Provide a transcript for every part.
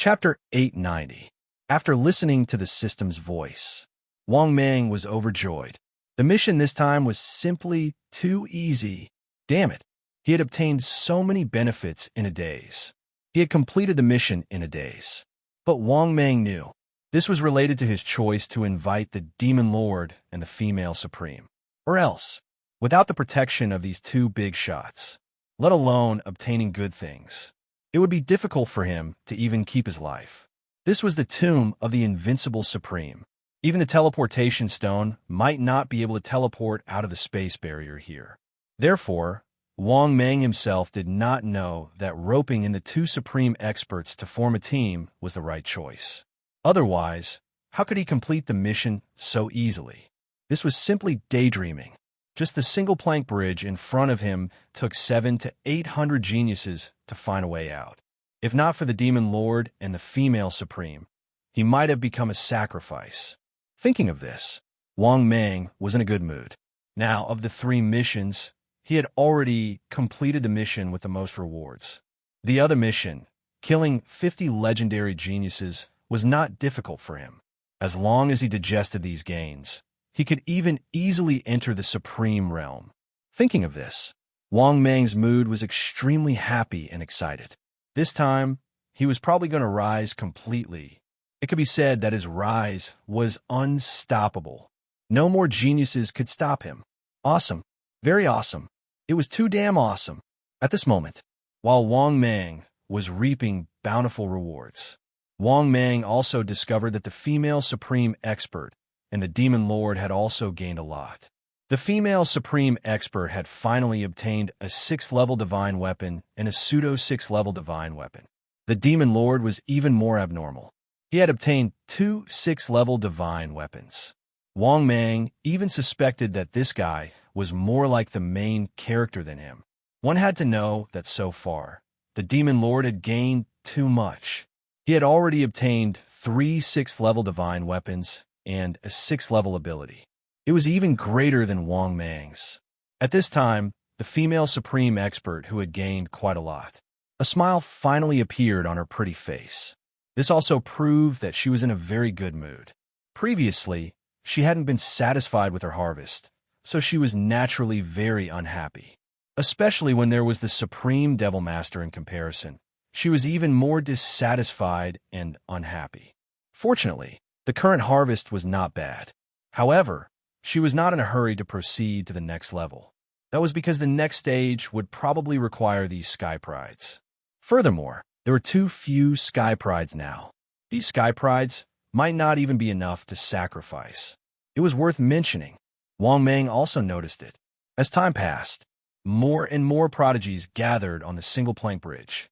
Chapter 890. After listening to the system's voice, Wang Mang was overjoyed. The mission this time was simply too easy. Damn it. He had obtained so many benefits in a daze. He had completed the mission in a daze. But Wang Mang knew this was related to his choice to invite the Demon Lord and the Female Supreme. Or else, without the protection of these two big shots, let alone obtaining good things, it would be difficult for him to even keep his life. This was the tomb of the Invincible Supreme. Even the teleportation stone might not be able to teleport out of the space barrier here. Therefore, Wang Mang himself did not know that roping in the two supreme experts to form a team was the right choice. Otherwise, how could he complete the mission so easily? This was simply daydreaming. Just the single plank bridge in front of him took 700 to 800 geniuses to find a way out. If not for the Demon Lord and the Female Supreme, he might have become a sacrifice. Thinking of this, Wang Mang was in a good mood. Now, of the 3 missions, he had already completed the mission with the most rewards. The other mission, killing 50 legendary geniuses, was not difficult for him. As long as he digested these gains, he could even easily enter the Supreme Realm. Thinking of this, Wang Mang's mood was extremely happy and excited. This time, he was probably going to rise completely. It could be said that his rise was unstoppable. No more geniuses could stop him. Awesome. Very awesome. It was too damn awesome. At this moment, while Wang Mang was reaping bountiful rewards, Wang Mang also discovered that the Female Supreme Expert and the Demon Lord had also gained a lot. The Female Supreme Expert had finally obtained a 6th-level divine weapon and a pseudo-6th-level divine weapon. The Demon Lord was even more abnormal. He had obtained 2 6th-level divine weapons. Wang Mang even suspected that this guy was more like the main character than him. One had to know that so far, the Demon Lord had gained too much. He had already obtained 3 6th-level divine weapons and a 6th-level ability. It was even greater than Wang Mang's. At this time, the Female Supreme Expert who had gained quite a lot. A smile finally appeared on her pretty face. This also proved that she was in a very good mood. Previously, she hadn't been satisfied with her harvest, so she was naturally very unhappy. Especially when there was the Supreme Devil Master in comparison, she was even more dissatisfied and unhappy. Fortunately, the current harvest was not bad. However, she was not in a hurry to proceed to the next level. That was because the next stage would probably require these Sky Prides. Furthermore, there were too few Sky Prides now. These Sky Prides might not even be enough to sacrifice. It was worth mentioning. Wang Mang also noticed it. As time passed, more and more prodigies gathered on the single plank bridge.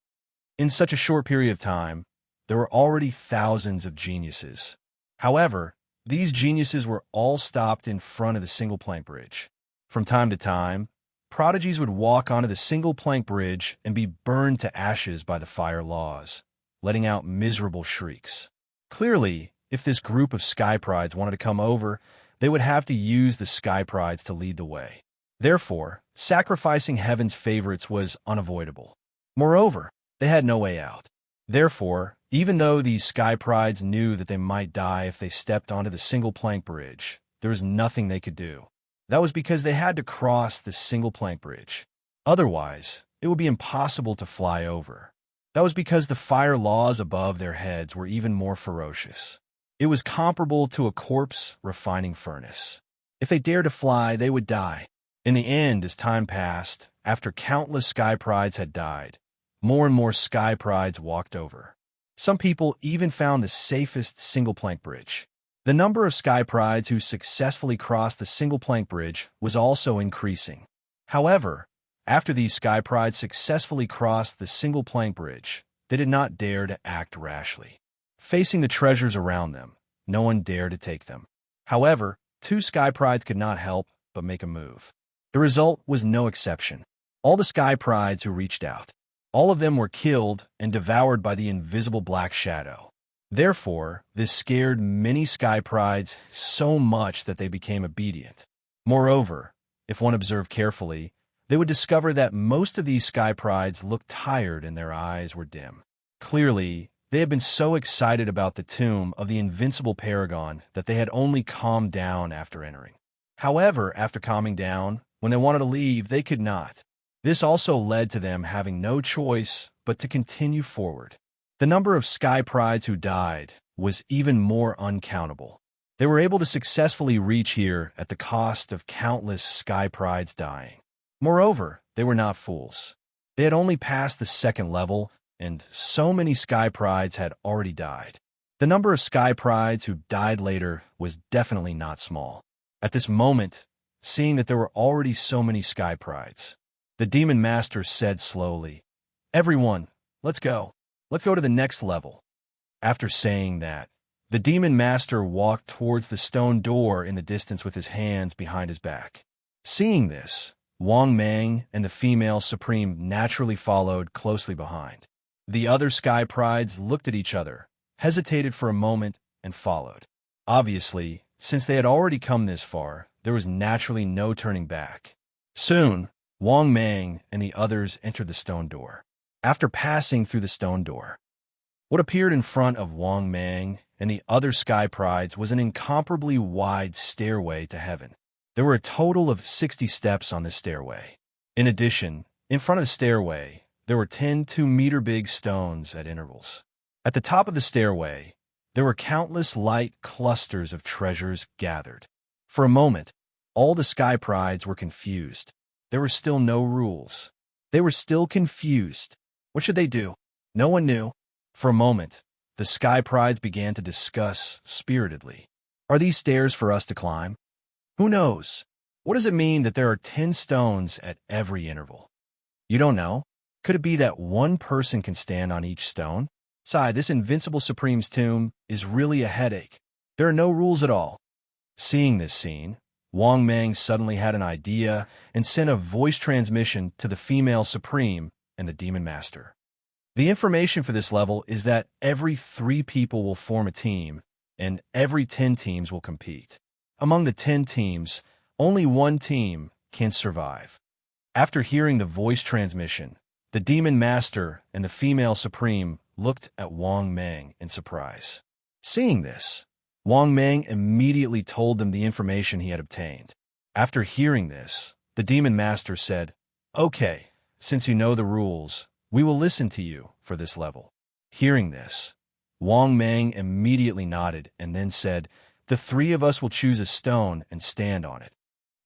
In such a short period of time, there were already thousands of geniuses. However, these geniuses were all stopped in front of the single plank bridge. From time to time, prodigies would walk onto the single plank bridge and be burned to ashes by the fire laws, letting out miserable shrieks. Clearly, if this group of Sky Prides wanted to come over, they would have to use the Sky Prides to lead the way. Therefore, sacrificing heaven's favorites was unavoidable. Moreover, they had no way out. Therefore, even though these Sky Prides knew that they might die if they stepped onto the single plank bridge, there was nothing they could do. That was because they had to cross the single plank bridge. Otherwise, it would be impossible to fly over. That was because the fire laws above their heads were even more ferocious. It was comparable to a corpse refining furnace. If they dared to fly, they would die. In the end, as time passed, after countless Sky Prides had died, more and more Sky Prides walked over. Some people even found the safest single plank bridge. The number of Sky Prides who successfully crossed the single plank bridge was also increasing. However, after these Sky Prides successfully crossed the single plank bridge, they did not dare to act rashly. Facing the treasures around them, no one dared to take them. However, 2 Sky Prides could not help but make a move. The result was no exception. All the Sky Prides who reached out, all of them were killed and devoured by the invisible black shadow. Therefore, this scared many Sky Prides so much that they became obedient. Moreover, if one observed carefully, they would discover that most of these Sky Prides looked tired and their eyes were dim. Clearly, They had been so excited about the tomb of the invincible paragon that they had only calmed down after entering. However, after calming down, when they wanted to leave, they could not. This also led to them having no choice but to continue forward. The number of Sky Prides who died was even more uncountable. They were able to successfully reach here at the cost of countless Sky Prides dying. Moreover, they were not fools. They had only passed the second level, and so many Sky Prides had already died. The number of Sky Prides who died later was definitely not small. At this moment, seeing that there were already so many Sky Prides, the Demon Master said slowly, "Everyone, let's go. Let's go to the next level." After saying that, the Demon Master walked towards the stone door in the distance with his hands behind his back. Seeing this, Wang Mang and the female Supreme naturally followed closely behind. The other Sky Prides looked at each other, hesitated for a moment, and followed. Obviously, since they had already come this far, there was naturally no turning back. Soon, Wang Mang and the others entered the stone door. After passing through the stone door, what appeared in front of Wang Mang and the other Sky Prides was an incomparably wide stairway to heaven. There were a total of 60 steps on this stairway. In addition, in front of the stairway, there were 10 2-meter-big stones at intervals. At the top of the stairway, there were countless light clusters of treasures gathered. For a moment, all the Sky Prides were confused. There were still no rules. They were still confused. What should they do? No one knew. For a moment, the Sky Prides began to discuss spiritedly. Are these stairs for us to climb? Who knows? What does it mean that there are 10 stones at every interval? You don't know? Could it be that one person can stand on each stone? Besides, this invincible Supreme's tomb is really a headache. There are no rules at all. Seeing this scene, Wang Mang suddenly had an idea and sent a voice transmission to the female Supreme and the Demon Master. The information for this level is that every 3 people will form a team, and every 10 teams will compete. Among the 10 teams, only one team can survive. After hearing the voice transmission, the Demon Master and the female Supreme looked at Wang Mang in surprise. Seeing this, Wang Mang immediately told them the information he had obtained. After hearing this, the Demon Master said, "Okay, since you know the rules, we will listen to you for this level." Hearing this, Wang Mang immediately nodded and then said, "The 3 of us will choose a stone and stand on it."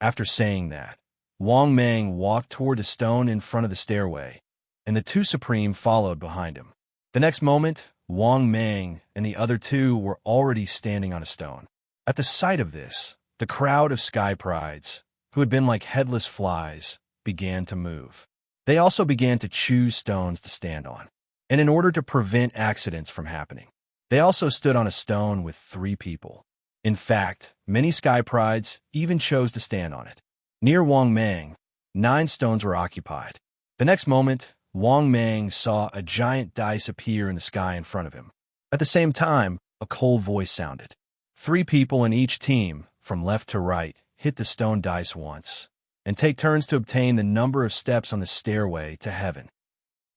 After saying that, Wang Mang walked toward the stone in front of the stairway, and the 2 Supreme followed behind him. The next moment, Wang Mang and the other 2 were already standing on a stone. At the sight of this, the crowd of Sky Prides, who had been like headless flies, began to move. They also began to choose stones to stand on. And in order to prevent accidents from happening, they also stood on a stone with 3 people. In fact, many Sky Prides even chose to stand on it. Near Wang Mang, 9 stones were occupied. The next moment, Wang Mang saw a giant dice appear in the sky in front of him. At the same time, a cold voice sounded. 3 people in each team, from left to right, hit the stone dice once, and take turns to obtain the number of steps on the stairway to heaven.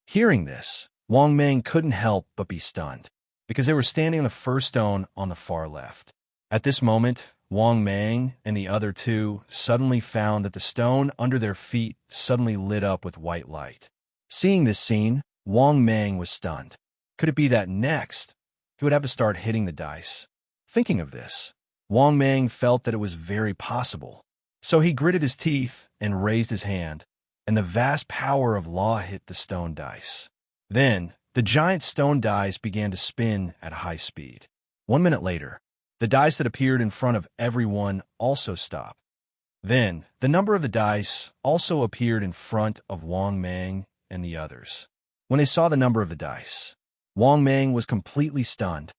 Hearing this, Wang Mang couldn't help but be stunned, because they were standing on the first stone on the far left. At this moment, Wang Mang and the other 2 suddenly found that the stone under their feet suddenly lit up with white light. Seeing this scene, Wang Mang was stunned. Could it be that next, he would have to start hitting the dice? Thinking of this, Wang Mang felt that it was very possible. So he gritted his teeth and raised his hand, and the vast power of law hit the stone dice. Then, the giant stone dice began to spin at high speed. 1 minute later, the dice that appeared in front of everyone also stopped. Then, the number of the dice also appeared in front of Wang Mang and the others. When they saw the number of the dice, Wang Mang was completely stunned.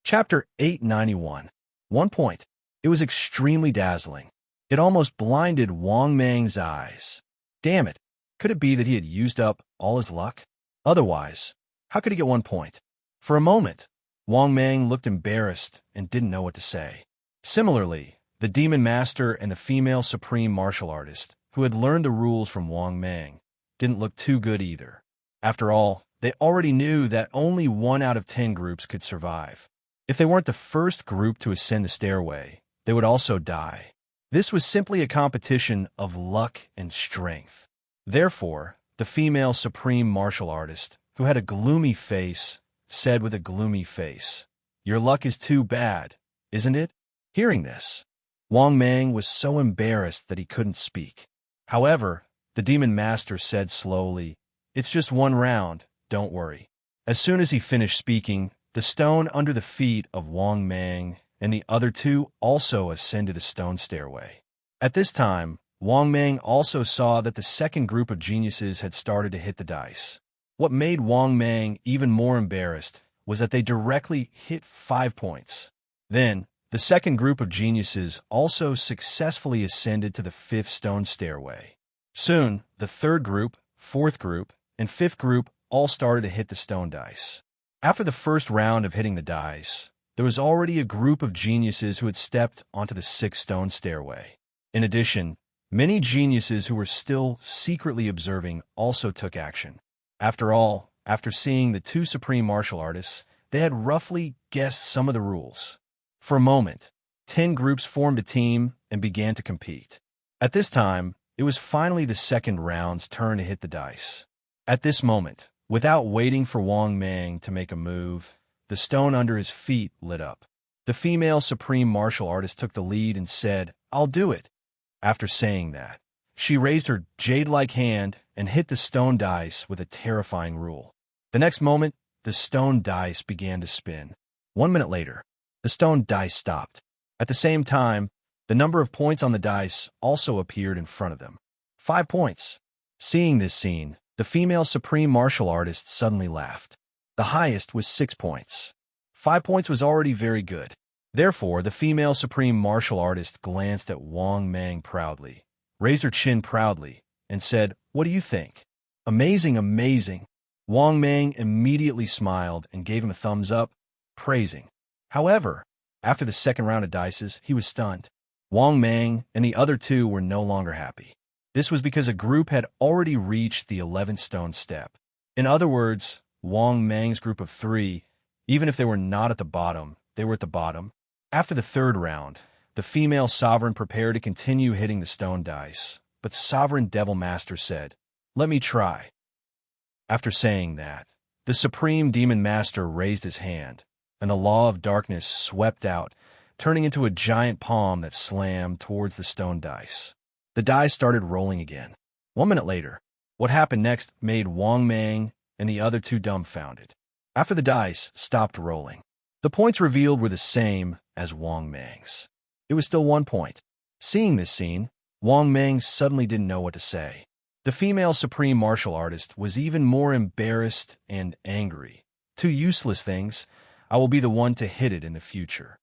Chapter 891. 1 point. It was extremely dazzling. It almost blinded Wang Mang's eyes. Damn it. Could it be that he had used up all his luck? Otherwise, how could he get 1 point? For a moment, Wang Mang looked embarrassed and didn't know what to say. Similarly, the Demon Master and the female Supreme Martial Artist, who had learned the rules from Wang Mang, didn't look too good either. After all, They already knew that only 1 out of 10 groups could survive. If they weren't the first group to ascend the stairway, they would also die. This was simply a competition of luck and strength. Therefore, the female supreme martial artist, who had a gloomy face, said with a gloomy face, "Your luck is too bad, isn't it?" Hearing this, Wang Mang was so embarrassed that he couldn't speak. However, the demon master said slowly, "It's just 1 round, don't worry." As soon as he finished speaking, the stone under the feet of Wang Mang and the other 2 also ascended a stone stairway. At this time, Wang Mang also saw that the second group of geniuses had started to hit the dice. What made Wang Mang even more embarrassed was that they directly hit 5 points. Then, the second group of geniuses also successfully ascended to the 5th stone stairway. Soon, the 3rd group, 4th group, and 5th group all started to hit the stone dice. After the first round of hitting the dice, there was already a group of geniuses who had stepped onto the 6th stone stairway. In addition, many geniuses who were still secretly observing also took action. After all, after seeing the 2 supreme martial artists, they had roughly guessed some of the rules. For a moment, 10 groups formed a team and began to compete. At this time, it was finally the second round's turn to hit the dice. At this moment, without waiting for Wang Mang to make a move, the stone under his feet lit up. The female supreme martial artist took the lead and said, "I'll do it." After saying that, she raised her jade-like hand and hit the stone dice with a terrifying rule. The next moment, the stone dice began to spin. 1 minute later, the stone dice stopped. At the same time, the number of points on the dice also appeared in front of them. 5 points. Seeing this scene, the female supreme martial artist suddenly laughed. The highest was 6 points. 5 points was already very good. Therefore, the female supreme martial artist glanced at Wang Mang proudly, raised her chin proudly, and said, "What do you think?" "Amazing, amazing." Wang Mang immediately smiled and gave him a thumbs up, praising. However, after the second round of dices, he was stunned. Wang Mang and the other 2 were no longer happy. This was because a group had already reached the 11th stone step. In other words, Wang Mang's group of 3, even if they were not at the bottom, they were at the bottom. After the 3rd round, the female sovereign prepared to continue hitting the stone dice, but Sovereign Devil Master said, "Let me try." After saying that, the Supreme Demon Master raised his hand, and the law of darkness swept out, turning into a giant palm that slammed towards the stone dice. The dice started rolling again. 1 minute later, what happened next made Wang Mang and the other 2 dumbfounded. After the dice stopped rolling, the points revealed were the same as Wang Mang's. It was still 1 point. Seeing this scene, Wang Mang suddenly didn't know what to say. The female supreme martial artist was even more embarrassed and angry. "Two useless things. I will be the one to hit it in the future."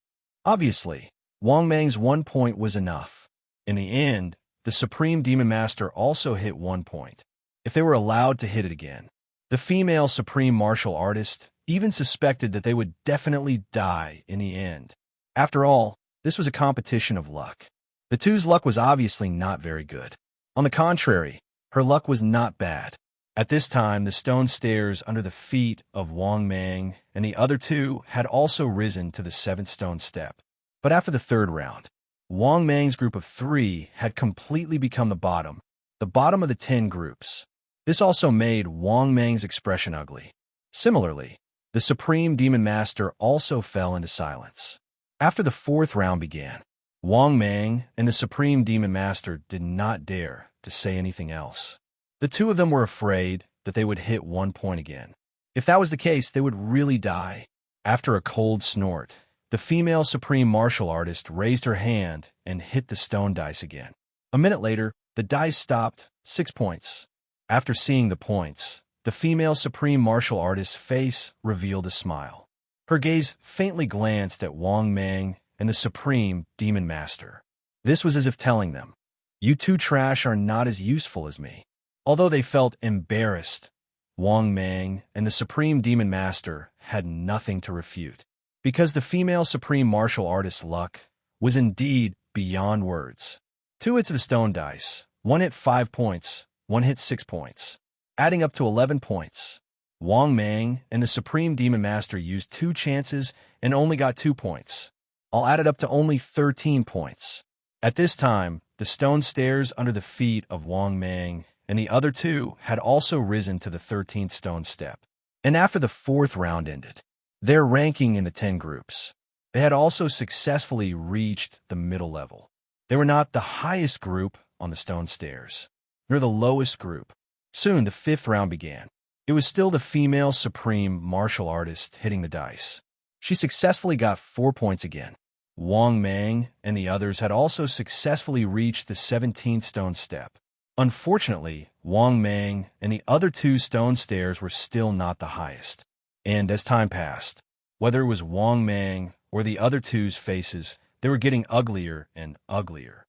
Obviously, Wang Mang's 1 point was enough. In the end, the Supreme Demon Master also hit 1 point. If they were allowed to hit it again, the female supreme martial artist even suspected that they would definitely die in the end. After all, this was a competition of luck. The 2's luck was obviously not very good. On the contrary, her luck was not bad. At this time, the stone stairs under the feet of Wang Mang and the other 2 had also risen to the 7th stone step. But after the 3rd round, Wang Mang's group of 3 had completely become the bottom of the 10 groups. This also made Wang Mang's expression ugly. Similarly, the Supreme Demon Master also fell into silence. After the 4th round began, Wang Mang and the Supreme Demon Master did not dare to say anything else. The 2 of them were afraid that they would hit 1 point again. If that was the case, they would really die. After a cold snort, the female supreme martial artist raised her hand and hit the stone dice again. A minute later, the dice stopped, 6 points. After seeing the points, the female supreme martial artist's face revealed a smile. Her gaze faintly glanced at Wang Mang and the Supreme Demon Master. This was as if telling them, "You 2 trash are not as useful as me." Although they felt embarrassed, Wang Mang and the Supreme Demon Master had nothing to refute, because the female supreme martial artist's luck was indeed beyond words. 2 hits of the stone dice, 1 hit 5 points, 1 hit 6 points, adding up to 11 points. Wang Mang and the Supreme Demon Master used 2 chances and only got 2 points. All added up to only 13 points. At this time, the stone stairs under the feet of Wang Mang and the other 2 had also risen to the 13th stone step. And after the 4th round ended, their ranking in the 10 groups, they had also successfully reached the middle level. They were not the highest group on the stone stairs, nor the lowest group. Soon the 5th round began. It was still the female supreme martial artist hitting the dice. She successfully got 4 points again. Wang Mang and the others had also successfully reached the 17th stone step. Unfortunately, Wang Mang and the other 2 stone stairs were still not the highest. And as time passed, whether it was Wang Mang or the other 2's faces, they were getting uglier and uglier.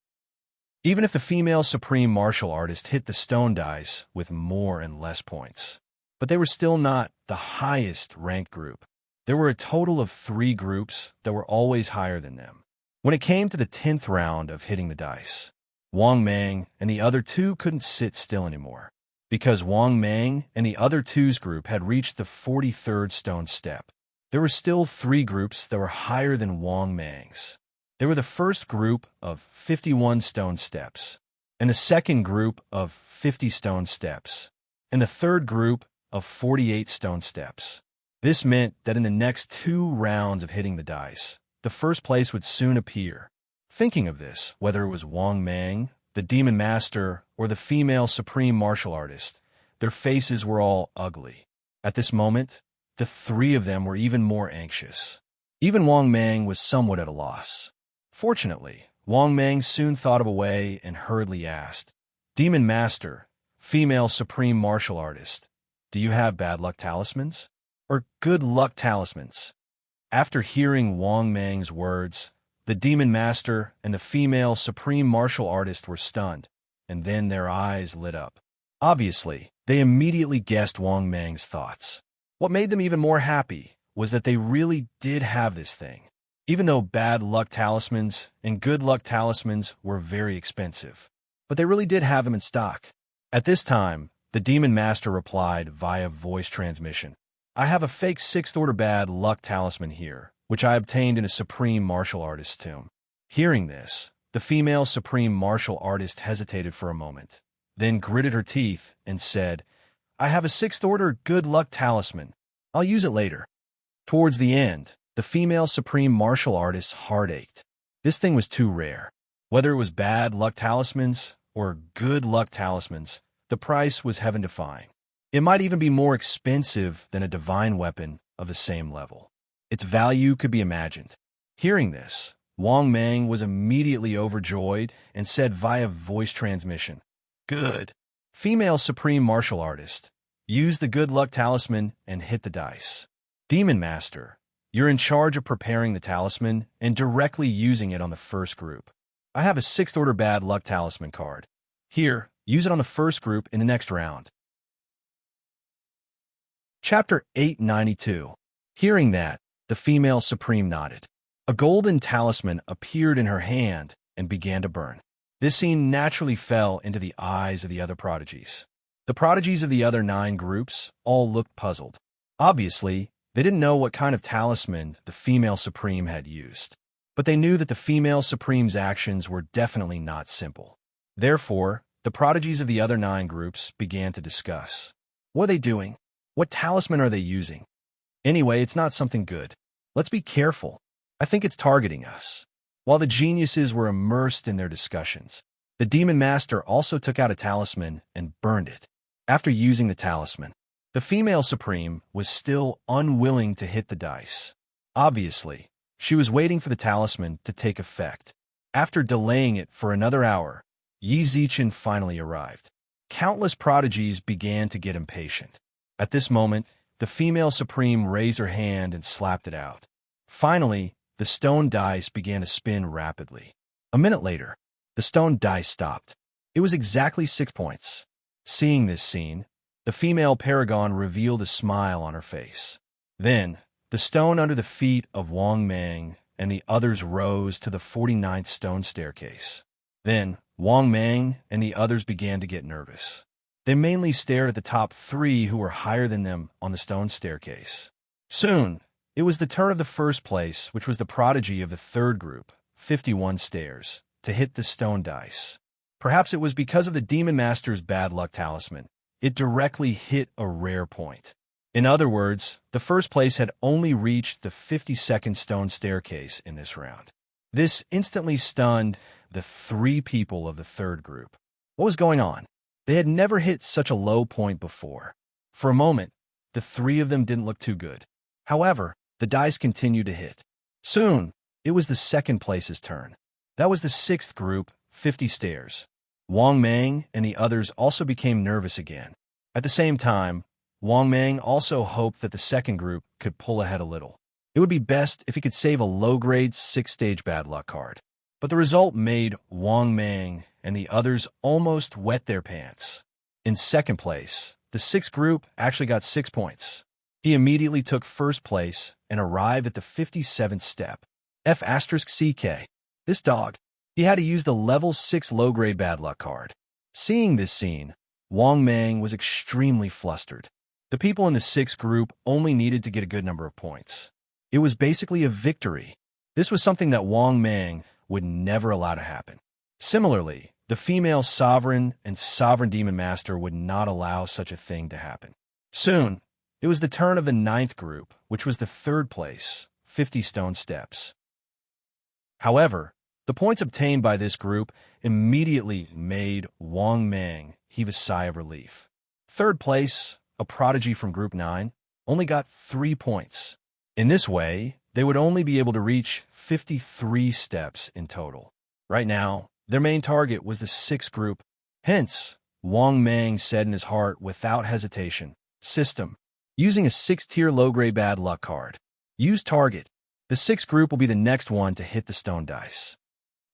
Even if the female supreme martial artist hit the stone dice with more and less points. But they were still not the highest ranked group. There were a total of 3 groups that were always higher than them. When it came to the 10th round of hitting the dice, Wang Mang and the other 2 couldn't sit still anymore, because Wang Mang and the other 2's group had reached the 43rd stone step. There were still 3 groups that were higher than Wang Mang's. They were the first group of 51 stone steps, and the second group of 50 stone steps, and the third group of 48 stone steps. This meant that in the next 2 rounds of hitting the dice, the first place would soon appear. Thinking of this, whether it was Wang Mang, the Demon Master, or the female supreme martial artist, their faces were all ugly. At this moment, the 3 of them were even more anxious. Even Wang Mang was somewhat at a loss. Fortunately, Wang Mang soon thought of a way and hurriedly asked, "Demon Master, female supreme martial artist, do you have bad luck talismans? Or good luck talismans?" After hearing Wang Mang's words, the Demon Master and the female supreme martial artist were stunned, and then their eyes lit up. Obviously, they immediately guessed Wang Mang's thoughts. What made them even more happy was that they really did have this thing, even though bad luck talismans and good luck talismans were very expensive. But they really did have them in stock. At this time, the Demon Master replied via voice transmission, "I have a fake 6th order bad luck talisman here, which I obtained in a supreme martial artist's tomb." Hearing this, the female supreme martial artist hesitated for a moment, then gritted her teeth and said, "I have a 6th order good luck talisman. I'll use it later." Towards the end, the female supreme martial artist's heart ached. This thing was too rare. Whether it was bad luck talismans or good luck talismans, the price was heaven-defying. It might even be more expensive than a divine weapon of the same level. Its value could be imagined. Hearing this, Wang Mang was immediately overjoyed and said via voice transmission, "Good. Female supreme martial artist, use the good luck talisman and hit the dice. Demon Master, you're in charge of preparing the talisman and directly using it on the first group. I have a 6th order bad luck talisman card. Here, use it on the first group in the next round." Chapter 892. Hearing that, the female supreme nodded. A golden talisman appeared in her hand and began to burn. This scene naturally fell into the eyes of the other prodigies. The prodigies of the other 9 groups all looked puzzled. Obviously, they didn't know what kind of talisman the female supreme had used, but they knew that the female supreme's actions were definitely not simple. Therefore, the prodigies of the other 9 groups began to discuss. What are they doing? What talisman are they using? Anyway, it's not something good. Let's be careful. I think it's targeting us. While the geniuses were immersed in their discussions, the Demon Master also took out a talisman and burned it. After using the talisman, the female supreme was still unwilling to hit the dice. Obviously, she was waiting for the talisman to take effect. After delaying it for another hour, Yi Zichen finally arrived. Countless prodigies began to get impatient. At this moment, the female supreme raised her hand and slapped it out. Finally, the stone dice began to spin rapidly. A minute later, the stone dice stopped. It was exactly 6 points. Seeing this scene, the female paragon revealed a smile on her face. Then, the stone under the feet of Wang Mang and the others rose to the 49th stone staircase. Then, Wang Mang and the others began to get nervous. They mainly stared at the top 3 who were higher than them on the stone staircase. Soon, it was the turn of the first place, which was the prodigy of the third group, 51 stairs, to hit the stone dice. Perhaps it was because of the Demon Master's bad luck talisman. It directly hit a rare point. In other words, the first place had only reached the 52nd stone staircase in this round. This instantly stunned the 3 people of the third group. What was going on? They had never hit such a low point before. For a moment, the 3 of them didn't look too good. However, the dice continued to hit. Soon, it was the second place's turn. That was the 6th group, 50 stairs. Wang Mang and the others also became nervous again. At the same time, Wang Mang also hoped that the second group could pull ahead a little. It would be best if he could save a low-grade 6th-stage bad luck card. But the result made Wang Mang and the others almost wet their pants. In second place, the 6th group actually got 6 points. He immediately took first place and arrived at the 57th step. F***CK. This dog. He had to use the level 6 low-grade bad luck card. Seeing this scene, Wang Mang was extremely flustered. The people in the 6th group only needed to get a good number of points. It was basically a victory. This was something that Wang Mang would never allow to happen. Similarly, the female sovereign and sovereign demon master would not allow such a thing to happen. Soon, it was the turn of the 9th group, which was the third place, 50 stone steps. However, the points obtained by this group immediately made Wang Mang heave a sigh of relief. Third place, a prodigy from Group 9, only got 3 points. In this way, they would only be able to reach 53 steps in total. Right now, their main target was the 6th group. Hence, Wang Mang said in his heart without hesitation, "System. Using a 6th-tier low-grade bad luck card. Use target. The 6th group will be the next one to hit the stone dice."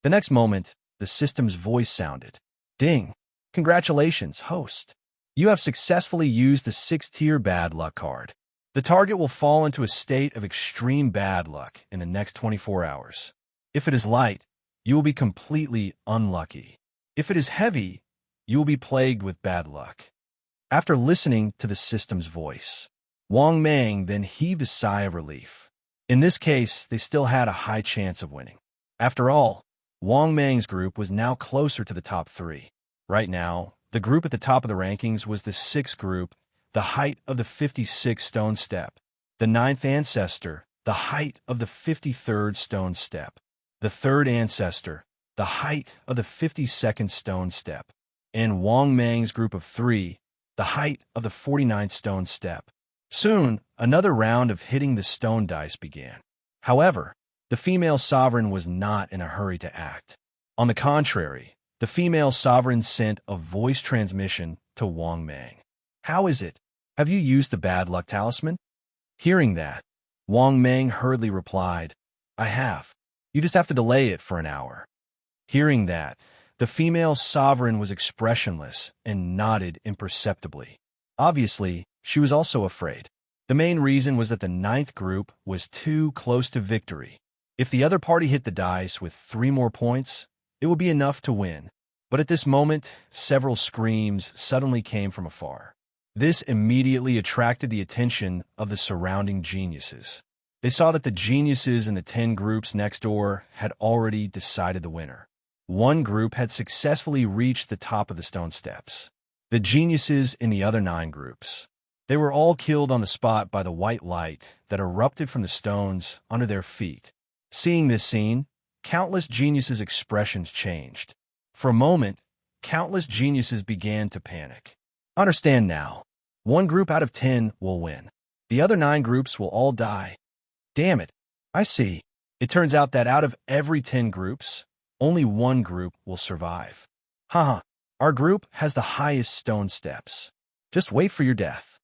The next moment, the system's voice sounded. "Ding. Congratulations, host. You have successfully used the 6th-tier bad luck card. The target will fall into a state of extreme bad luck in the next 24 hours. If it is light, you will be completely unlucky. If it is heavy, you will be plagued with bad luck." After listening to the system's voice, Wang Mang then heaved a sigh of relief. In this case, they still had a high chance of winning. After all, Wang Mang's group was now closer to the top 3. Right now, the group at the top of the rankings was the 6th group, the height of the 56th stone step, the 9th ancestor, the height of the 53rd stone step, the 3rd ancestor, the height of the 52nd stone step, and Wang Mang's group of 3, the height of the 49th stone step. Soon, another round of hitting the stone dice began. However, the female sovereign was not in a hurry to act. On the contrary, the female sovereign sent a voice transmission to Wang Mang. "How is it? Have you used the bad luck talisman?" Hearing that, Wang Mang hurriedly replied, "I have. You just have to delay it for an hour." Hearing that, the female sovereign was expressionless and nodded imperceptibly. Obviously, she was also afraid. The main reason was that the 9th group was too close to victory. If the other party hit the dice with 3 more points, it would be enough to win. But at this moment, several screams suddenly came from afar. This immediately attracted the attention of the surrounding geniuses. They saw that the geniuses in the 10 groups next door had already decided the winner. One group had successfully reached the top of the stone steps. The geniuses in the other 9 groups. They were all killed on the spot by the white light that erupted from the stones under their feet. Seeing this scene, countless geniuses' expressions changed. For a moment, countless geniuses began to panic. Understand now. 1 group out of 10 will win. The other 9 groups will all die. Damn it. I see. It turns out that out of every 10 groups, only 1 group will survive. Haha. Our group has the highest stone steps. Just wait for your death.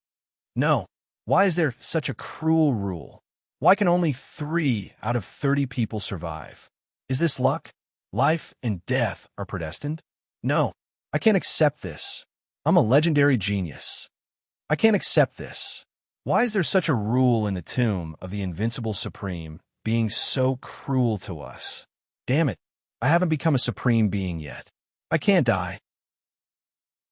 No. Why is there such a cruel rule? Why can only 3 out of 30 people survive? Is this luck? Life and death are predestined? No. I can't accept this. I'm a legendary genius. I can't accept this. Why is there such a rule in the tomb of the Invincible Supreme being so cruel to us? Damn it, I haven't become a supreme being yet. I can't die.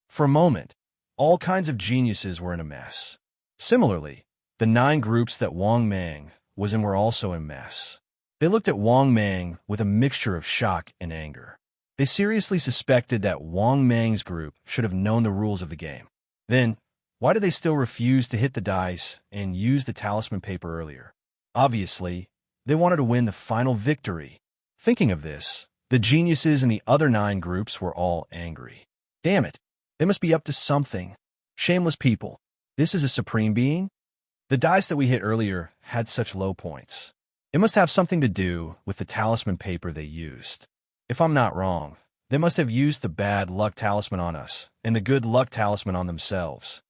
For a moment, all kinds of geniuses were in a mess. Similarly, the 9 groups that Wang Mang was in were also in a mess. They looked at Wang Mang with a mixture of shock and anger. They seriously suspected that Wang Mang's group should have known the rules of the game. Then, why did they still refuse to hit the dice and use the talisman paper earlier? Obviously, they wanted to win the final victory. Thinking of this, the geniuses in the other 9 groups were all angry. Damn it, they must be up to something. Shameless people. This is a supreme being? The dice that we hit earlier had such low points. It must have something to do with the talisman paper they used. If I'm not wrong, they must have used the bad luck talisman on us and the good luck talisman on themselves.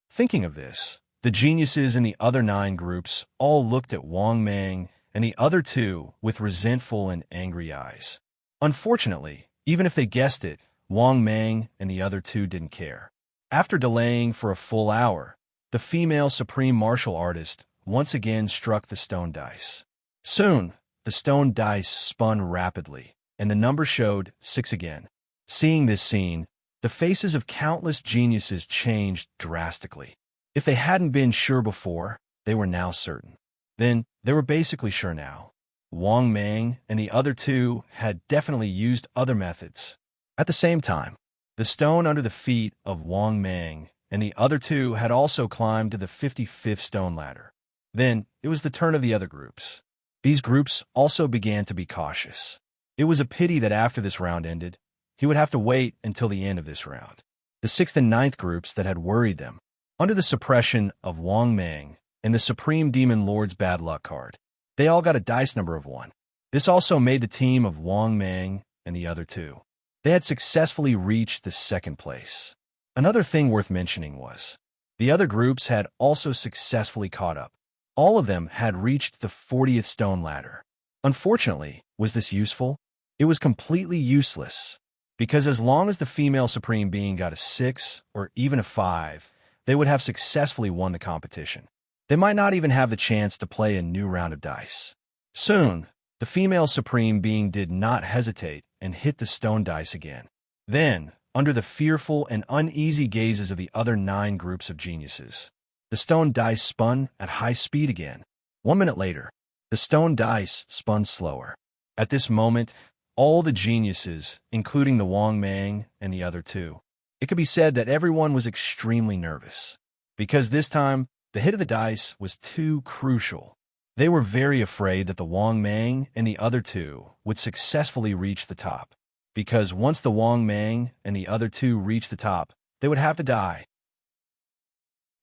Thinking of this, the geniuses in the other 9 groups all looked at Wang Mang and the other 2 with resentful and angry eyes. Unfortunately, even if they guessed it, Wang Mang and the other 2 didn't care. After delaying for a full hour, the female supreme martial artist once again struck the stone dice. Soon, the stone dice spun rapidly, and the number showed 6 again. Seeing this scene, the faces of countless geniuses changed drastically. If they hadn't been sure before, they were now certain. Then, they were basically sure now. Wang Mang and the other 2 had definitely used other methods. At the same time, the stone under the feet of Wang Mang and the other 2 had also climbed to the 55th stone ladder. Then, it was the turn of the other groups. These groups also began to be cautious. It was a pity that after this round ended, he would have to wait until the end of this round. The 6th and 9th groups that had worried them, under the suppression of Wang Mang and the Supreme Demon Lord's bad luck card, they all got a dice number of 1. This also made the team of Wang Mang and the other 2. They had successfully reached the 2nd place. Another thing worth mentioning was, the other groups had also successfully caught up. All of them had reached the 40th stone ladder. Unfortunately, was this useful? It was completely useless, because as long as the female supreme being got a 6 or even a 5, they would have successfully won the competition. They might not even have the chance to play a new round of dice. Soon, the female supreme being did not hesitate and hit the stone dice again. Then, under the fearful and uneasy gazes of the other 9 groups of geniuses, the stone dice spun at high speed again. 1 minute later, the stone dice spun slower. At this moment, all the geniuses, including the Wang Mang and the other 2, it could be said that everyone was extremely nervous, because this time, the hit of the dice was too crucial. They were very afraid that the Wang Mang and the other 2 would successfully reach the top, because once the Wang Mang and the other 2 reached the top, they would have to die.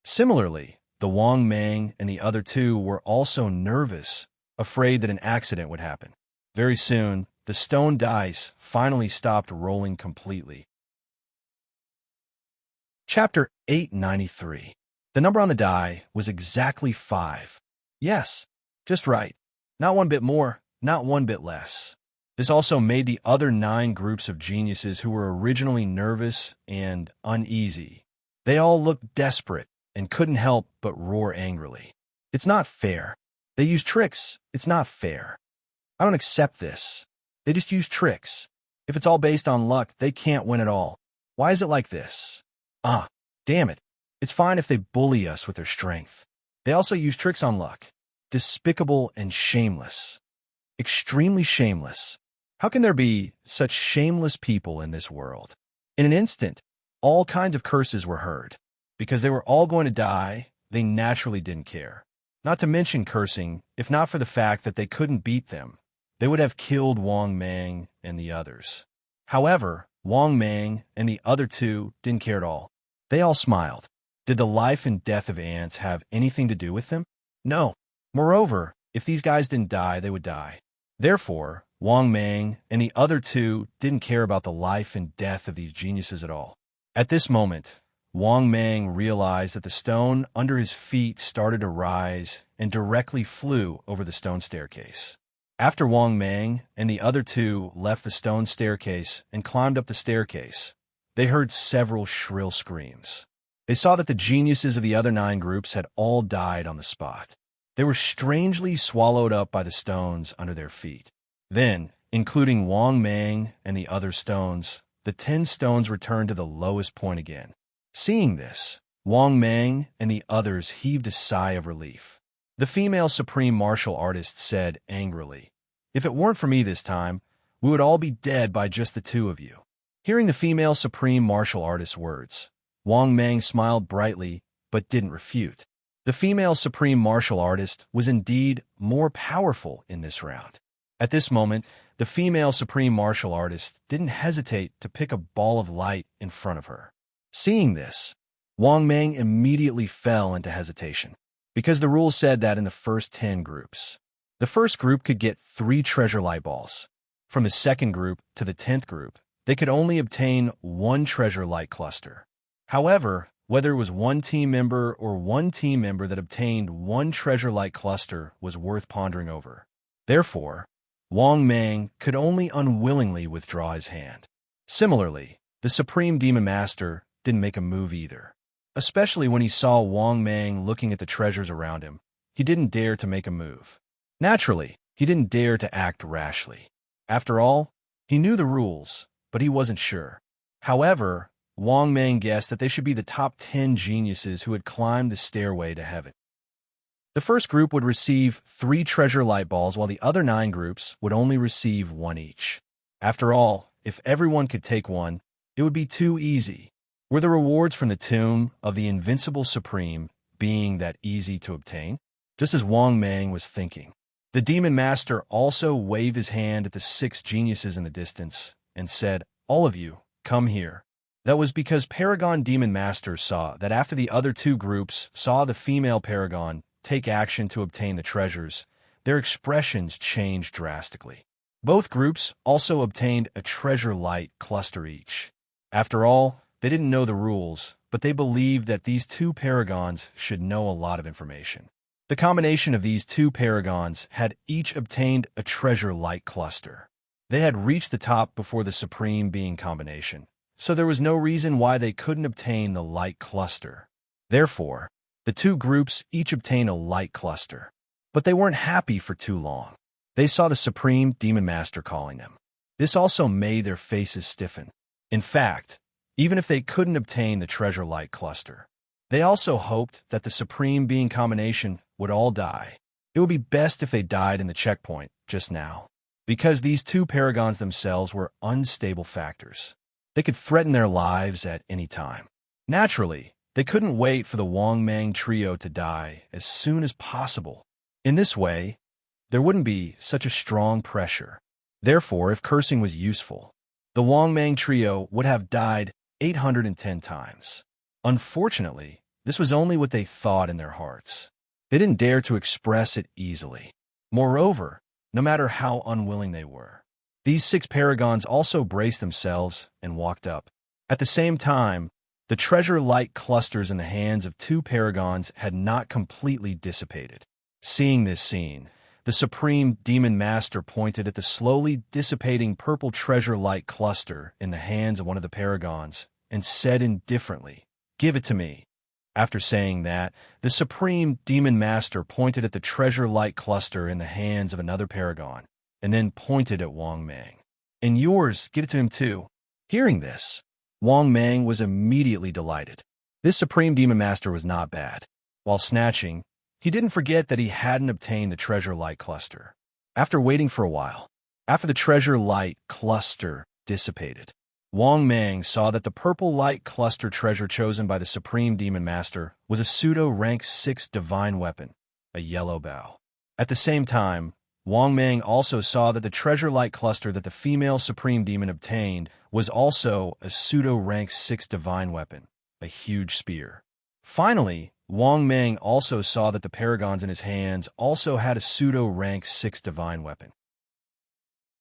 Similarly, the Wang Mang and the other 2 were also nervous, afraid that an accident would happen. Very soon, the stone dice finally stopped rolling completely. Chapter 893. The number on the die was exactly 5. Yes, just right. Not 1 bit more, not 1 bit less. This also made the other 9 groups of geniuses who were originally nervous and uneasy. They all looked desperate and couldn't help but roar angrily. It's not fair. They use tricks. It's not fair. I don't accept this. They just use tricks. If it's all based on luck, they can't win at all. Why is it like this? Damn it. It's fine if they bully us with their strength. They also use tricks on luck. Despicable and shameless. Extremely shameless. How can there be such shameless people in this world? In an instant, all kinds of curses were heard. Because they were all going to die, they naturally didn't care. Not to mention cursing, if not for the fact that they couldn't beat them, they would have killed Wang Mang and the others. However, Wang Mang and the other 2 didn't care at all. They all smiled. Did the life and death of ants have anything to do with them? No. Moreover, if these guys didn't die, they would die. Therefore, Wang Mang and the other 2 didn't care about the life and death of these geniuses at all. At this moment, Wang Mang realized that the stone under his feet started to rise and directly flew over the stone staircase. After Wang Mang and the other 2 left the stone staircase and climbed up the staircase, they heard several shrill screams. They saw that the geniuses of the other 9 groups had all died on the spot. They were strangely swallowed up by the stones under their feet. Then, including Wang Mang and the other stones, the 10 stones returned to the lowest point again. Seeing this, Wang Mang and the others heaved a sigh of relief. The female supreme martial artist said angrily, "If it weren't for me this time, we would all be dead by just the two of you." Hearing the female supreme martial artist's words, Wang Mang smiled brightly but didn't refute. The female supreme martial artist was indeed more powerful in this round. At this moment, the female supreme martial artist didn't hesitate to pick a ball of light in front of her. Seeing this, Wang Mang immediately fell into hesitation, because the rules said that in the first 10 groups, the first group could get 3 treasure light balls. From the second group to the 10th group, they could only obtain 1 treasure light cluster. However, whether it was one team member or one team member that obtained 1 treasure light cluster was worth pondering over. Therefore, Wang Mang could only unwillingly withdraw his hand. Similarly, the Supreme Demon Master didn't make a move either. Especially when he saw Wang Mang looking at the treasures around him, he didn't dare to make a move. Naturally, he didn't dare to act rashly. After all, he knew the rules, but he wasn't sure. However, Wang Mang guessed that they should be the top 10 geniuses who had climbed the stairway to heaven. The first group would receive 3 treasure light balls, while the other 9 groups would only receive 1 each. After all, if everyone could take one, it would be too easy. Were the rewards from the tomb of the Invincible Supreme being that easy to obtain? Just as Wang Mang was thinking, the Demon Master also waved his hand at the 6 geniuses in the distance and said, "All of you, come here." That was because Paragon Demon Master saw that after the other 2 groups saw the female Paragon take action to obtain the treasures, their expressions changed drastically. Both groups also obtained a treasure light cluster each. After all, they didn't know the rules, but they believed that these 2 paragons should know a lot of information. The combination of these 2 paragons had each obtained a treasure light cluster. They had reached the top before the Supreme Being combination, so there was no reason why they couldn't obtain the light cluster. Therefore, the 2 groups each obtained a light cluster. But they weren't happy for too long. They saw the Supreme Demon Master calling them. This also made their faces stiffen. In fact, even if they couldn't obtain the treasure light cluster, they also hoped that the Supreme Being combination would all die. It would be best if they died in the checkpoint just now, because these 2 paragons themselves were unstable factors. They could threaten their lives at any time. Naturally, they couldn't wait for the Wang Mang trio to die as soon as possible. In this way, there wouldn't be such a strong pressure. Therefore, if cursing was useful, the Wang Mang trio would have died 810 times. Unfortunately, this was only what they thought in their hearts. They didn't dare to express it easily. Moreover, no matter how unwilling they were, these 6 paragons also braced themselves and walked up. At the same time, the treasure light clusters in the hands of 2 paragons had not completely dissipated. Seeing this scene, the Supreme Demon Master pointed at the slowly dissipating purple treasure light cluster in the hands of one of the paragons and said indifferently, "Give it to me." After saying that, the Supreme Demon Master pointed at the treasure light cluster in the hands of another paragon and then pointed at Wang Mang. "And yours, get it to him too." Hearing this, Wang Mang was immediately delighted. This Supreme Demon Master was not bad. While snatching, he didn't forget that he hadn't obtained the treasure light cluster. After waiting for a while, after the treasure light cluster dissipated, Wang Mang saw that the purple light cluster treasure chosen by the Supreme Demon Master was a pseudo-rank 6 divine weapon, a yellow bow. At the same time, Wang Mang also saw that the treasure light cluster that the female Supreme Demon obtained was also a pseudo-rank 6 divine weapon, a huge spear. Finally, Wang Mang also saw that the paragons in his hands also had a pseudo-rank 6 divine weapon.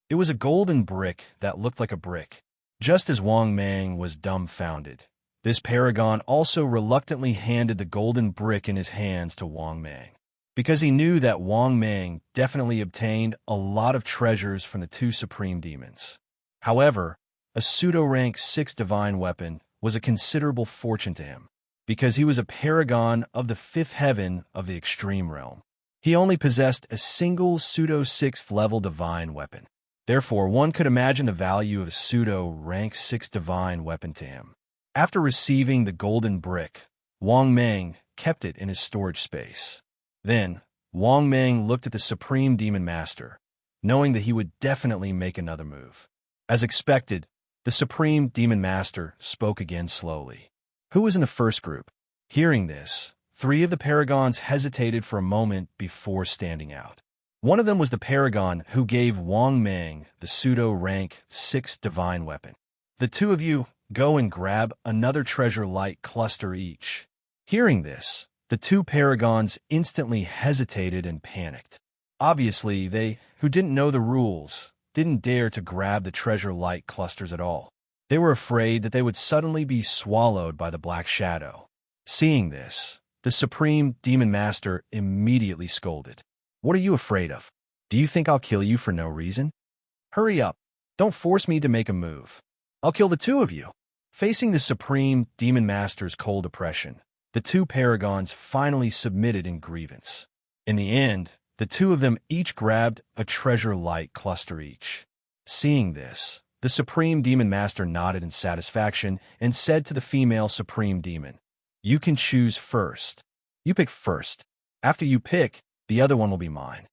It was a golden brick that looked like a brick. Just as Wang Mang was dumbfounded, this paragon also reluctantly handed the golden brick in his hands to Wang Mang, because he knew that Wang Mang definitely obtained a lot of treasures from the 2 supreme demons. However, a pseudo-rank 6 divine weapon was a considerable fortune to him, because he was a paragon of the 5th heaven of the extreme realm. He only possessed a single pseudo-6th level divine weapon. Therefore, one could imagine the value of a pseudo-rank 6 divine weapon to him. After receiving the golden brick, Wang Meng kept it in his storage space. Then, Wang Meng looked at the Supreme Demon Master, knowing that he would definitely make another move. As expected, the Supreme Demon Master spoke again slowly. Who was in the first group? Hearing this, 3 of the paragons hesitated for a moment before standing out. One of them was the paragon who gave Wang Meng the pseudo-rank 6 divine weapon. The 2 of you go and grab another treasure light cluster each. Hearing this, the 2 paragons instantly hesitated and panicked. Obviously, they, who didn't know the rules, didn't dare to grab the treasure light clusters at all. They were afraid that they would suddenly be swallowed by the black shadow. Seeing this, the Supreme Demon Master immediately scolded. What are you afraid of? Do you think I'll kill you for no reason? Hurry up. Don't force me to make a move. I'll kill the 2 of you. Facing the Supreme Demon Master's cold oppression, the 2 paragons finally submitted in grievance. In the end, the 2 of them each grabbed a treasure light cluster each. Seeing this, the Supreme Demon Master nodded in satisfaction and said to the female Supreme Demon, "You can choose first. You pick first. After you pick, the other one will be mine."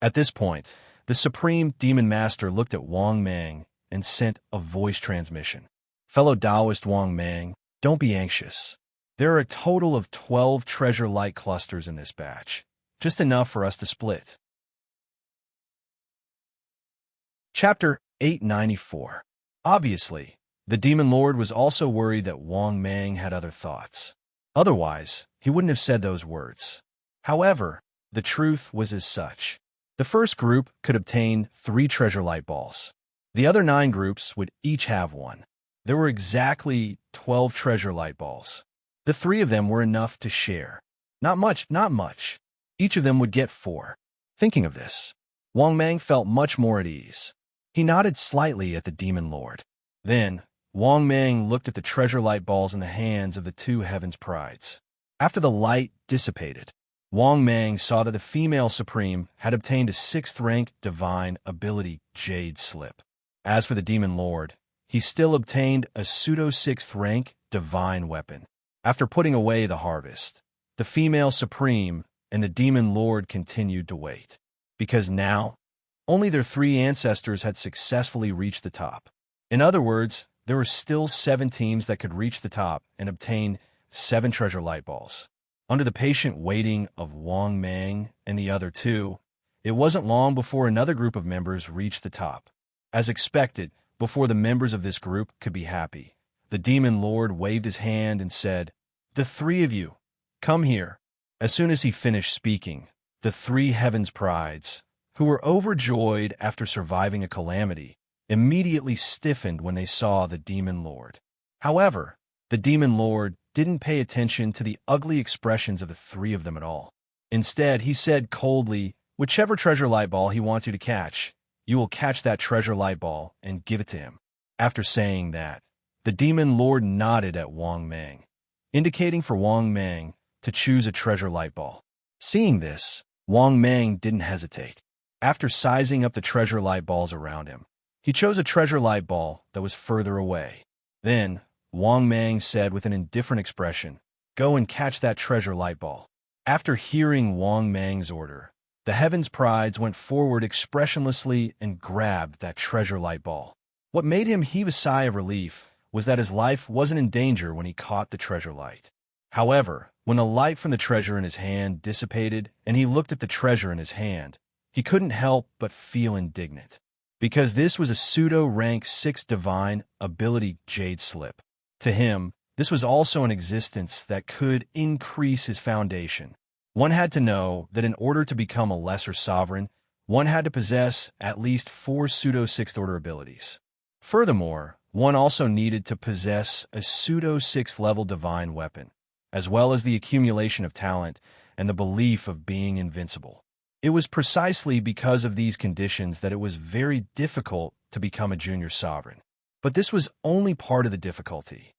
At this point, the Supreme Demon Master looked at Wang Meng and sent a voice transmission. "Fellow Taoist Wang Meng, don't be anxious. There are a total of 12 treasure light clusters in this batch, just enough for us to split." Chapter 894. Obviously, the Demon Lord was also worried that Wang Meng had other thoughts. Otherwise, he wouldn't have said those words. However, the truth was as such. The first group could obtain 3 treasure light balls. The other 9 groups would each have 1. There were exactly 12 treasure light balls. The 3 of them were enough to share. Not much, not much. Each of them would get 4. Thinking of this, Wang Meng felt much more at ease. He nodded slightly at the Demon Lord. Then, Wang Meng looked at the treasure light balls in the hands of the 2 Heaven's Prides. After the light dissipated, Wang Meng saw that the female Supreme had obtained a 6th rank divine ability Jade Slip. As for the Demon Lord, he still obtained a pseudo 6th rank divine weapon. After putting away the harvest, the female Supreme and the Demon Lord continued to wait. Because now, only their 3 ancestors had successfully reached the top. In other words, there were still 7 teams that could reach the top and obtain 7 treasure light balls. Under the patient waiting of Wang Meng and the other 2, it wasn't long before another group of members reached the top. As expected, before the members of this group could be happy, the Demon Lord waved his hand and said, "The 3 of you, come here." As soon as he finished speaking, the 3 Heaven's Prides, who were overjoyed after surviving a calamity, immediately stiffened when they saw the Demon Lord. However, the Demon Lord didn't pay attention to the ugly expressions of the 3 of them at all. Instead, he said coldly, "Whichever treasure light ball he wants you to catch, you will catch that treasure light ball and give it to him." After saying that, the Demon Lord nodded at Wang Meng, indicating for Wang Meng to choose a treasure light ball. Seeing this, Wang Meng didn't hesitate. After sizing up the treasure light balls around him, he chose a treasure light ball that was further away. Then, Wang Meng said with an indifferent expression, "Go and catch that treasure light ball." After hearing Wang Meng's order, the Heaven's Prides went forward expressionlessly and grabbed that treasure light ball. What made him heave a sigh of relief was that his life wasn't in danger when he caught the treasure light. However, when the light from the treasure in his hand dissipated and he looked at the treasure in his hand, he couldn't help but feel indignant. Because this was a pseudo-rank 6 divine ability Jade Slip. To him, this was also an existence that could increase his foundation. One had to know that in order to become a lesser sovereign, one had to possess at least 4 pseudo 6th order abilities. Furthermore, one also needed to possess a pseudo 6th level divine weapon, as well as the accumulation of talent and the belief of being invincible. It was precisely because of these conditions that it was very difficult to become a junior sovereign. But this was only part of the difficulty.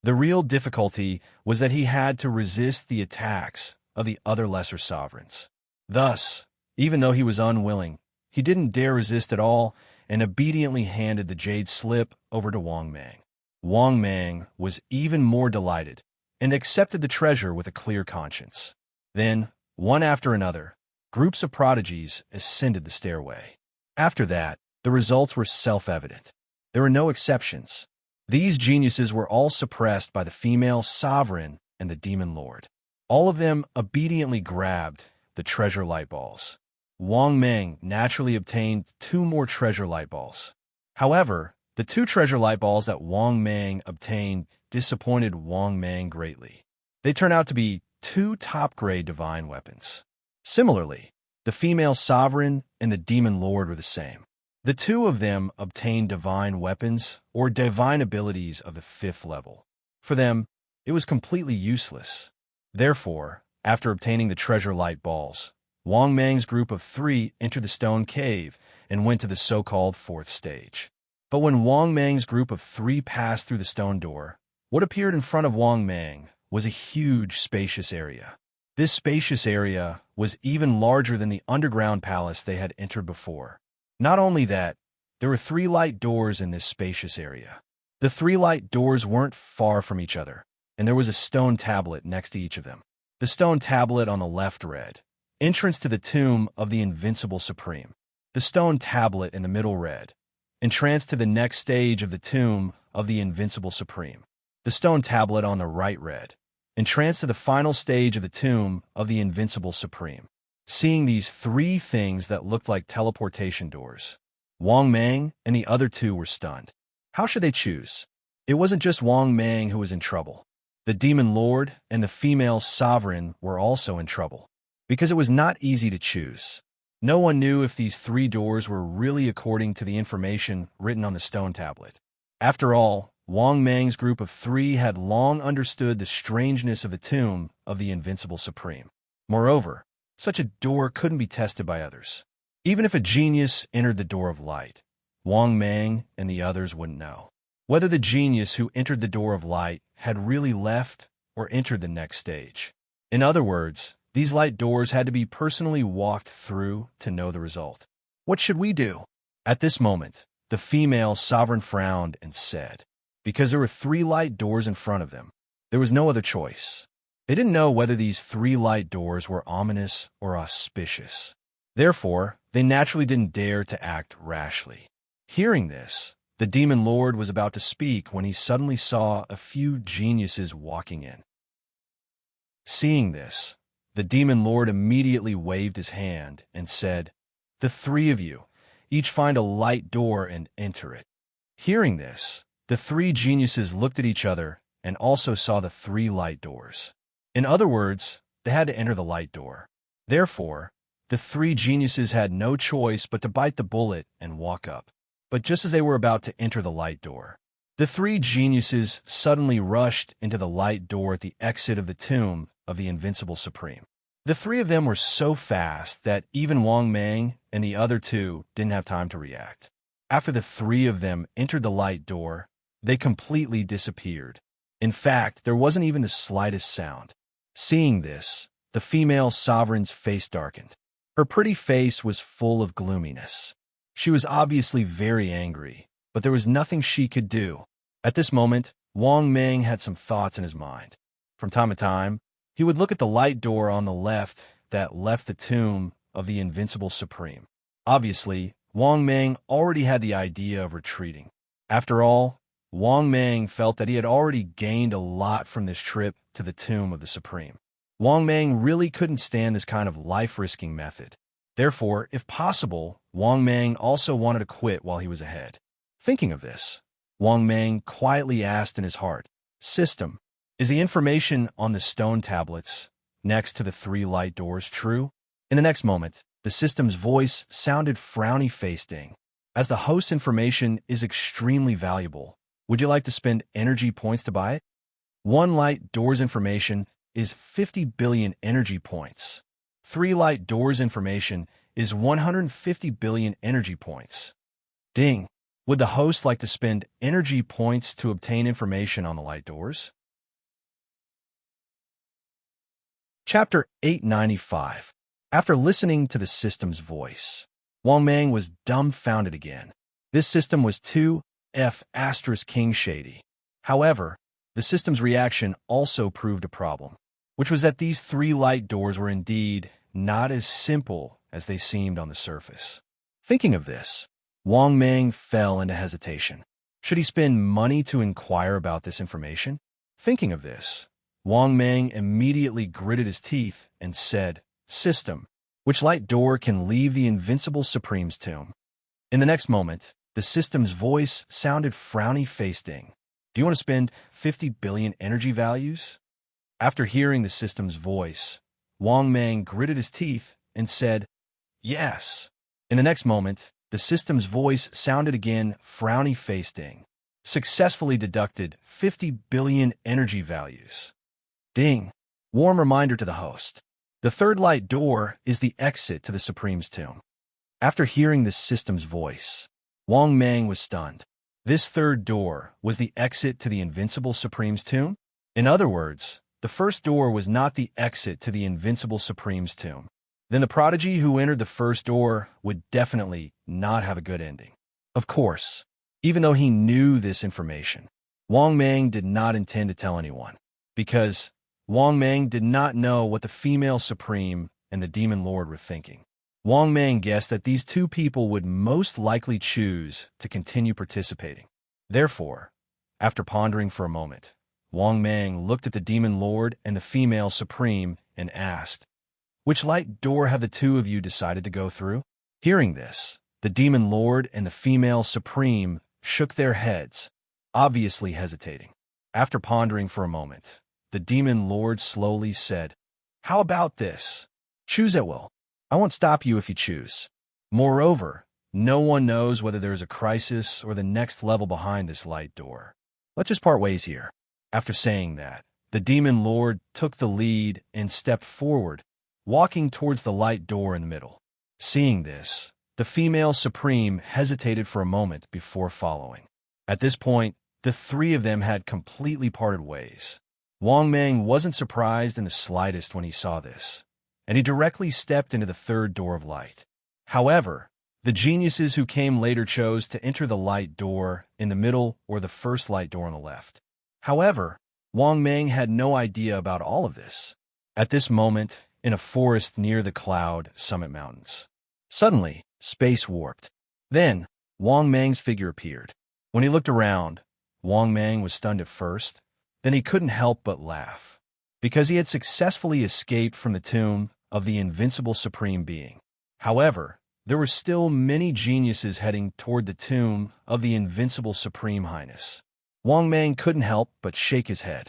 The real difficulty was that he had to resist the attacks of the other lesser sovereigns. Thus, even though he was unwilling, he didn't dare resist at all and obediently handed the Jade Slip over to Wang Meng. Wang Mang was even more delighted and accepted the treasure with a clear conscience. Then, one after another, groups of prodigies ascended the stairway. After that, the results were self-evident. There were no exceptions. These geniuses were all suppressed by the female sovereign and the demon lord. All of them obediently grabbed the treasure light balls. Wang Mang naturally obtained 2 more treasure light balls. However, the 2 treasure light balls that Wang Mang obtained disappointed Wang Mang greatly. They turned out to be 2 top-grade divine weapons. Similarly, the female sovereign and the demon lord were the same. The 2 of them obtained divine weapons or divine abilities of the 5th level. For them, it was completely useless. Therefore, after obtaining the treasure light balls, Wang Mang's group of 3 entered the stone cave and went to the so-called 4th stage. But when Wang Mang's group of 3 passed through the stone door, what appeared in front of Wang Mang was a huge, spacious area. This spacious area was even larger than the underground palace they had entered before. Not only that, there were 3 light doors in this spacious area. The 3 light doors weren't far from each other, and there was a stone tablet next to each of them. The stone tablet on the left read, "Entrance to the tomb of the Invincible Supreme." The stone tablet in the middle read, "Entrance to the next stage of the tomb of the Invincible Supreme." The stone tablet on the right read, "Entrance to the final stage of the tomb of the Invincible Supreme." Seeing these 3 things that looked like teleportation doors, Wang Mang and the other 2 were stunned. How should they choose? It wasn't just Wang Mang who was in trouble. The demon lord and the female sovereign were also in trouble, because it was not easy to choose. No one knew if these 3 doors were really according to the information written on the stone tablet. After all, Wang Mang's group of 3 had long understood the strangeness of the tomb of the Invincible Supreme. Moreover, such a door couldn't be tested by others. Even if a genius entered the door of light, Wang Mang and the others wouldn't know whether the genius who entered the door of light had really left or entered the next stage. In other words, these light doors had to be personally walked through to know the result. What should we do? At this moment, the female sovereign frowned and said, because there were 3 light doors in front of them, there was no other choice. They didn't know whether these 3 light doors were ominous or auspicious. Therefore, they naturally didn't dare to act rashly. Hearing this, the demon lord was about to speak when he suddenly saw a few geniuses walking in. Seeing this, the demon lord immediately waved his hand and said, "The 3 of you, each find a light door and enter it." Hearing this, the 3 geniuses looked at each other and also saw the 3 light doors. In other words, they had to enter the light door. Therefore, the 3 geniuses had no choice but to bite the bullet and walk up. But just as they were about to enter the light door, the 3 geniuses suddenly rushed into the light door at the exit of the tomb of the Invincible Supreme. The 3 of them were so fast that even Wang Mang and the other 2 didn't have time to react. After the 3 of them entered the light door, they completely disappeared. In fact, there wasn't even the slightest sound. Seeing this, the female sovereign's face darkened. Her pretty face was full of gloominess. She was obviously very angry, but there was nothing she could do. At this moment, Wang Mang had some thoughts in his mind. From time to time, he would look at the light door on the left that left the tomb of the Invincible Supreme. Obviously, Wang Mang already had the idea of retreating. After all, Wang Mang felt that he had already gained a lot from this trip to the tomb of the Supreme. Wang Mang really couldn't stand this kind of life-risking method. Therefore, if possible, Wang Mang also wanted to quit while he was ahead. Thinking of this, Wang Mang quietly asked in his heart, "System, is the information on the stone tablets next to the 3 light doors true?" In the next moment, the system's voice sounded frowny-facing. "As the host's information is extremely valuable, would you like to spend energy points to buy it? 1 light door's information is 50 billion energy points. 3 light doors information is 150 billion energy points. Ding. Would the host like to spend energy points to obtain information on the light doors?" Chapter 895. After listening to the system's voice, Wang Mang was dumbfounded again. This system was too King shady. However, the system's reaction also proved a problem, which was that these 3 light doors were indeed not as simple as they seemed on the surface. Thinking of this, Wang Meng fell into hesitation. Should he spend money to inquire about this information? Thinking of this, Wang Meng immediately gritted his teeth and said, "System, which light door can leave the invincible Supreme's tomb?" In the next moment, the system's voice sounded frowny-faced. "Do you want to spend 50 billion energy values?" After hearing the system's voice, Wang Meng gritted his teeth and said, "Yes." In the next moment, the system's voice sounded again frowny-faced. "Successfully deducted 50 billion energy values." Ding. Warm reminder to the host. The third light door is the exit to the Supreme's tomb. After hearing the system's voice, Wang Meng was stunned. This third door was the exit to the invincible Supreme's tomb? In other words, the first door was not the exit to the invincible Supreme's tomb. Then the prodigy who entered the first door would definitely not have a good ending. Of course, even though he knew this information, Wang Meng did not intend to tell anyone, because Wang Meng did not know what the female Supreme and the Demon Lord were thinking. Wang Meng guessed that these 2 people would most likely choose to continue participating. Therefore, after pondering for a moment, Wang Meng looked at the Demon Lord and the female Supreme and asked, "Which light door have the 2 of you decided to go through?" Hearing this, the Demon Lord and the female Supreme shook their heads, obviously hesitating. After pondering for a moment, the Demon Lord slowly said, "How about this? Choose at will. I won't stop you if you choose. Moreover, no one knows whether there is a crisis or the next level behind this light door. Let's just part ways here." After saying that, the Demon Lord took the lead and stepped forward, walking towards the light door in the middle. Seeing this, the female Supreme hesitated for a moment before following. At this point, the 3 of them had completely parted ways. Wang Meng wasn't surprised in the slightest when he saw this, and he directly stepped into the third door of light. However, the geniuses who came later chose to enter the light door in the middle or the first light door on the left. However, Wang Meng had no idea about all of this. At this moment, in a forest near the Cloud Summit Mountains, suddenly, space warped. Then, Wang Meng's figure appeared. When he looked around, Wang Meng was stunned at first, then he couldn't help but laugh, because he had successfully escaped from the tomb of the invincible Supreme Being. However, there were still many geniuses heading toward the tomb of the invincible Supreme Highness. Wang Meng couldn't help but shake his head.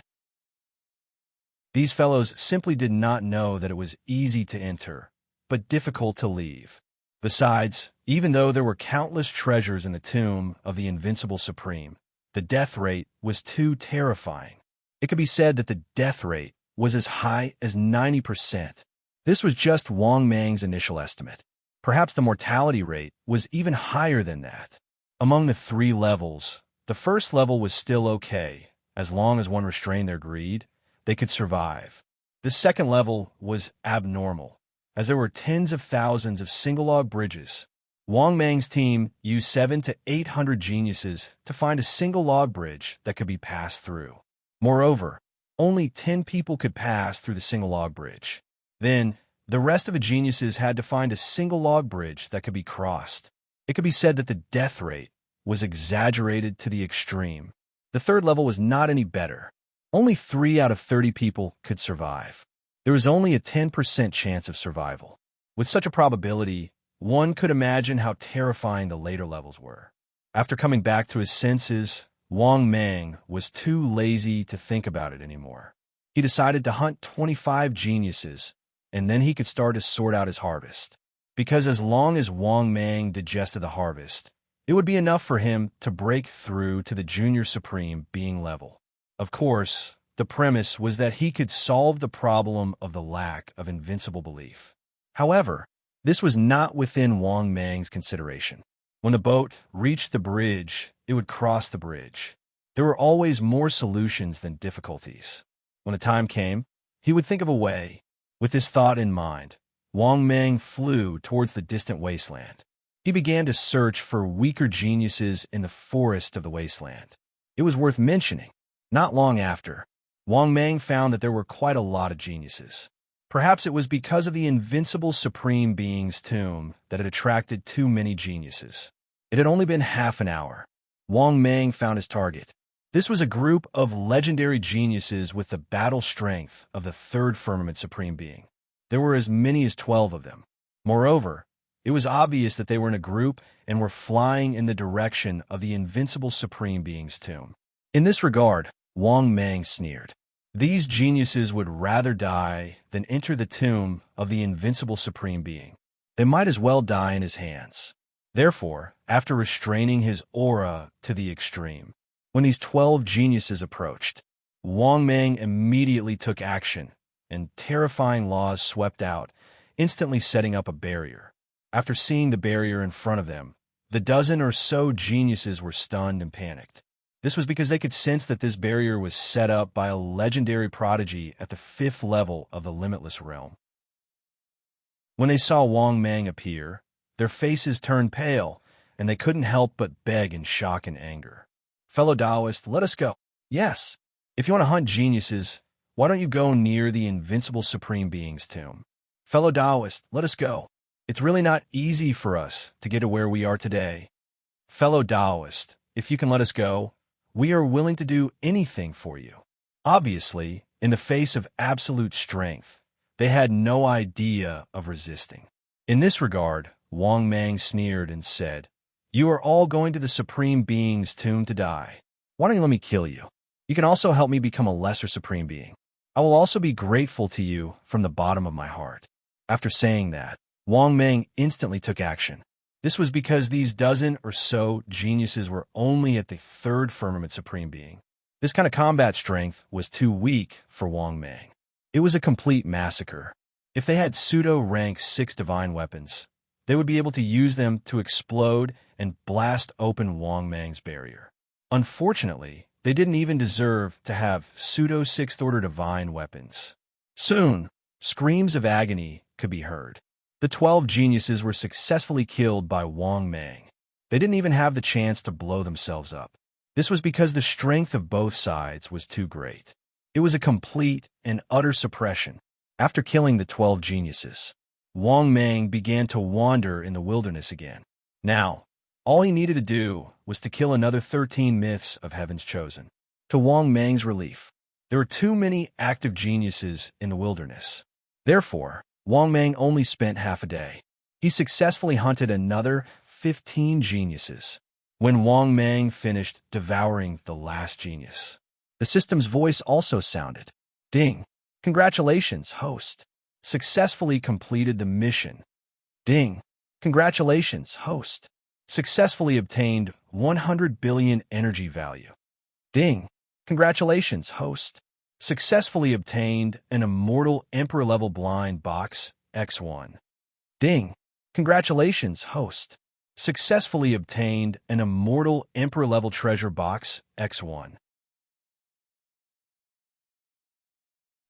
These fellows simply did not know that it was easy to enter, but difficult to leave. Besides, even though there were countless treasures in the tomb of the invincible Supreme, the death rate was too terrifying. It could be said that the death rate was as high as 90%. This was just Wang Meng's initial estimate. Perhaps the mortality rate was even higher than that. Among the 3 levels, the first level was still okay. As long as one restrained their greed, they could survive. The second level was abnormal, as there were tens of thousands of single-log bridges. Wang Meng's team used 700 to 800 geniuses to find a single log bridge that could be passed through. Moreover, only 10 people could pass through the single log bridge. Then, the rest of the geniuses had to find a single log bridge that could be crossed. It could be said that the death rate was exaggerated to the extreme. The third level was not any better. Only 3 out of 30 people could survive. There was only a 10% chance of survival. With such a probability, one could imagine how terrifying the later levels were. After coming back to his senses, Wang Meng was too lazy to think about it anymore. He decided to hunt 25 geniuses, and then he could start to sort out his harvest. Because as long as Wang Meng digested the harvest, it would be enough for him to break through to the Junior Supreme Being level. Of course, the premise was that he could solve the problem of the lack of invincible belief. However, this was not within Wang Meng's consideration. When the boat reached the bridge, it would cross the bridge. There were always more solutions than difficulties. When the time came, he would think of a way. With this thought in mind, Wang Meng flew towards the distant wasteland. He began to search for weaker geniuses in the forest of the wasteland. It was worth mentioning Not long after, Wang Mang found that there were quite a lot of geniuses. Perhaps it was because of the invincible Supreme Being's tomb that it attracted too many geniuses. It had only been half an hour. Wang Mang found his target. This was a group of legendary geniuses with the battle strength of the third firmament Supreme Being. There were as many as 12 of them. Moreover, it was obvious that they were in a group and were flying in the direction of the invincible Supreme Being's tomb. In this regard, Wang Mang sneered. These geniuses would rather die than enter the tomb of the invincible Supreme Being. They might as well die in his hands. Therefore, after restraining his aura to the extreme, when these 12 geniuses approached, Wang Mang immediately took action, and terrifying laws swept out, instantly setting up a barrier. After seeing the barrier in front of them, the dozen or so geniuses were stunned and panicked. This was because they could sense that this barrier was set up by a legendary prodigy at the 5th level of the limitless realm. When they saw Wang Mang appear, their faces turned pale, and they couldn't help but beg in shock and anger. "Fellow Taoist, let us go." "Yes. If you want to hunt geniuses, why don't you go near the invincible Supreme Being's tomb?" "Fellow Taoist, let us go. It's really not easy for us to get to where we are today." "Fellow Taoist, if you can let us go, we are willing to do anything for you." Obviously, in the face of absolute strength, they had no idea of resisting. In this regard, Wang Mang sneered and said, "You are all going to the Supreme Being's tomb to die. Why don't you let me kill you? You can also help me become a lesser Supreme Being. I will also be grateful to you from the bottom of my heart." After saying that, Wang Mang instantly took action. This was because these dozen or so geniuses were only at the 3rd firmament Supreme Being. This kind of combat strength was too weak for Wang Mang. It was a complete massacre. If they had pseudo-rank 6 divine weapons, they would be able to use them to explode and blast open Wang Mang's barrier. Unfortunately, they didn't even deserve to have pseudo-6th order divine weapons. Soon, screams of agony could be heard. The 12 geniuses were successfully killed by Wang Mang. They didn't even have the chance to blow themselves up. This was because the strength of both sides was too great. It was a complete and utter suppression. After killing the 12 geniuses, Wang Mang began to wander in the wilderness again. Now, all he needed to do was to kill another 13 myths of Heaven's Chosen. To Wang Mang's relief, there were too many active geniuses in the wilderness. Therefore, Wang Mang only spent half a day. He successfully hunted another 15 geniuses. When Wang Mang finished devouring the last genius, the system's voice also sounded. "Ding! Congratulations, host. Successfully completed the mission." "Ding! Congratulations, host. Successfully obtained 100 billion energy value." "Ding! Congratulations, host. Successfully obtained an immortal Emperor-level blind box, X1. "Ding! Congratulations, host. Successfully obtained an immortal Emperor-level treasure box, X1.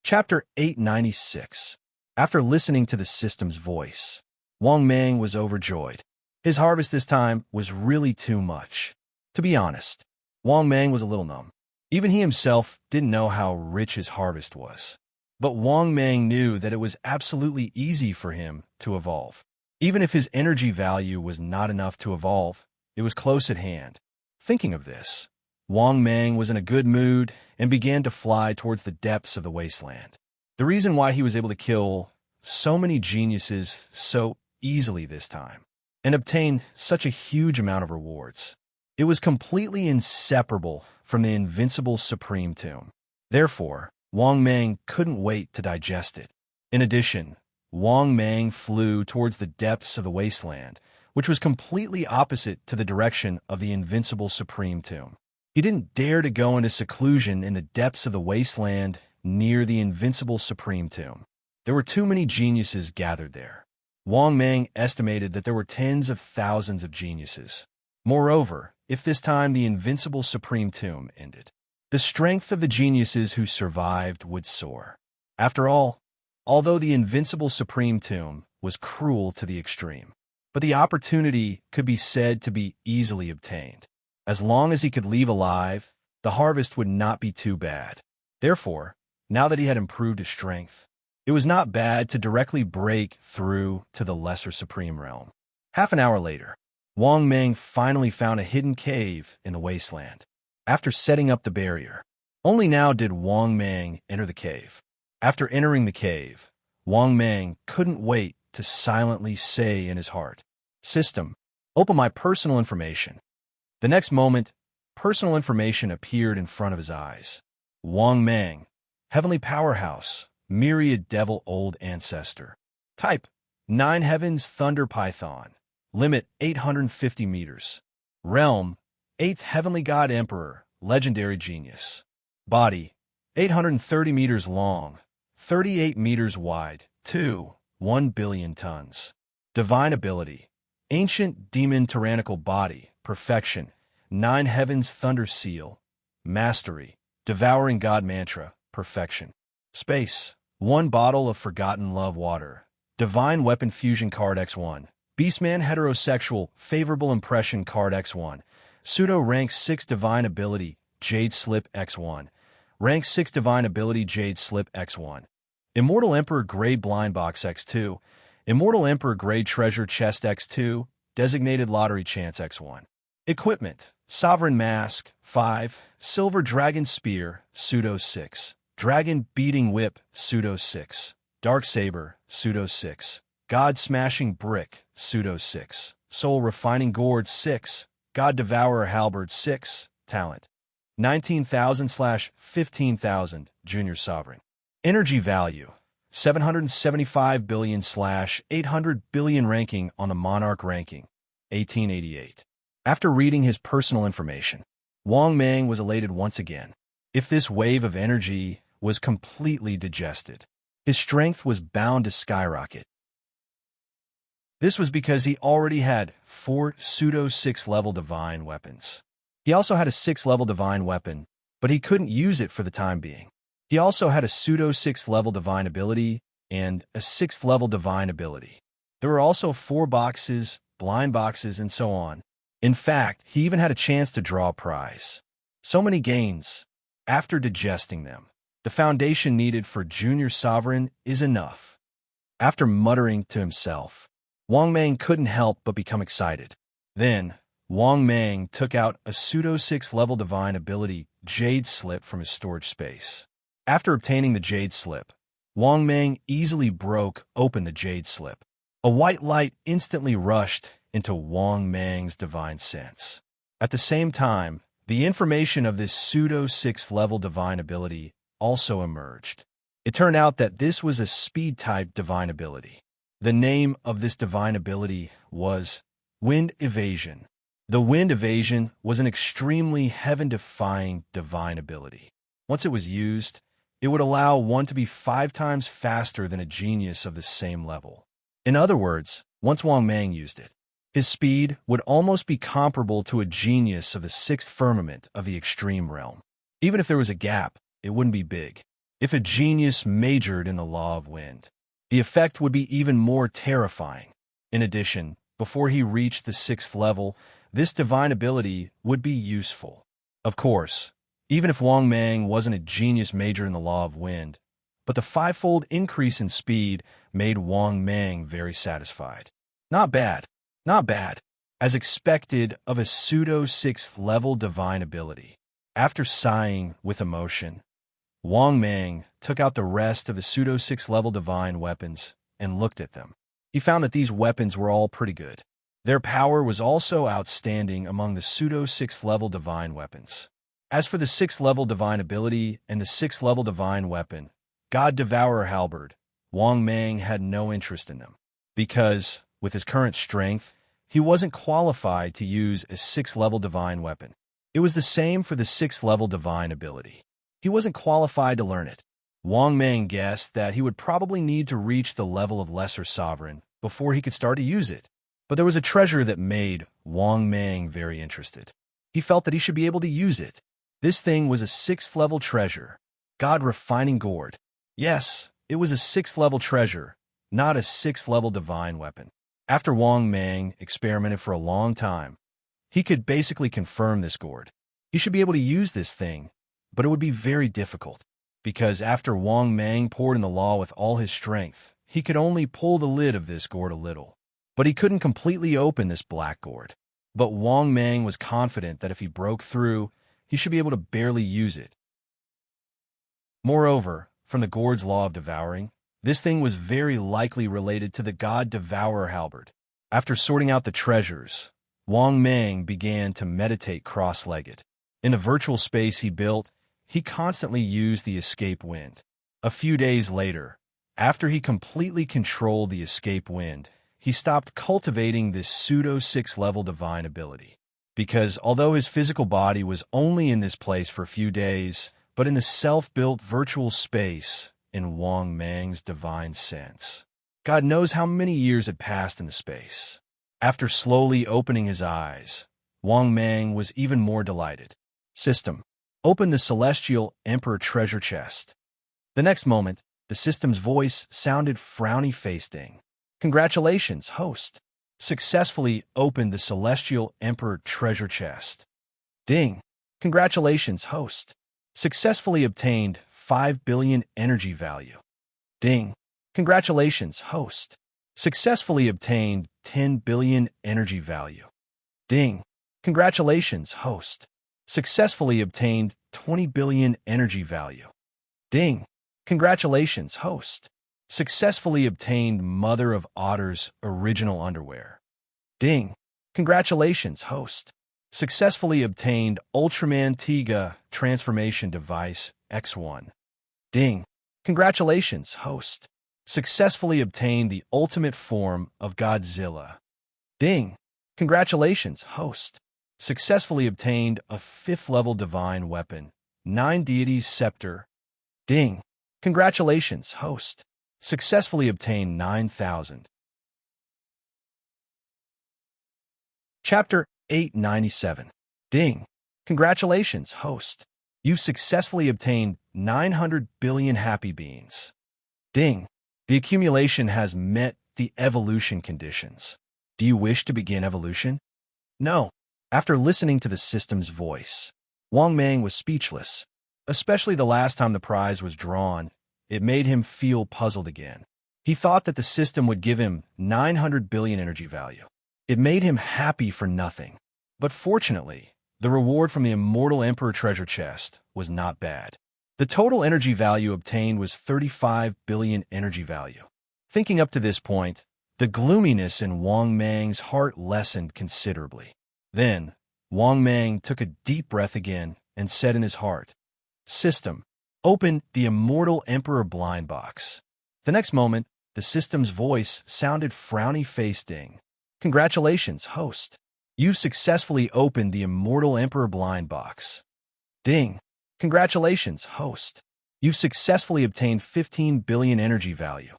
Chapter 896. After listening to the system's voice, Wang Mang was overjoyed. His harvest this time was really too much. To be honest, Wang Mang was a little numb. Even he himself didn't know how rich his harvest was. But Wang Mang knew that it was absolutely easy for him to evolve. Even if his energy value was not enough to evolve, it was close at hand. Thinking of this, Wang Mang was in a good mood and began to fly towards the depths of the wasteland. The reason why he was able to kill so many geniuses so easily this time and obtain such a huge amount of rewards, it was completely inseparable from the invincible Supreme Tomb. Therefore, Wang Mang couldn't wait to digest it. In addition, Wang Mang flew towards the depths of the wasteland, which was completely opposite to the direction of the invincible Supreme Tomb. He didn't dare to go into seclusion in the depths of the wasteland near the invincible Supreme Tomb. There were too many geniuses gathered there. Wang Mang estimated that there were tens of thousands of geniuses. Moreover, if this time the invincible Supreme Tomb ended, the strength of the geniuses who survived would soar. After all, although the invincible Supreme Tomb was cruel to the extreme, but the opportunity could be said to be easily obtained. As long as he could leave alive, the harvest would not be too bad. Therefore, now that he had improved his strength, it was not bad to directly break through to the lesser supreme realm. Half an hour later, Wang Meng finally found a hidden cave in the wasteland. After setting up the barrier, only now did Wang Meng enter the cave. After entering the cave, Wang Meng couldn't wait to silently say in his heart, "System, open my personal information." The next moment, personal information appeared in front of his eyes. Wang Meng, Heavenly Powerhouse, Myriad Devil Old Ancestor. Type, 9 Heavens Thunder Python. Limit, 850 meters. Realm, 8th Heavenly God Emperor, Legendary Genius. Body, 830 meters long, 38 meters wide, 1 billion tons. Divine Ability, Ancient Demon Tyrannical Body, Perfection, 9 Heavens Thunder Seal. Mastery, Devouring God Mantra, Perfection. Space, 1 bottle of Forgotten Love Water. Divine Weapon Fusion Card X1. Beastman Heterosexual Favorable Impression Card X1. Pseudo Rank 6 Divine Ability Jade Slip X1. Rank 6 Divine Ability Jade Slip X1. Immortal Emperor Grade Blind Box X2. Immortal Emperor Grade Treasure Chest X2. Designated Lottery Chance X1. Equipment, Sovereign Mask 5. Silver Dragon Spear Pseudo 6. Dragon Beating Whip Pseudo 6. Dark Saber Pseudo 6. God Smashing Brick Pseudo 6. Soul Refining Gourd 6. God Devourer Halberd 6. Talent, 19,000/15,000. Junior Sovereign. Energy Value, 775 billion/800 billion. Ranking on the Monarch Ranking, 1888. After reading his personal information, Wang Meng was elated once again. If this wave of energy was completely digested, his strength was bound to skyrocket. This was because he already had 4 pseudo 6-level divine weapons. He also had a 6-level divine weapon, but he couldn't use it for the time being. He also had a pseudo 6-level divine ability and a 6th-level divine ability. There were also 4 boxes, blind boxes, and so on. In fact, he even had a chance to draw a prize. So many gains. After digesting them, the foundation needed for Junior Sovereign is enough. After muttering to himself, Wang Meng couldn't help but become excited. Then, Wang Meng took out a pseudo 6-level divine ability Jade Slip from his storage space. After obtaining the Jade Slip, Wang Meng easily broke open the Jade Slip. A white light instantly rushed into Wang Meng's divine sense. At the same time, the information of this pseudo 6th-level divine ability also emerged. It turned out that this was a speed-type divine ability. The name of this divine ability was Wind Evasion. The Wind Evasion was an extremely heaven-defying divine ability. Once it was used, it would allow one to be 5 times faster than a genius of the same level. In other words, once Wang Meng used it, his speed would almost be comparable to a genius of the 6th firmament of the extreme realm. Even if there was a gap, it wouldn't be big. If a genius majored in the law of wind, the effect would be even more terrifying. In addition, before he reached the 6th level, this divine ability would be useful. Of course, even if Wang Meng wasn't a genius major in the law of wind, but the 5-fold increase in speed made Wang Meng very satisfied. Not bad, not bad, as expected of a pseudo 6th-level divine ability. After sighing with emotion, Wang Meng took out the rest of the pseudo 6th-level divine weapons and looked at them. He found that these weapons were all pretty good. Their power was also outstanding among the pseudo 6th-level divine weapons. As for the 6th-level divine ability and the 6th-level divine weapon, God Devourer Halberd, Wang Meng had no interest in them, because, with his current strength, he wasn't qualified to use a 6th-level divine weapon. It was the same for the 6th-level divine ability. He wasn't qualified to learn it. Wang Meng guessed that he would probably need to reach the level of Lesser Sovereign before he could start to use it. But there was a treasure that made Wang Meng very interested. He felt that he should be able to use it. This thing was a 6th-level treasure, God Refining Gourd. Yes, it was a 6th-level treasure, not a 6th-level divine weapon. After Wang Meng experimented for a long time, he could basically confirm this gourd. He should be able to use this thing, but it would be very difficult, because after Wang Mang poured in the law with all his strength, he could only pull the lid of this gourd a little. But he couldn't completely open this black gourd. But Wang Mang was confident that if he broke through, he should be able to barely use it. Moreover, from the gourd's law of devouring, this thing was very likely related to the god Devourer halberd. After sorting out the treasures, Wang Mang began to meditate cross-legged. In the virtual space he built, he constantly used the escape wind. A few days later, after he completely controlled the escape wind, he stopped cultivating this pseudo-6-level divine ability. Because although his physical body was only in this place for a few days, but in the self-built virtual space, in Wang Mang's divine sense, God knows how many years had passed in the space. After slowly opening his eyes, Wang Mang was even more delighted. System. Open the Celestial Emperor treasure chest. The next moment, the system's voice sounded frowny-faced. Ding. Congratulations, host. Successfully opened the Celestial Emperor treasure chest. Ding. Congratulations, host. Successfully obtained 5 billion energy value. Ding. Congratulations, host. Successfully obtained 10 billion energy value. Ding. Congratulations, host. Successfully obtained 20 billion energy value. Ding. Congratulations, host. Successfully obtained Mother of Otter's original underwear. Ding. Congratulations, host. Successfully obtained Ultraman Tiga transformation device X1. Ding. Congratulations, host. Successfully obtained the ultimate form of Godzilla. Ding. Congratulations, host. Successfully obtained a 5th-level divine weapon, 9 Deities Scepter. Ding. Congratulations, host. Successfully obtained 9,000. Chapter 897. Ding. Congratulations, host. You've successfully obtained 900 billion happy beans. Ding. The accumulation has met the evolution conditions. Do you wish to begin evolution? No. After listening to the system's voice, Wang Mang was speechless. Especially the last time the prize was drawn, it made him feel puzzled again. He thought that the system would give him 900 billion energy value. It made him happy for nothing. But fortunately, the reward from the Immortal Emperor treasure chest was not bad. The total energy value obtained was 35 billion energy value. Thinking up to this point, the gloominess in Wang Mang's heart lessened considerably. Then, Wang Mang took a deep breath again and said in his heart, System, open the Immortal Emperor blind box. The next moment, the system's voice sounded frowny-faced. Ding. Congratulations, host. You've successfully opened the Immortal Emperor blind box. Ding. Congratulations, host. You've successfully obtained 15 billion energy value.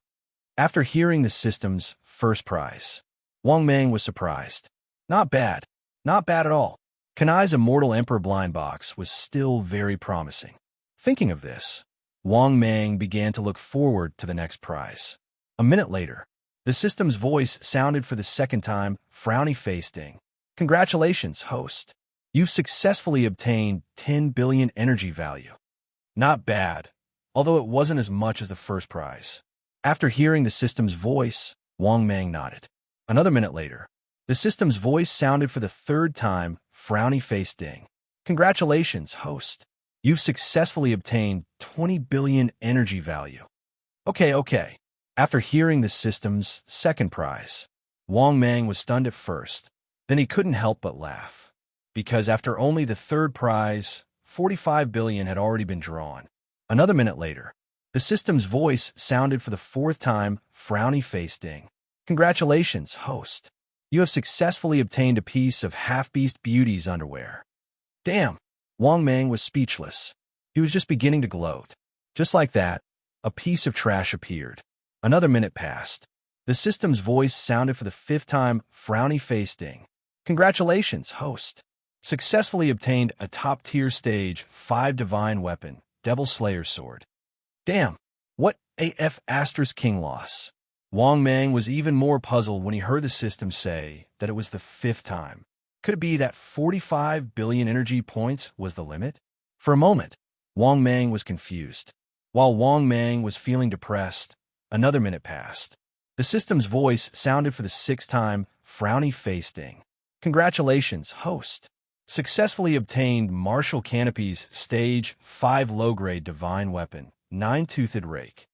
After hearing the system's first prize, Wang Mang was surprised. Not bad. Not bad at all. Kanai's Immortal Emperor blind box was still very promising. Thinking of this, Wang Mang began to look forward to the next prize. A minute later, the system's voice sounded for the second time, frowny-faced. Ding. Congratulations, host. You've successfully obtained 10 billion energy value. Not bad, although it wasn't as much as the first prize. After hearing the system's voice, Wang Mang nodded. Another minute later, the system's voice sounded for the third time, frowny-faced. Ding. Congratulations, host. You've successfully obtained 20 billion energy value. Okay. After hearing the system's second prize, Wang Mang was stunned at first. Then he couldn't help but laugh. Because after only the third prize, 45 billion had already been drawn. Another minute later, the system's voice sounded for the fourth time, frowny-faced. Ding. Congratulations, host. You have successfully obtained a piece of Half-Beast Beauty's underwear. Damn! Wang Mang was speechless. He was just beginning to gloat. Just like that, a piece of trash appeared. Another minute passed. The system's voice sounded for the fifth time, frowny-faced. Ding. Congratulations, host. Successfully obtained a top-tier stage 5 divine weapon, Devil Slayer's sword. Damn! What AF Astra's king loss? Wang Mang was even more puzzled when he heard the system say that it was the 5th time. Could it be that 45 billion energy points was the limit? For a moment, Wang Mang was confused. While Wang Mang was feeling depressed, another minute passed. The system's voice sounded for the sixth time, frowny face ding. Congratulations, host. Successfully obtained Martial Canopy's Stage 5 low-grade divine weapon, Nine-Toothed Rake.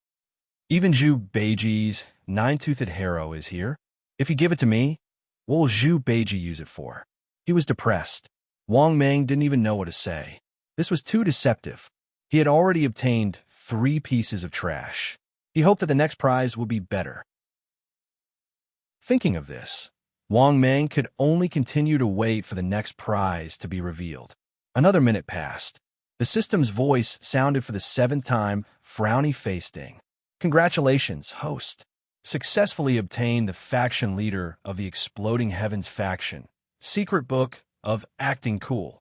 Even Zhu Beiji's Nine-Toothed Harrow is here. If you give it to me, what will Zhu Beiji use it for? He was depressed. Wang Mang didn't even know what to say. This was too deceptive. He had already obtained 3 pieces of trash. He hoped that the next prize would be better. Thinking of this, Wang Mang could only continue to wait for the next prize to be revealed. Another minute passed. The system's voice sounded for the 7th time, frowny face ding. Congratulations, host. Successfully obtained the faction leader of the Exploding Heavens faction. Secret book of acting cool.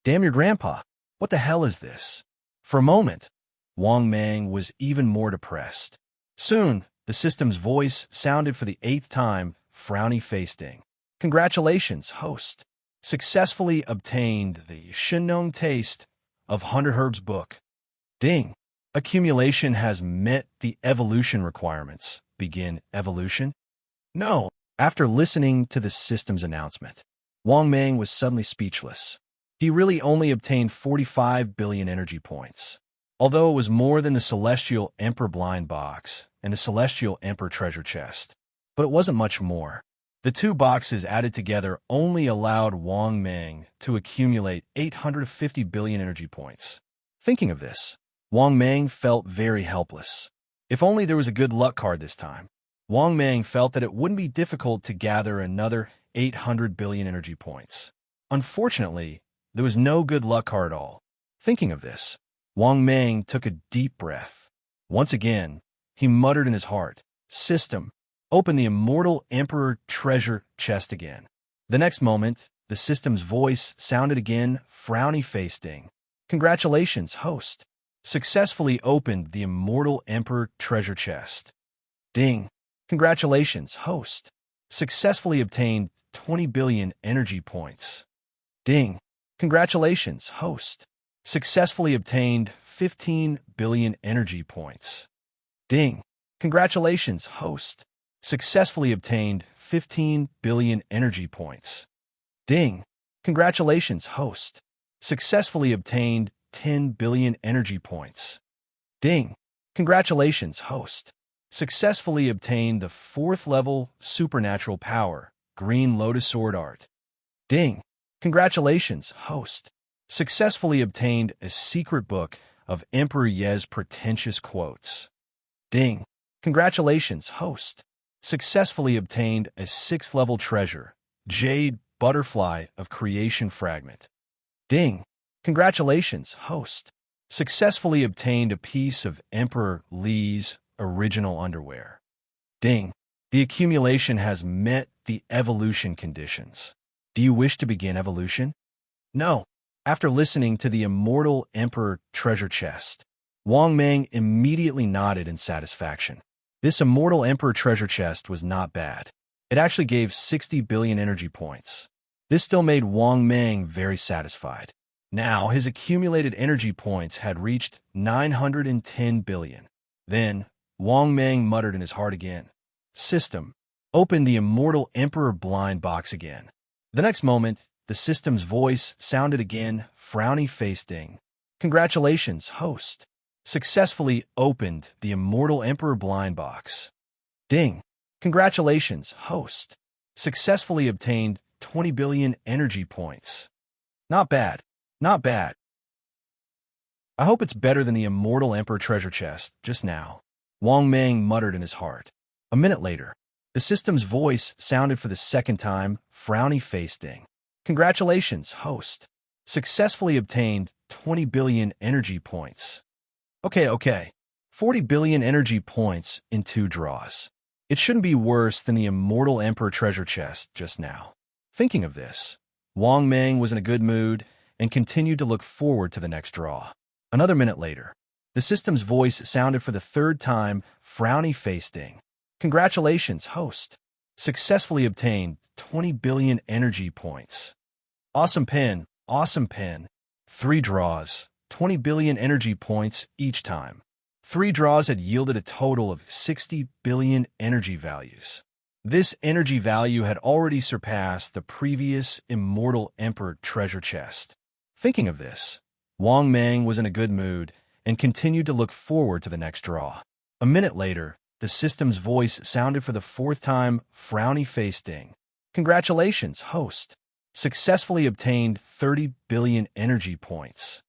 Damn your grandpa. What the hell is this? For a moment, Wang Mang was even more depressed. Soon, the system's voice sounded for the 8th time, frowny face ding. Congratulations, host. Successfully obtained the Shinong taste of 100 Herbs book. Ding. Accumulation has met the evolution requirements. Begin evolution? No. After listening to the system's announcement, Wang Mang was suddenly speechless. He really only obtained 45 billion energy points. Although it was more than the Celestial Emperor blind box and the Celestial Emperor treasure chest. But it wasn't much more. The 2 boxes added together only allowed Wang Mang to accumulate 850 billion energy points. Thinking of this, Wang Mang felt very helpless. If only there was a good luck card this time. Wang Mang felt that it wouldn't be difficult to gather another 800 billion energy points. Unfortunately, there was no good luck card at all. Thinking of this, Wang Mang took a deep breath. Once again, he muttered in his heart, "System, open the Immortal Emperor treasure chest again." The next moment, the system's voice sounded again, frowny face ding. Congratulations, host. Successfully opened the Immortal Emperor treasure chest. Ding. Congratulations, host. Successfully obtained 20 billion energy points. Ding. Congratulations, host. Successfully obtained 15 billion energy points. Ding. Congratulations, host. Successfully obtained 15 billion energy points. Ding. Congratulations, host. Successfully obtained 10 billion energy points. Ding. Congratulations, host. Successfully obtained the 4th level supernatural power, Green Lotus Sword Art. Ding. Congratulations, host. Successfully obtained a secret book of Emperor Ye's pretentious quotes. Ding. Congratulations, host. Successfully obtained a 6th level treasure, Jade Butterfly of Creation Fragment. Ding. Congratulations, host. Successfully obtained a piece of Emperor Li's original underwear. Ding. The accumulation has met the evolution conditions. Do you wish to begin evolution? No. After listening to the Immortal Emperor treasure chest, Wang Mang immediately nodded in satisfaction. This Immortal Emperor treasure chest was not bad. It actually gave 60 billion energy points. This still made Wang Mang very satisfied. Now, his accumulated energy points had reached 910 billion. Then, Wang Mang muttered in his heart again. System, open the Immortal Emperor blind box again. The next moment, the system's voice sounded again, frowny face ding. Congratulations, host. Successfully opened the Immortal Emperor blind box. Ding. Congratulations, host. Successfully obtained 20 billion energy points. Not bad. Not bad. I hope it's better than the Immortal Emperor treasure chest just now. Wang Mang muttered in his heart. A minute later, the system's voice sounded for the 2nd time, frowny face ding. Congratulations, host. Successfully obtained 20 billion energy points. Okay. 40 billion energy points in 2 draws. It shouldn't be worse than the Immortal Emperor treasure chest just now. Thinking of this, Wang Mang was in a good mood and continued to look forward to the next draw. Another minute later, the system's voice sounded for the 3rd time, frowny face ding. Congratulations, host. successfully obtained 20 billion energy points. Awesome pin, awesome pin. 3 draws, 20 billion energy points each time. 3 draws had yielded a total of 60 billion energy values. This energy value had already surpassed the previous Immortal Emperor treasure chest. Thinking of this, Wang Mang was in a good mood and continued to look forward to the next draw. A minute later, the system's voice sounded for the 4th time, frowny-faced ding. Congratulations, host. Successfully obtained 30 billion energy points.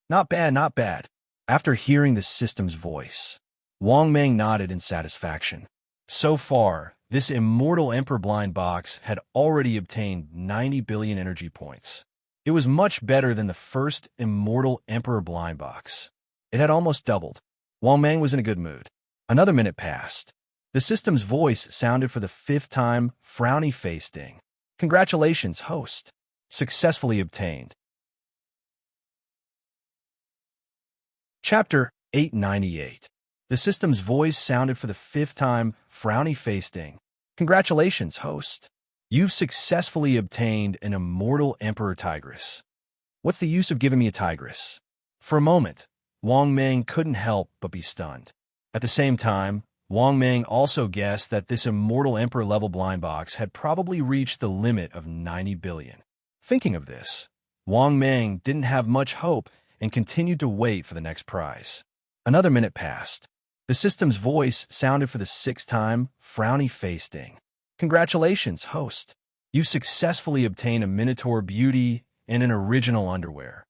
Not bad, not bad. After hearing the system's voice, Wang Mang nodded in satisfaction. So far, this Immortal Emperor blind box had already obtained 90 billion energy points. It was much better than the first Immortal Emperor blind box. It had almost doubled. Wang Mang was in a good mood. Another minute passed. The system's voice sounded for the 5th time, frowny-faced ding. Congratulations, host. Successfully obtained. Chapter 898. The system's voice sounded for the 5th time, frowny-faced ding. Congratulations, host. You've successfully obtained an Immortal Emperor Tigress. What's the use of giving me a Tigress? For a moment, Wang Mang couldn't help but be stunned. At the same time, Wang Mang also guessed that this Immortal Emperor level blind box had probably reached the limit of 90 billion. Thinking of this, Wang Mang didn't have much hope and continued to wait for the next prize. Another minute passed. The system's voice sounded for the 6th time, frowny-faced ding. Congratulations, host. You've successfully obtained a Minotaur Beauty and an original underwear.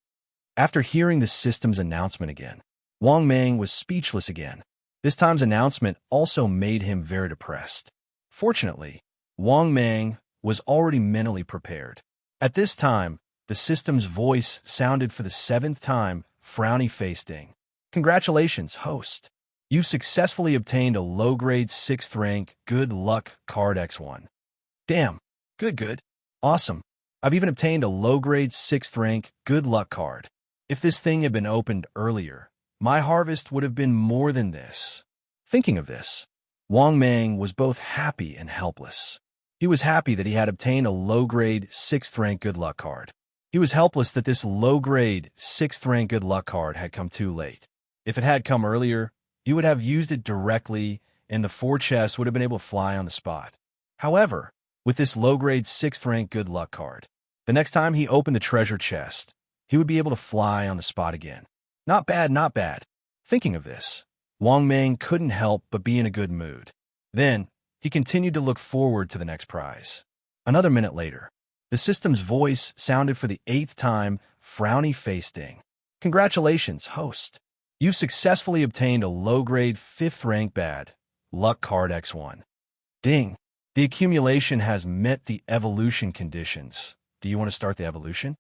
After hearing the system's announcement again, Wang Mang was speechless again. This time's announcement also made him very depressed. Fortunately, Wang Mang was already mentally prepared. At this time, the system's voice sounded for the 7th time, frowny-faced ding. Congratulations, host. You've successfully obtained a low-grade 6th rank Good Luck card X1. Damn, good. Awesome. I've even obtained a low-grade 6th rank Good Luck card. If this thing had been opened earlier, my harvest would have been more than this. Thinking of this, Wang Mang was both happy and helpless. He was happy that he had obtained a low-grade 6th rank Good Luck card. He was helpless that this low-grade 6th rank Good Luck card had come too late. If it had come earlier, he would have used it directly and the 4 chests would have been able to fly on the spot. However, with this low-grade 6th rank Good Luck card, the next time he opened the treasure chest, he would be able to fly on the spot again. Not bad, not bad. Thinking of this, Wang Mang couldn't help but be in a good mood. Then, he continued to look forward to the next prize. Another minute later, the system's voice sounded for the 8th time, frowny-faced ding. Congratulations, host. You've successfully obtained a low-grade 5th rank Bad Luck card X1. Ding. The accumulation has met the evolution conditions. Do you want to start the evolution?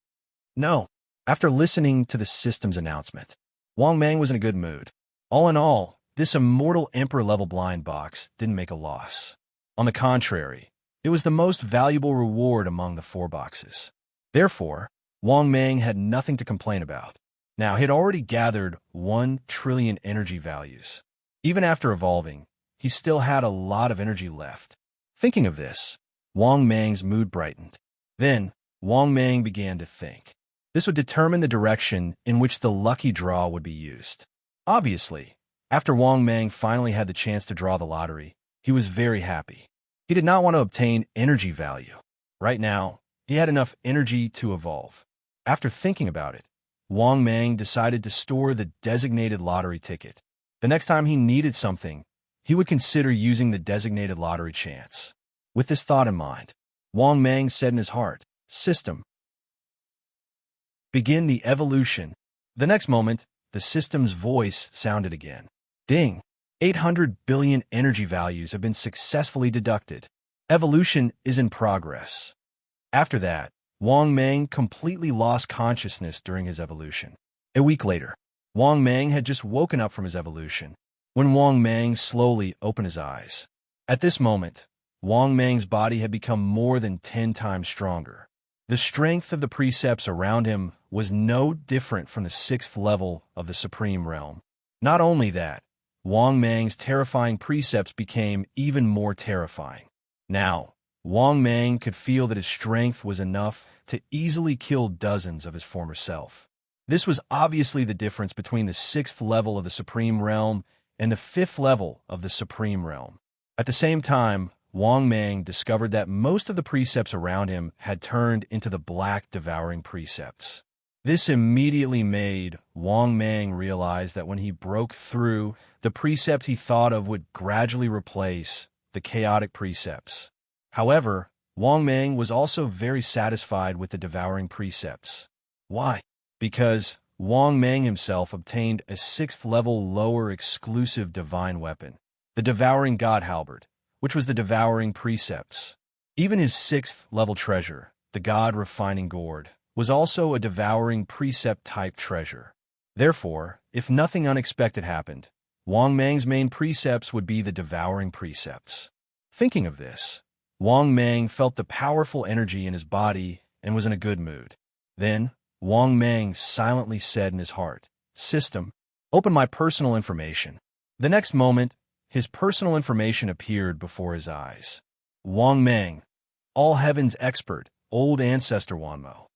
No. After listening to the system's announcement, Wang Mang was in a good mood. All in all, this Immortal Emperor level blind box didn't make a loss. On the contrary, it was the most valuable reward among the 4 boxes. Therefore, Wang Mang had nothing to complain about. Now, he had already gathered 1 trillion energy values. Even after evolving, he still had a lot of energy left. Thinking of this, Wang Mang's mood brightened. Then, Wang Mang began to think. This would determine the direction in which the lucky draw would be used. Obviously, after Wang Mang finally had the chance to draw the lottery, he was very happy. He did not want to obtain energy value. Right now, he had enough energy to evolve. After thinking about it, Wang Mang decided to store the designated lottery ticket. The next time he needed something, he would consider using the designated lottery chance. With this thought in mind, Wang Mang said in his heart, "System, begin the evolution." The next moment, the system's voice sounded again. Ding! 800 billion energy values have been successfully deducted. Evolution is in progress. After that, Wang Mang completely lost consciousness during his evolution. A week later, Wang Mang had just woken up from his evolution when Wang Mang slowly opened his eyes. At this moment, Wang Mang's body had become more than 10 times stronger. The strength of the precepts around him was no different from the 6th level of the Supreme Realm. Not only that, Wang Mang's terrifying precepts became even more terrifying. Now, Wang Mang could feel that his strength was enough to easily kill dozens of his former self. This was obviously the difference between the 6th level of the Supreme Realm and the 5th level of the Supreme Realm. At the same time, Wang Mang discovered that most of the precepts around him had turned into the black devouring precepts. This immediately made Wang Mang realize that when he broke through, the precepts he thought of would gradually replace the chaotic precepts. However, Wang Mang was also very satisfied with the devouring precepts. Why? Because Wang Mang himself obtained a 6th level lower exclusive divine weapon, the Devouring God Halberd, which was the devouring precepts. Even his 6th level treasure, the God Refining Gourd, was also a devouring precept-type treasure. Therefore, if nothing unexpected happened, Wang Mang's main precepts would be the devouring precepts. Thinking of this, Wang Mang felt the powerful energy in his body and was in a good mood. Then, Wang Mang silently said in his heart, "System, open my personal information." The next moment, his personal information appeared before his eyes. Wang Mang, All Heavens Expert, Old Ancestor Wanmo.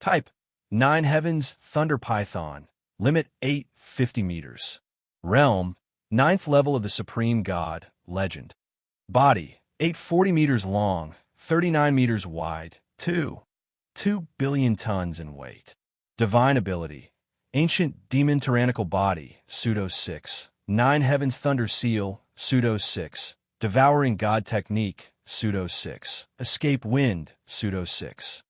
Type, 9 Heavens Thunder Python. Limit 850 meters. Realm, 9th level of the Supreme God, Legend. Body, 840 meters long, 39 meters wide, 2 billion tons in weight. Divine ability, Ancient Demon Tyrannical Body, Pseudo 6. 9 Heavens Thunder Seal, Pseudo 6. Devouring God Technique, Pseudo 6. Escape Wind, Pseudo 6.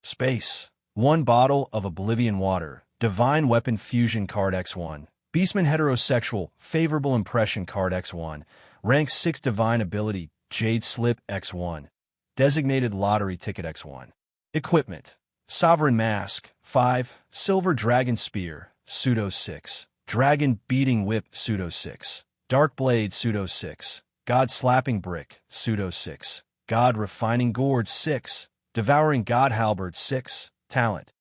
Space, 1 bottle of Oblivion Water, Divine Weapon Fusion Card X1. Beastman Heterosexual, Favorable Impression Card X1. Rank 6 Divine Ability, Jade Slip X1. Designated Lottery Ticket X1. Equipment, Sovereign Mask, 5. Silver Dragon Spear, Pseudo 6. Dragon Beating Whip, Pseudo 6. Dark Blade, Pseudo 6. God Slapping Brick, Pseudo 6. God Refining Gourd, 6. Devouring God Halberd, 6. Talent,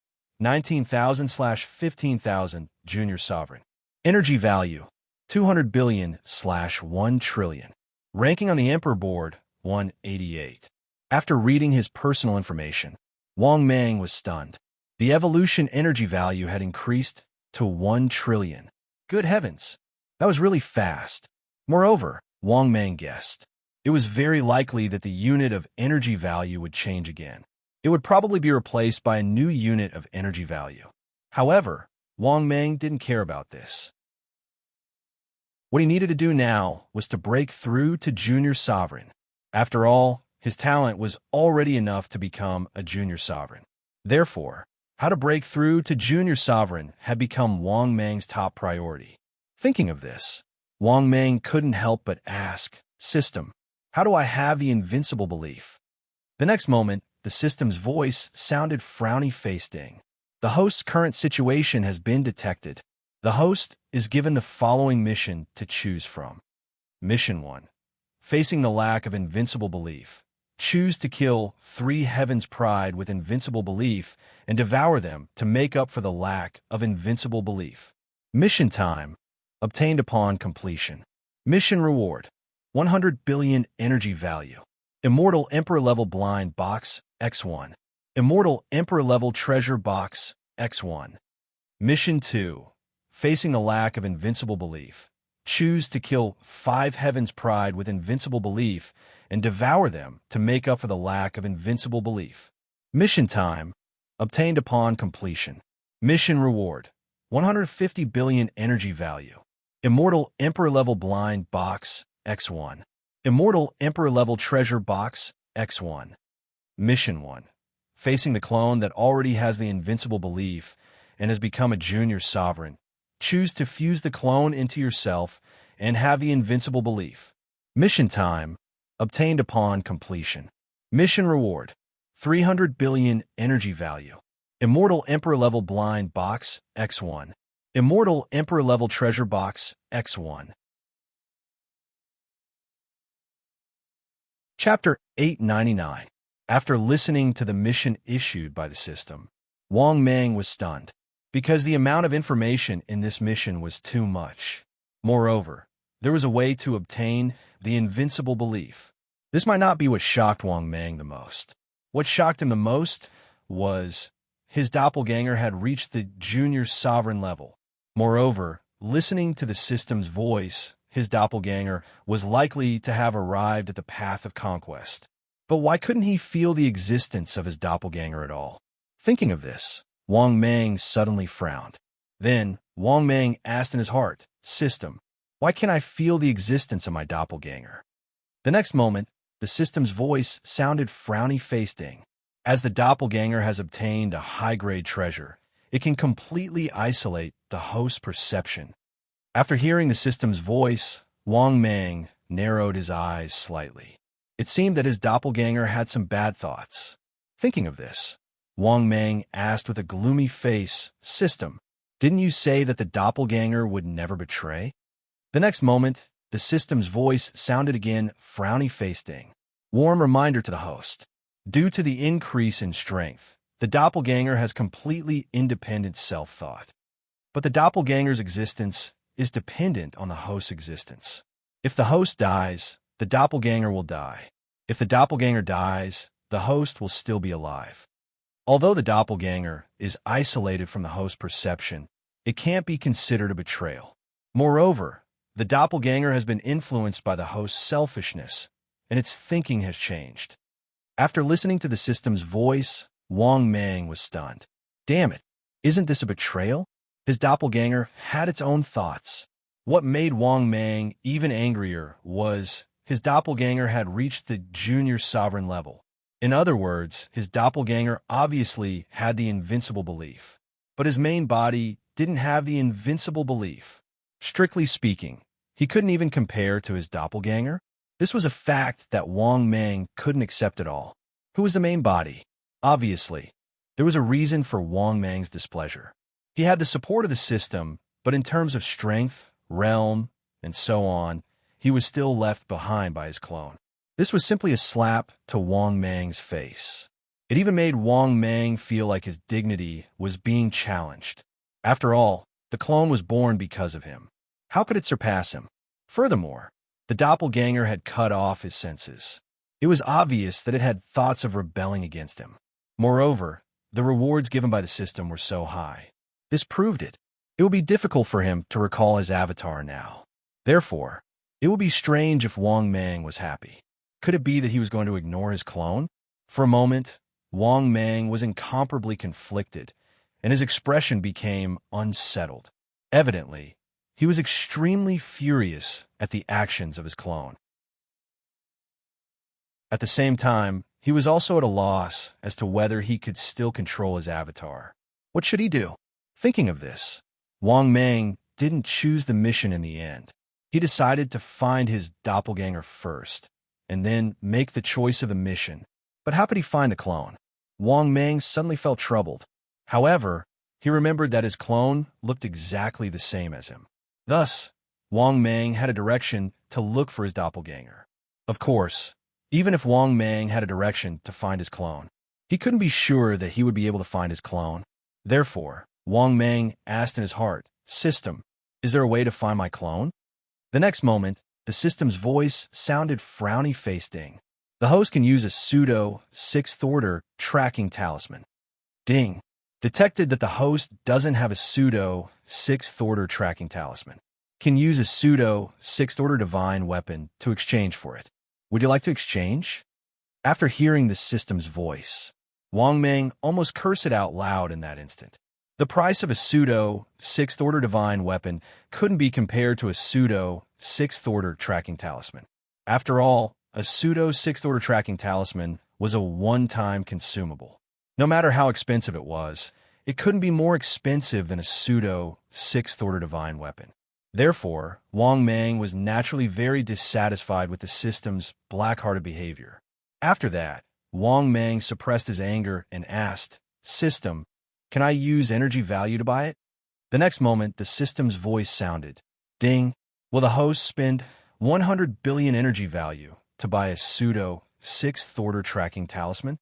19,000/15,000, Junior Sovereign. Energy value, 200 billion/1 trillion. Ranking on the Emperor board, 188. After reading his personal information, Wang Mang was stunned. The evolution energy value had increased to 1 trillion. Good heavens, that was really fast. Moreover, Wang Mang guessed, it was very likely that the unit of energy value would change again. It would probably be replaced by a new unit of energy value. However, Wang Mang didn't care about this. What he needed to do now was to break through to Junior Sovereign. After all, his talent was already enough to become a Junior Sovereign. Therefore, how to break through to Junior Sovereign had become Wang Mang's top priority. Thinking of this, Wang Mang couldn't help but ask, "System, how do I have the invincible belief?" The next moment, the system's voice sounded frowny-facing. The host's current situation has been detected. The host is given the following mission to choose from. Mission 1. Facing the lack of invincible belief. Choose to kill 3 Heaven's Pride with invincible belief and devour them to make up for the lack of invincible belief. Mission time, obtained upon completion. Mission reward, 100 billion energy value. Immortal Emperor level blind box, X1. Immortal Emperor level treasure box, X1. Mission 2. Facing the lack of invincible belief. Choose to kill 5 Heaven's Pride with invincible belief and devour them to make up for the lack of invincible belief. Mission time, obtained upon completion. Mission reward, 150 billion energy value. Immortal Emperor level blind box, X1. Immortal Emperor level treasure box, X1. Mission 1. Facing the clone that already has the invincible belief and has become a Junior Sovereign. Choose to fuse the clone into yourself and have the invincible belief. Mission time, obtained upon completion. Mission reward, 300 billion energy value. Immortal Emperor level blind box, X1. Immortal Emperor level treasure box, X1. Chapter 899. After listening to the mission issued by the system, Wang Mang was stunned, because the amount of information in this mission was too much. Moreover, there was a way to obtain the invincible belief. This might not be what shocked Wang Mang the most. What shocked him the most was his doppelganger had reached the junior sovereign level. Moreover, listening to the system's voice, his doppelganger was likely to have arrived at the path of conquest. But why couldn't he feel the existence of his doppelganger at all? Thinking of this, Wang Mang suddenly frowned. Then, Wang Mang asked in his heart, "System, why can't I feel the existence of my doppelganger?" The next moment, the system's voice sounded frowny-faced. As the doppelganger has obtained a high-grade treasure, it can completely isolate the host's perception. After hearing the system's voice, Wang Mang narrowed his eyes slightly. It seemed that his doppelganger had some bad thoughts. Thinking of this, Wang Mang asked with a gloomy face, "System, didn't you say that the doppelganger would never betray?" The next moment, the system's voice sounded again, frowny-faced. Warm reminder to the host. Due to the increase in strength, the doppelganger has completely independent self-thought. But the doppelganger's existence is dependent on the host's existence. If the host dies, the doppelganger will die. If the doppelganger dies, the host will still be alive. Although the doppelganger is isolated from the host's perception, it can't be considered a betrayal. Moreover, the doppelganger has been influenced by the host's selfishness, and its thinking has changed. After listening to the system's voice, Wang Mang was stunned. Damn it, isn't this a betrayal? His doppelganger had its own thoughts. What made Wang Mang even angrier was his doppelganger had reached the junior sovereign level. In other words, his doppelganger obviously had the invincible belief, but his main body didn't have the invincible belief. Strictly speaking, he couldn't even compare to his doppelganger. This was a fact that Wang Mang couldn't accept at all. Who was the main body? Obviously, there was a reason for Wang Mang's displeasure. He had the support of the system, but in terms of strength, realm, and so on, he was still left behind by his clone. This was simply a slap to Wang Mang's face. It even made Wang Mang feel like his dignity was being challenged. After all, the clone was born because of him. How could it surpass him? Furthermore, the doppelganger had cut off his senses. It was obvious that it had thoughts of rebelling against him. Moreover, the rewards given by the system were so high. This proved it. It would be difficult for him to recall his avatar now. Therefore, it would be strange if Wang Mang was happy. Could it be that he was going to ignore his clone? For a moment, Wang Mang was incomparably conflicted, and his expression became unsettled. Evidently, he was extremely furious at the actions of his clone. At the same time, he was also at a loss as to whether he could still control his avatar. What should he do? Thinking of this, Wang Mang didn't choose the mission in the end. He decided to find his doppelganger first, and then make the choice of the mission. But how could he find the clone? Wang Mang suddenly felt troubled. However, he remembered that his clone looked exactly the same as him. Thus, Wang Mang had a direction to look for his doppelganger. Of course, even if Wang Mang had a direction to find his clone, he couldn't be sure that he would be able to find his clone. Therefore, Wang Mang asked in his heart, "System, is there a way to find my clone?" The next moment, the system's voice sounded frowny-faced. The host can use a pseudo sixth-order tracking talisman. Ding. Detected that the host doesn't have a pseudo sixth-order tracking talisman. Can use a pseudo sixth-order divine weapon to exchange for it. Would you like to exchange? After hearing the system's voice, Wang Mang almost cursed it out loud in that instant. The price of a pseudo sixth-order divine weapon couldn't be compared to a pseudo sixth-order tracking talisman. After all, a pseudo sixth-order tracking talisman was a one-time consumable. No matter how expensive it was, it couldn't be more expensive than a pseudo sixth-order divine weapon. Therefore, Wang Mang was naturally very dissatisfied with the system's black-hearted behavior. After that, Wang Mang suppressed his anger and asked, "System, can I use energy value to buy it?" The next moment, the system's voice sounded, "Ding. Will the host spend 100 billion energy value to buy a pseudo sixth-order tracking talisman?"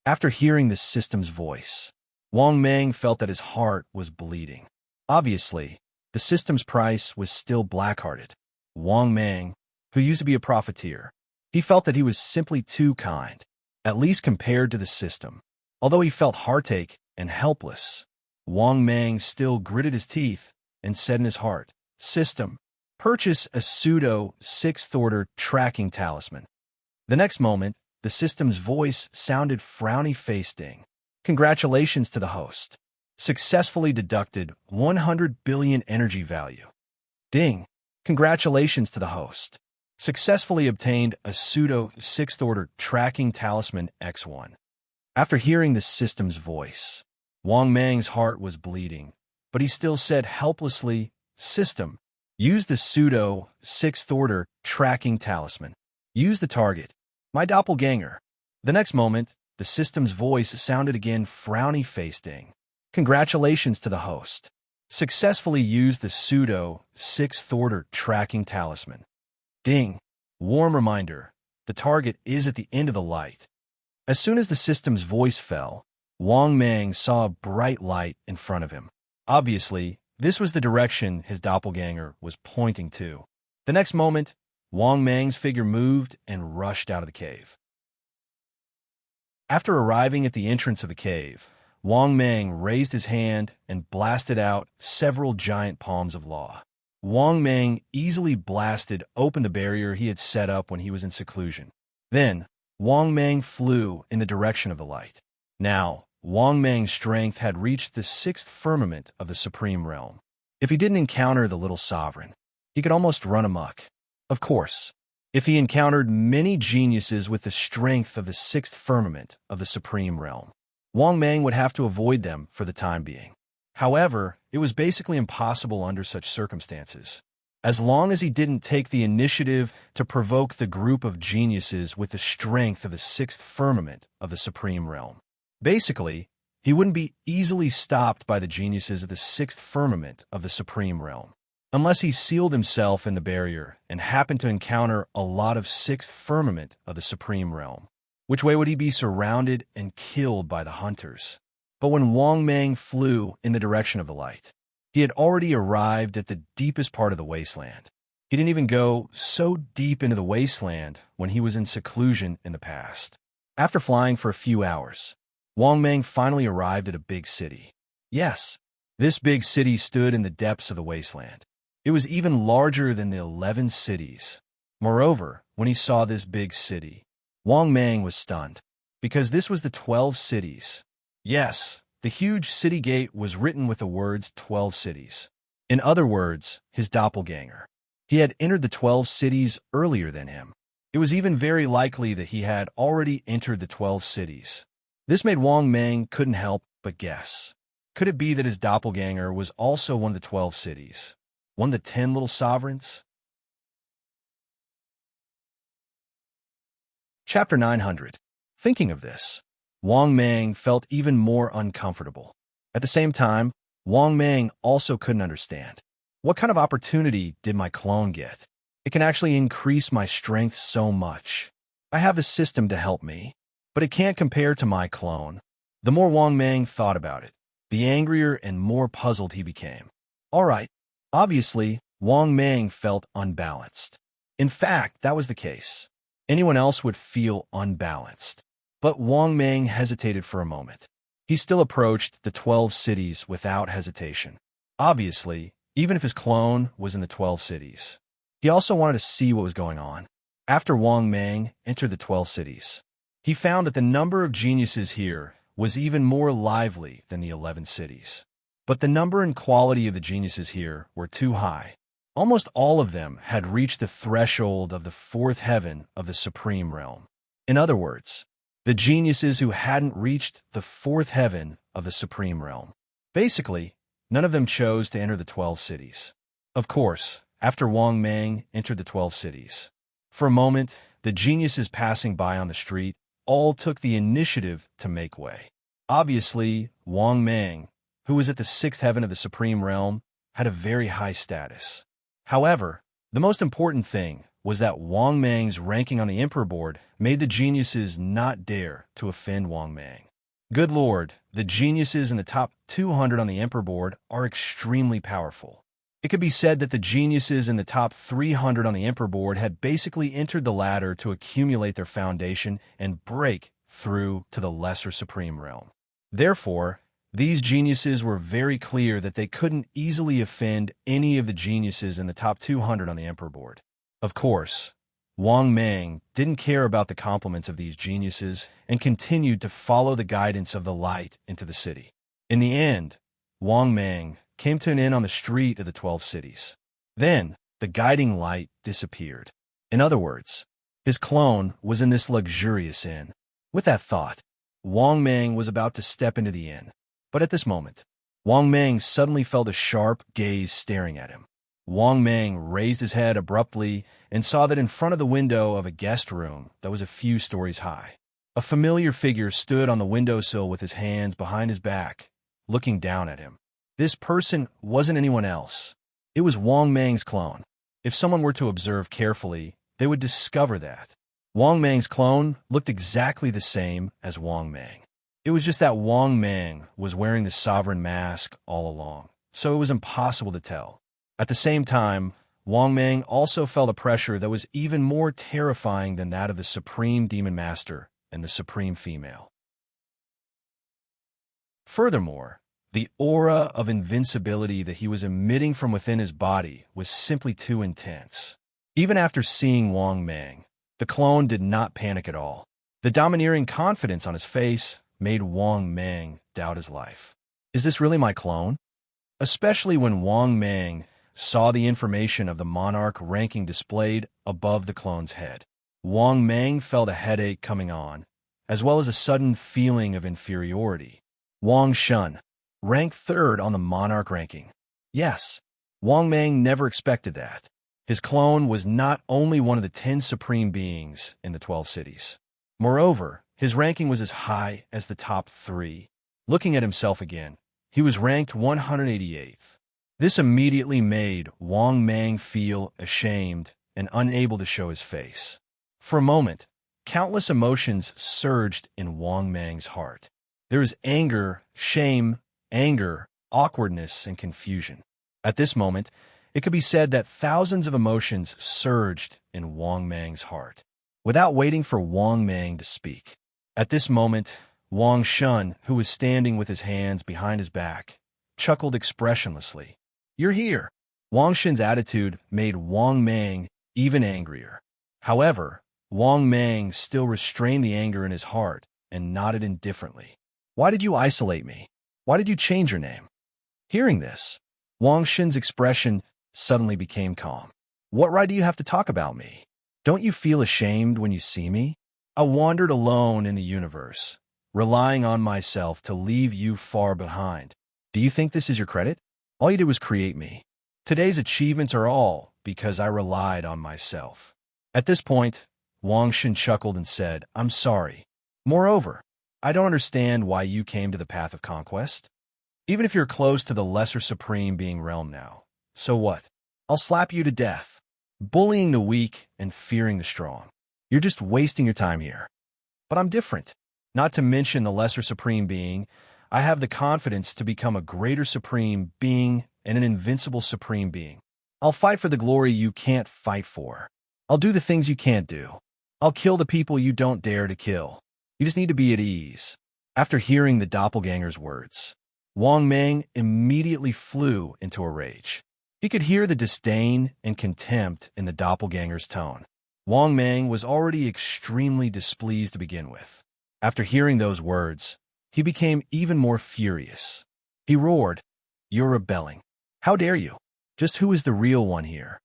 After hearing the system's voice, Wang Mang felt that his heart was bleeding. Obviously, the system's price was still black-hearted. Wang Mang, who used to be a profiteer, He felt that he was simply too kind, at least compared to the system. Although he felt heartache and helpless, Wang Mang still gritted his teeth and said in his heart, "System, purchase a pseudo sixth-order tracking talisman." The next moment, the system's voice sounded frowny-faced ding. "Congratulations to the host. Successfully deducted 100 billion energy value." Ding. "Congratulations to the host. Successfully obtained a pseudo sixth-order tracking talisman X1." After hearing the system's voice, Wang Mang's heart was bleeding, but he still said helplessly, "System, use the pseudo sixth-order tracking talisman. Use the target, my doppelganger." The next moment, the system's voice sounded again frowny-faced ding. "Congratulations to the host. Successfully used the pseudo sixth-order tracking talisman." Ding. Warm reminder, the target is at the end of the light. As soon as the system's voice fell, Wang Mang saw a bright light in front of him. Obviously, this was the direction his doppelganger was pointing to. The next moment, Wang Mang's figure moved and rushed out of the cave. After arriving at the entrance of the cave, Wang Mang raised his hand and blasted out several giant palms of law. Wang Mang easily blasted open the barrier he had set up when he was in seclusion. Then, Wang Mang flew in the direction of the light. Now, Wang Mang's strength had reached the sixth firmament of the Supreme Realm. If he didn't encounter the little sovereign, he could almost run amok. Of course, if he encountered many geniuses with the strength of the sixth firmament of the Supreme Realm, Wang Mang would have to avoid them for the time being. However, it was basically impossible under such circumstances, as long as he didn't take the initiative to provoke the group of geniuses with the strength of the sixth firmament of the Supreme Realm. Basically, he wouldn't be easily stopped by the geniuses of the sixth firmament of the Supreme Realm, unless he sealed himself in the barrier and happened to encounter a lot of sixth firmament of the Supreme Realm. Which way would he be surrounded and killed by the hunters? But when Wang Mang flew in the direction of the light, he had already arrived at the deepest part of the wasteland. He didn't even go so deep into the wasteland when he was in seclusion in the past. After flying for a few hours, Wang Mang finally arrived at a big city. Yes, this big city stood in the depths of the wasteland. It was even larger than the 11 cities. Moreover, when he saw this big city, Wang Mang was stunned, because this was the 12 cities. Yes, the huge city gate was written with the words 12 cities. In other words, his doppelganger. He had entered the 12 cities earlier than him. It was even very likely that he had already entered the 12 cities. This made Wang Mang couldn't help but guess. Could it be that his doppelganger was also one of the 12 cities? One of the 10 little sovereigns? Chapter 900. Thinking of this, Wang Mang felt even more uncomfortable. At the same time, Wang Mang also couldn't understand. What kind of opportunity did my clone get? It can actually increase my strength so much. I have the system to help me, but it can't compare to my clone. The more Wang Mang thought about it, the angrier and more puzzled he became. All right, obviously, Wang Mang felt unbalanced. In fact, that was the case. Anyone else would feel unbalanced. But Wang Mang hesitated for a moment. He still approached the 12 cities without hesitation. Obviously, even if his clone was in the 12 cities. He also wanted to see what was going on. After Wang Mang entered the 12 cities, he found that the number of geniuses here was even more lively than the 11 cities. But the number and quality of the geniuses here were too high. Almost all of them had reached the threshold of the fourth heaven of the Supreme Realm. In other words, the geniuses who hadn't reached the fourth heaven of the Supreme Realm. Basically, none of them chose to enter the 12 cities. Of course, after Wang Mang entered the 12 cities, for a moment, the geniuses passing by on the street all took the initiative to make way. Obviously, Wang Mang, who was at the sixth heaven of the Supreme Realm, had a very high status. However, the most important thing was that Wang Mang's ranking on the Emperor board made the geniuses not dare to offend Wang Mang. Good Lord, the geniuses in the top 200 on the Emperor board are extremely powerful. It could be said that the geniuses in the top 300 on the Emperor board had basically entered the ladder to accumulate their foundation and break through to the lesser supreme realm. Therefore, these geniuses were very clear that they couldn't easily offend any of the geniuses in the top 200 on the Emperor board. Of course, Wang Mang didn't care about the compliments of these geniuses and continued to follow the guidance of the light into the city. In the end, Wang Mang came to an inn on the street of the 12 cities. Then, the guiding light disappeared. In other words, his clone was in this luxurious inn. With that thought, Wang Mang was about to step into the inn. But at this moment, Wang Mang suddenly felt a sharp gaze staring at him. Wang Mang raised his head abruptly and saw that in front of the window of a guest room that was a few stories high, a familiar figure stood on the windowsill with his hands behind his back, looking down at him. This person wasn't anyone else. It was Wang Mang's clone. If someone were to observe carefully, they would discover that Wang Mang's clone looked exactly the same as Wang Mang. It was just that Wang Mang was wearing the sovereign mask all along, so it was impossible to tell. At the same time, Wang Mang also felt a pressure that was even more terrifying than that of the Supreme Demon Master and the Supreme Female. Furthermore, the aura of invincibility that he was emitting from within his body was simply too intense. Even after seeing Wang Mang, the clone did not panic at all. The domineering confidence on his face made Wang Mang doubt his life. Is this really my clone? Especially when Wang Mang saw the information of the monarch ranking displayed above the clone's head. Wang Mang felt a headache coming on, as well as a sudden feeling of inferiority. Wang Shun, ranked 3rd on the monarch ranking. Yes, Wang Mang never expected that. His clone was not only one of the 10 supreme beings in the 12 cities. Moreover, his ranking was as high as the top 3. Looking at himself again, he was ranked 188th. This immediately made Wang Mang feel ashamed and unable to show his face. For a moment, countless emotions surged in Wang Mang's heart. There was anger, shame, awkwardness, and confusion. At this moment, it could be said that thousands of emotions surged in Wang Mang's heart. Without waiting for Wang Mang to speak, at this moment, Wang Shun, who was standing with his hands behind his back, chuckled expressionlessly. "You're here." Wang Shun's attitude made Wang Mang even angrier. However, Wang Mang still restrained the anger in his heart and nodded indifferently. "Why did you isolate me? Why did you change your name?" Hearing this, Wang Shun's expression suddenly became calm. "What right do you have to talk about me? Don't you feel ashamed when you see me? I wandered alone in the universe, relying on myself to leave you far behind. Do you think this is your credit? All you did was create me. Today's achievements are all because I relied on myself." At this point, Wang Shun chuckled and said, "I'm sorry. Moreover, I don't understand why you came to the path of conquest. Even if you're close to the lesser supreme being realm now, so what? I'll slap you to death, bullying the weak and fearing the strong. You're just wasting your time here. But I'm different. Not to mention the lesser supreme being, I have the confidence to become a greater supreme being and an invincible supreme being. I'll fight for the glory you can't fight for. I'll do the things you can't do. I'll kill the people you don't dare to kill. You just need to be at ease." After hearing the doppelganger's words, Wang Mang immediately flew into a rage. He could hear the disdain and contempt in the doppelganger's tone. Wang Mang was already extremely displeased to begin with. After hearing those words, he became even more furious. He roared, "You're rebelling. How dare you? Just who is the real one here?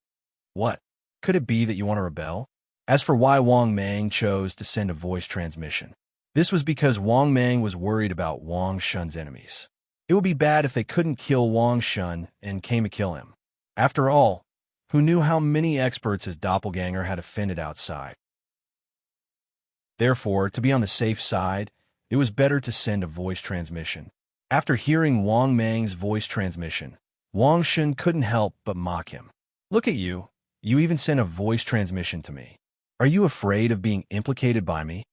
What? Could it be that you want to rebel?" As for why Wang Mang chose to send a voice transmission, this was because Wang Mang was worried about Wang Shun's enemies. It would be bad if they couldn't kill Wang Shun and came to kill him. After all, who knew how many experts his doppelganger had offended outside? Therefore, to be on the safe side, it was better to send a voice transmission. After hearing Wang Mang's voice transmission, Wang Shun couldn't help but mock him. "Look at you. You even sent a voice transmission to me. Are you afraid of being implicated by me?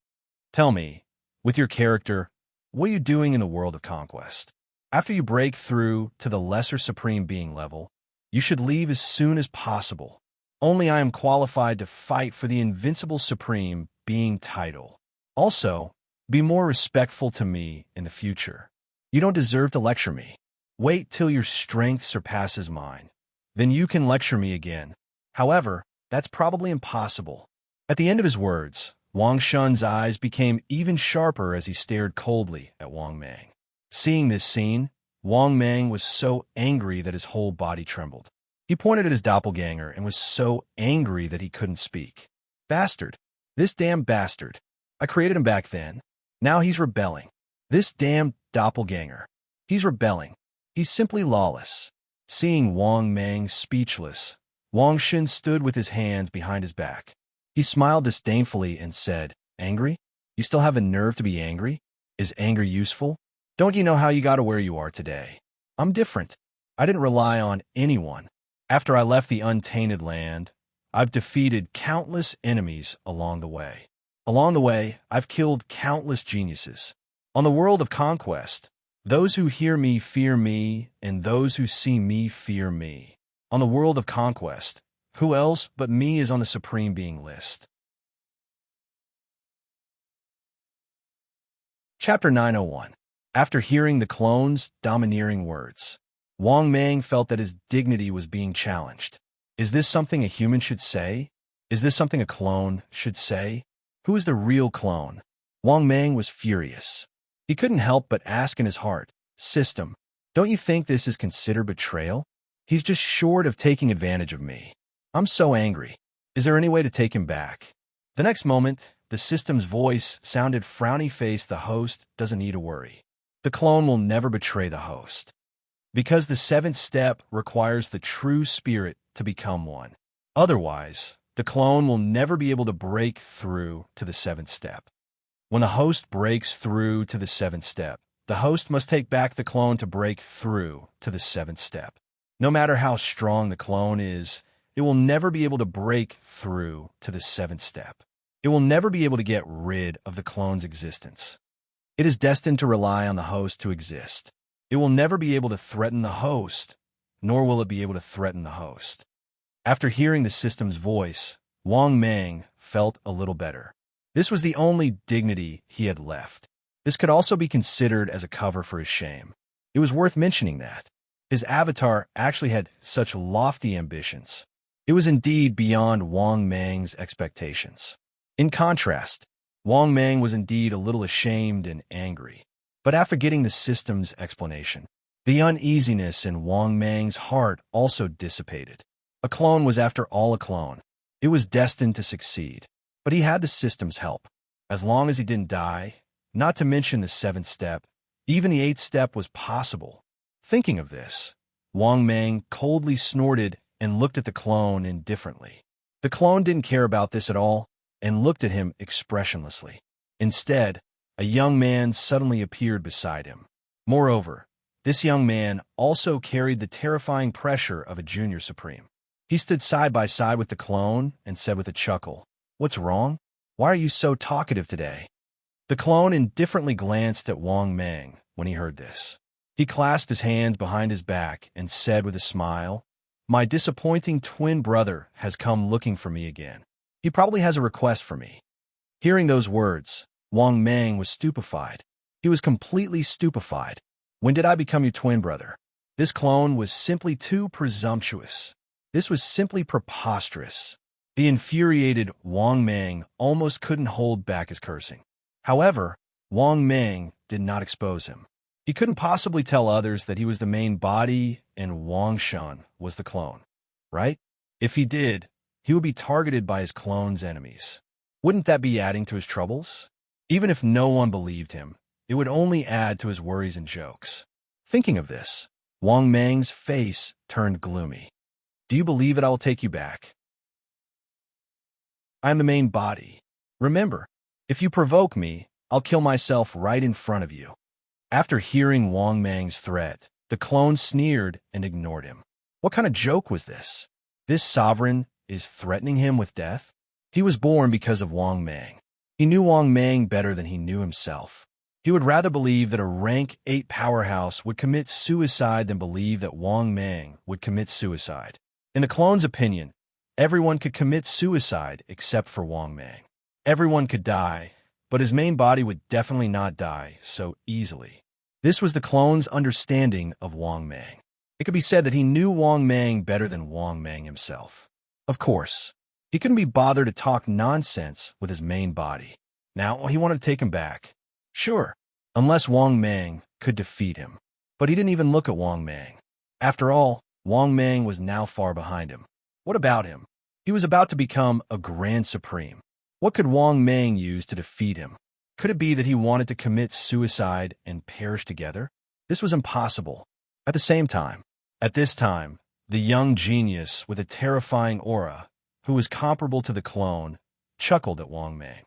Tell me, with your character, what are you doing in the world of conquest? After you break through to the lesser supreme being level, You should leave as soon as possible. Only I am qualified to fight for the invincible supreme being title. Also, be more respectful to me in the future. You don't deserve to lecture me. Wait till your strength surpasses mine. Then you can lecture me again. However, that's probably impossible. At the end of his words, Wang Shun's eyes became even sharper as he stared coldly at Wang Mang. Seeing this scene, Wang Mang was so angry that his whole body trembled. He pointed at his doppelganger and was so angry that he couldn't speak. Bastard. This damn bastard. I created him back then. Now he's rebelling. This damn doppelganger. He's rebelling. He's simply lawless. Seeing Wang Mang speechless, Wang Shun stood with his hands behind his back. He smiled disdainfully and said, "Angry? You still have the nerve to be angry? Is anger useful? Don't you know how you got to where you are today? I'm different. I didn't rely on anyone. After I left the untainted land, I've defeated countless enemies along the way. Along the way, I've killed countless geniuses. On the world of conquest, those who hear me fear me, and those who see me fear me. On the world of conquest, who else but me is on the supreme being list?" Chapter 901. After hearing the clone's domineering words, Wang Mang felt that his dignity was being challenged. Is this something a human should say? Is this something a clone should say? Who is the real clone? Wang Mang was furious. He couldn't help but ask in his heart, "System, don't you think this is considered betrayal? He's just short of taking advantage of me. I'm so angry. Is there any way to take him back?" The next moment, the system's voice sounded frowny-faced. "The host doesn't need to worry. The clone will never betray the host. Because the seventh step requires the true spirit to become one. Otherwise, the clone will never be able to break through to the seventh step. When the host breaks through to the seventh step, the host must take back the clone to break through to the seventh step. No matter how strong the clone is, it will never be able to break through to the seventh step. It will never be able to get rid of the clone's existence. It is destined to rely on the host to exist. It will never be able to threaten the host, nor will it be able to threaten the host." After hearing the system's voice, Wang Mang felt a little better. This was the only dignity he had left. This could also be considered as a cover for his shame. It was worth mentioning that his avatar actually had such lofty ambitions. It was indeed beyond Wang Mang's expectations. In contrast, Wang Mang was indeed a little ashamed and angry. But after getting the system's explanation, the uneasiness in Wang Mang's heart also dissipated. A clone was after all a clone. It was destined to succeed. But he had the system's help. As long as he didn't die, not to mention the seventh step, even the eighth step was possible. Thinking of this, Wang Mang coldly snorted and looked at the clone indifferently. The clone didn't care about this at all and looked at him expressionlessly. Instead, a young man suddenly appeared beside him. Moreover, this young man also carried the terrifying pressure of a junior supreme. He stood side by side with the clone and said with a chuckle, "What's wrong? Why are you so talkative today?" The clone indifferently glanced at Wang Mang when he heard this. He clasped his hands behind his back and said with a smile, "My disappointing twin brother has come looking for me again. He probably has a request for me." Hearing those words, Wang Mang was stupefied. He was completely stupefied. When did I become your twin brother? This clone was simply too presumptuous. This was simply preposterous. The infuriated Wang Mang almost couldn't hold back his cursing. However, Wang Mang did not expose him. He couldn't possibly tell others that he was the main body and Wang Shun was the clone, right? If he did, he would be targeted by his clone's enemies. Wouldn't that be adding to his troubles? Even if no one believed him, it would only add to his worries and jokes. Thinking of this, Wang Mang's face turned gloomy. "Do you believe that I will take you back? I am the main body. Remember, if you provoke me, I'll kill myself right in front of you." After hearing Wang Mang's threat, the clone sneered and ignored him. What kind of joke was this? This sovereign is threatening him with death? He was born because of Wang Mang. He knew Wang Mang better than he knew himself. He would rather believe that a rank 8 powerhouse would commit suicide than believe that Wang Mang would commit suicide. In the clone's opinion, everyone could commit suicide except for Wang Mang. Everyone could die, but his main body would definitely not die so easily. This was the clone's understanding of Wang Mang. It could be said that he knew Wang Mang better than Wang Mang himself. Of course, he couldn't be bothered to talk nonsense with his main body. Now, he wanted to take him back. Sure, unless Wang Mang could defeat him. But he didn't even look at Wang Mang. After all, Wang Mang was now far behind him. What about him? He was about to become a Grand Supreme. What could Wang Mang use to defeat him? Could it be that he wanted to commit suicide and perish together? This was impossible. At this time, the young genius with a terrifying aura, who was comparable to the clone, chuckled at Wang Mang.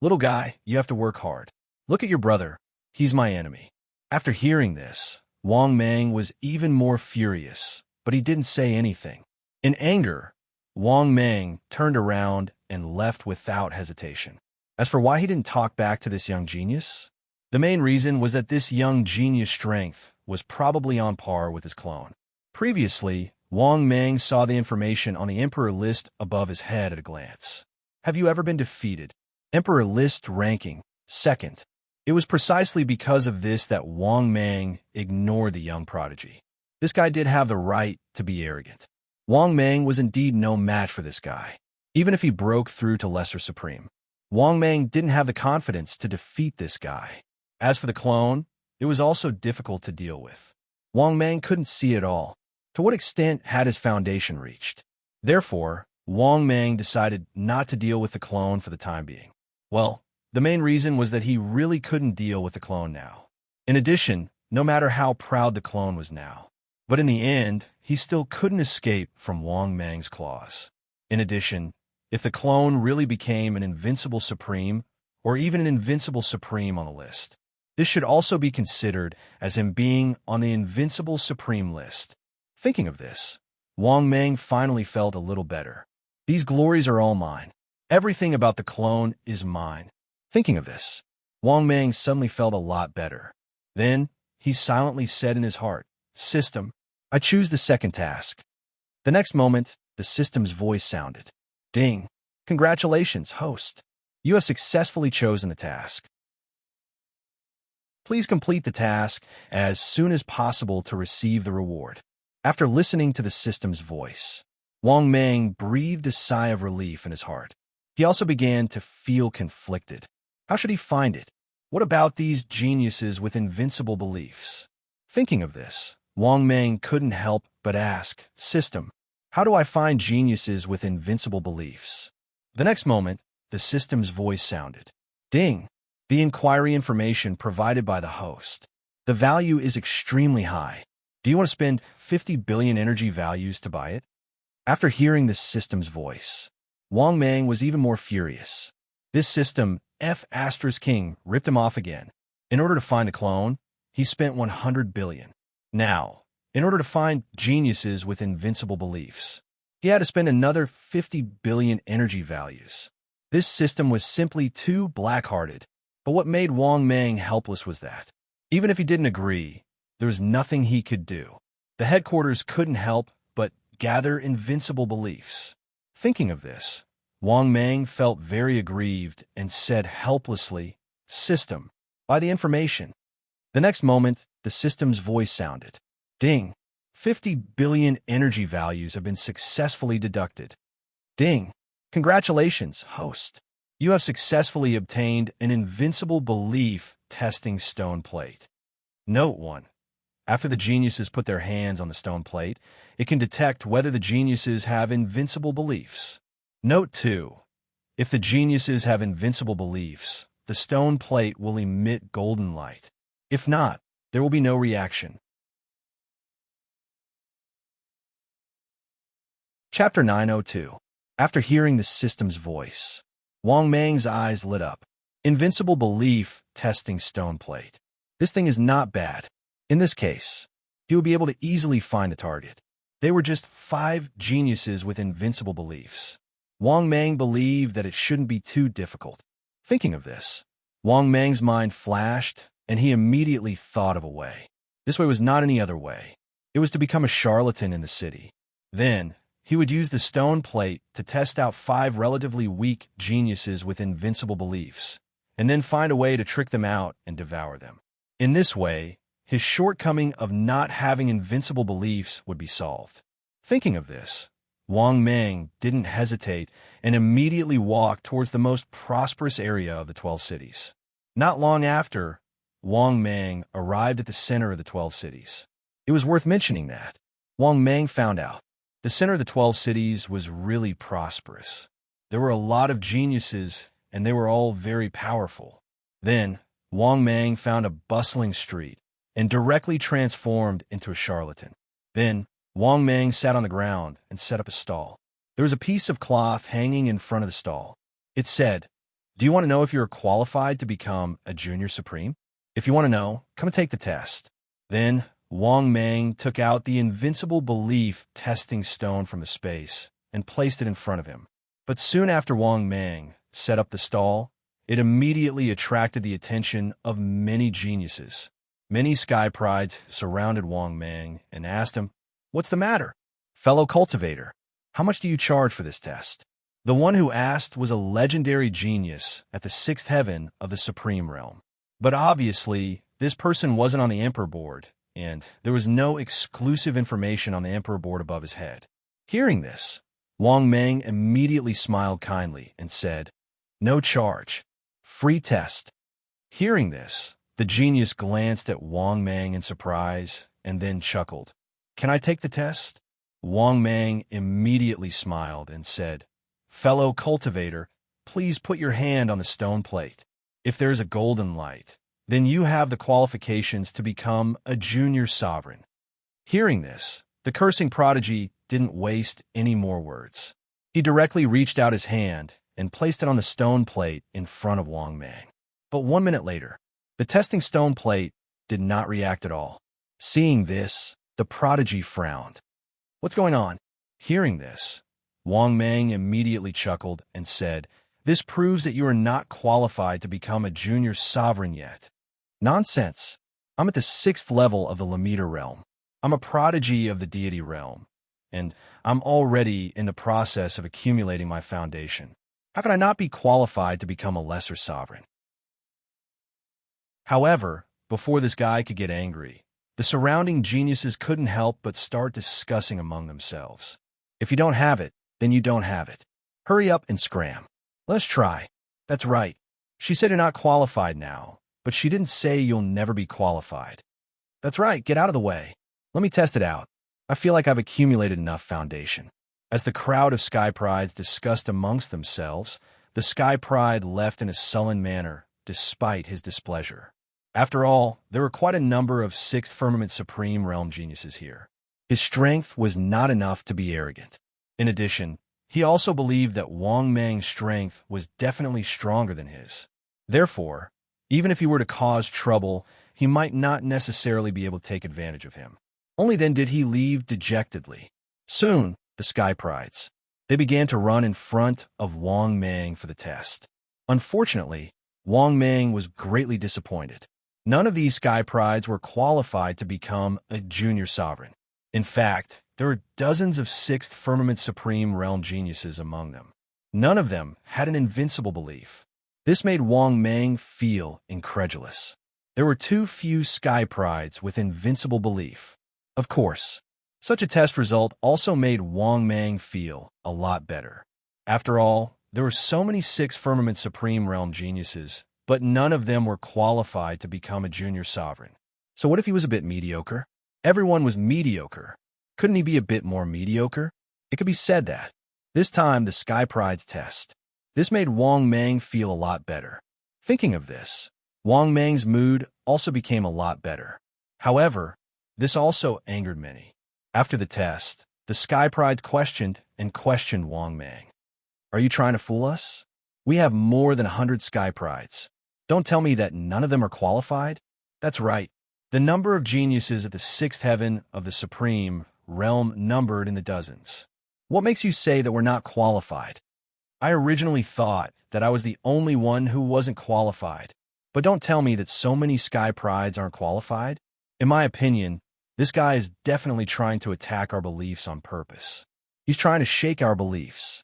Little guy, you have to work hard. Look at your brother. He's my enemy. After hearing this, Wang Mang was even more furious, but he didn't say anything. In anger, Wang Mang turned around and left without hesitation. As for why he didn't talk back to this young genius, the main reason was that this young genius' strength was probably on par with his clone. Previously, Wang Mang saw the information on the Emperor list above his head at a glance. Have you ever been defeated? Emperor list ranking, 2nd. It was precisely because of this that Wang Mang ignored the young prodigy. This guy did have the right to be arrogant. Wang Mang was indeed no match for this guy, even if he broke through to Lesser Supreme. Wang Mang didn't have the confidence to defeat this guy. As for the clone, it was also difficult to deal with. Wang Mang couldn't see it all. To what extent had his foundation reached? Therefore, Wang Mang decided not to deal with the clone for the time being. Well, the main reason was that he really couldn't deal with the clone now. In addition, no matter how proud the clone was now, but in the end, he still couldn't escape from Wang Mang's claws. In addition, if the clone really became an invincible supreme, or even an invincible supreme on the list, this should also be considered as him being on the invincible supreme list. Thinking of this, Wang Mang finally felt a little better. These glories are all mine. Everything about the clone is mine. Thinking of this, Wang Mang suddenly felt a lot better. Then, he silently said in his heart, "System, I choose the second task." The next moment, the system's voice sounded. Ding! Congratulations, host. You have successfully chosen the task. Please complete the task as soon as possible to receive the reward. After listening to the system's voice, Wang Mang breathed a sigh of relief in his heart. He also began to feel conflicted. How should he find it? What about these geniuses with invincible beliefs? Thinking of this, Wang Mang couldn't help but ask, "System, how do I find geniuses with invincible beliefs?" The next moment, the system's voice sounded. Ding! The inquiry information provided by the host. The value is extremely high. Do you want to spend 50 billion energy values to buy it? After hearing the system's voice, Wang Mang was even more furious. This system, F*King, ripped him off again. In order to find a clone, he spent 100 billion. Now, in order to find geniuses with invincible beliefs, he had to spend another 50 billion energy values. This system was simply too black-hearted. But what made Wang Mang helpless was that, even if he didn't agree, there was nothing he could do. The headquarters couldn't help but gather invincible beliefs. Thinking of this, Wang Mang felt very aggrieved and said helplessly, "System, buy the information." The next moment, the system's voice sounded. Ding! 50 billion energy values have been successfully deducted. Ding! Congratulations, host. You have successfully obtained an invincible belief testing stone plate. Note 1. After the geniuses put their hands on the stone plate, it can detect whether the geniuses have invincible beliefs. Note 2. If the geniuses have invincible beliefs, the stone plate will emit golden light. If not, there will be no reaction. Chapter 902. After hearing the system's voice, Wang Mang's eyes lit up. Invincible belief testing stone plate. This thing is not bad. In this case, he would be able to easily find the target. They were just 5 geniuses with invincible beliefs. Wang Mang believed that it shouldn't be too difficult. Thinking of this, Wang Mang's mind flashed, and he immediately thought of a way. This way was not any other way. It was to become a charlatan in the city. Then, he would use the stone plate to test out 5 relatively weak geniuses with invincible beliefs, and then find a way to trick them out and devour them. In this way, his shortcoming of not having invincible beliefs would be solved. Thinking of this, Wang Mang didn't hesitate and immediately walked towards the most prosperous area of the 12 cities. Not long after, Wang Mang arrived at the center of the 12 cities. It was worth mentioning that Wang Mang found out the center of the 12 cities was really prosperous. There were a lot of geniuses, and they were all very powerful. Then, Wang Mang found a bustling street and directly transformed into a charlatan. Then, Wang Mang sat on the ground and set up a stall. There was a piece of cloth hanging in front of the stall. It said, "Do you want to know if you are qualified to become a junior supreme? If you want to know, come and take the test." Then, Wang Mang took out the invincible belief testing stone from the space and placed it in front of him. But soon after Wang Mang set up the stall, it immediately attracted the attention of many geniuses. Many sky prides surrounded Wang Mang and asked him, "What's the matter? Fellow cultivator, how much do you charge for this test?" The one who asked was a legendary genius at the 6th heaven of the Supreme Realm. But obviously, this person wasn't on the Emperor board, and there was no exclusive information on the Emperor board above his head. Hearing this, Wang Mang immediately smiled kindly and said, "No charge. Free test." Hearing this, the genius glanced at Wang Mang in surprise and then chuckled. "Can I take the test?" Wang Mang immediately smiled and said, "Fellow cultivator, please put your hand on the stone plate. If there is a golden light, then you have the qualifications to become a junior sovereign." Hearing this, the cursing prodigy didn't waste any more words. He directly reached out his hand and placed it on the stone plate in front of Wang Mang. But 1 minute later, the testing stone plate did not react at all. Seeing this, the prodigy frowned. "What's going on?" Hearing this, Wang Mang immediately chuckled and said, "This proves that you are not qualified to become a junior sovereign yet." "Nonsense. I'm at the 6th level of the Lamita realm. I'm a prodigy of the deity realm, and I'm already in the process of accumulating my foundation. How can I not be qualified to become a lesser sovereign?" However, before this guy could get angry, the surrounding geniuses couldn't help but start discussing among themselves. "If you don't have it, then you don't have it. Hurry up and scram. Let's try. That's right. She said you're not qualified now, but she didn't say you'll never be qualified. That's right, get out of the way. Let me test it out. I feel like I've accumulated enough foundation." As the crowd of Sky Prides discussed amongst themselves, the Sky Pride left in a sullen manner, despite his displeasure. After all, there were quite a number of 6th Firmament Supreme Realm geniuses here. His strength was not enough to be arrogant. In addition, he also believed that Wang Mang's strength was definitely stronger than his. Therefore, even if he were to cause trouble, he might not necessarily be able to take advantage of him. Only then did he leave dejectedly. Soon, the Sky Prides. They began to run in front of Wang Mang for the test. Unfortunately, Wang Mang was greatly disappointed. None of these Sky Prides were qualified to become a junior sovereign. In fact, there were dozens of 6th Firmament Supreme Realm geniuses among them. None of them had an invincible belief. This made Wang Mang feel incredulous. There were too few Sky Prides with invincible belief. Of course, such a test result also made Wang Mang feel a lot better. After all, there were so many 6 Firmament Supreme Realm geniuses, but none of them were qualified to become a junior sovereign. So what if he was a bit mediocre? Everyone was mediocre. Couldn't he be a bit more mediocre? It could be said that. This time, the Sky Pride's test. This made Wang Mang feel a lot better. Thinking of this, Wang Mang's mood also became a lot better. However, this also angered many. After the test, the Sky Prides questioned Wang Mang. "Are you trying to fool us? We have more than 100 Sky Prides. Don't tell me that none of them are qualified?" That's right. The number of geniuses at the 6th heaven of the Supreme Realm numbered in the dozens. What makes you say that we're not qualified? I originally thought that I was the only one who wasn't qualified. But don't tell me that so many sky prides aren't qualified. In my opinion, this guy is definitely trying to attack our beliefs on purpose. He's trying to shake our beliefs.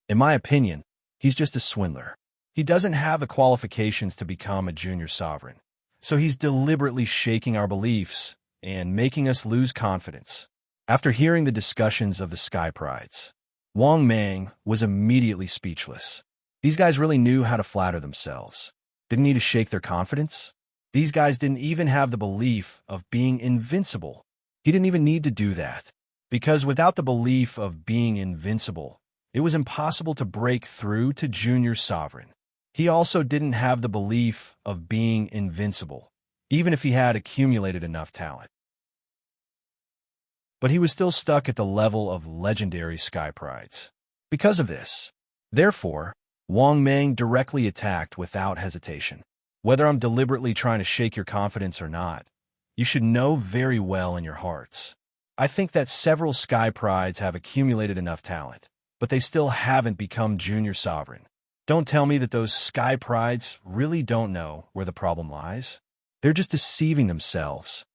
In my opinion, he's just a swindler. He doesn't have the qualifications to become a junior sovereign. So he's deliberately shaking our beliefs and making us lose confidence. After hearing the discussions of the sky prides, Wang Mang was immediately speechless. These guys really knew how to flatter themselves. Didn't need to shake their confidence. These guys didn't even have the belief of being invincible. He didn't even need to do that. Because without the belief of being invincible, it was impossible to break through to junior sovereign. He also didn't have the belief of being invincible, even if he had accumulated enough talent. But he was still stuck at the level of legendary sky prides. Because of this, therefore, Wang Mang directly attacked without hesitation. Whether I'm deliberately trying to shake your confidence or not, you should know very well in your hearts. I think that several sky prides have accumulated enough talent, but they still haven't become junior sovereign. Don't tell me that those sky prides really don't know where the problem lies. They're just deceiving themselves.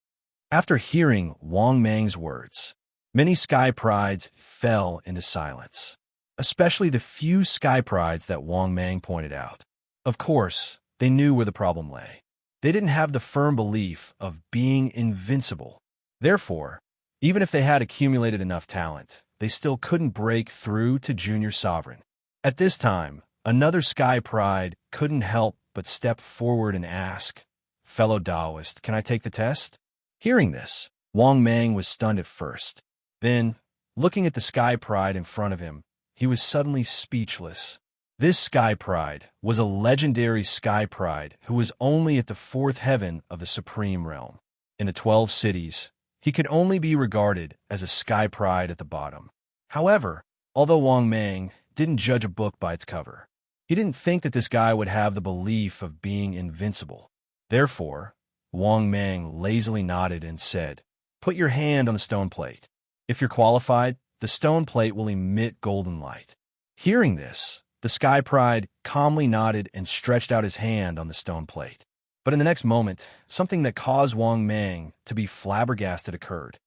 After hearing Wang Mang's words, many sky prides fell into silence, especially the few sky prides that Wang Mang pointed out. Of course, they knew where the problem lay. They didn't have the firm belief of being invincible. Therefore, even if they had accumulated enough talent, they still couldn't break through to junior sovereign. At this time, another sky pride couldn't help but step forward and ask, "Fellow Taoist, can I take the test?" Hearing this, Wang Mang was stunned at first. Then, looking at the sky pride in front of him, he was suddenly speechless. This sky pride was a legendary sky pride who was only at the fourth heaven of the supreme realm. In the 12 cities, he could only be regarded as a sky pride at the bottom. However, although Wang Mang didn't judge a book by its cover, he didn't think that this guy would have the belief of being invincible. Therefore, Wang Mang lazily nodded and said, "Put your hand on the stone plate. If you're qualified, the stone plate will emit golden light." Hearing this, the sky pride calmly nodded and stretched out his hand on the stone plate. But in the next moment, something that caused Wang Mang to be flabbergasted occurred.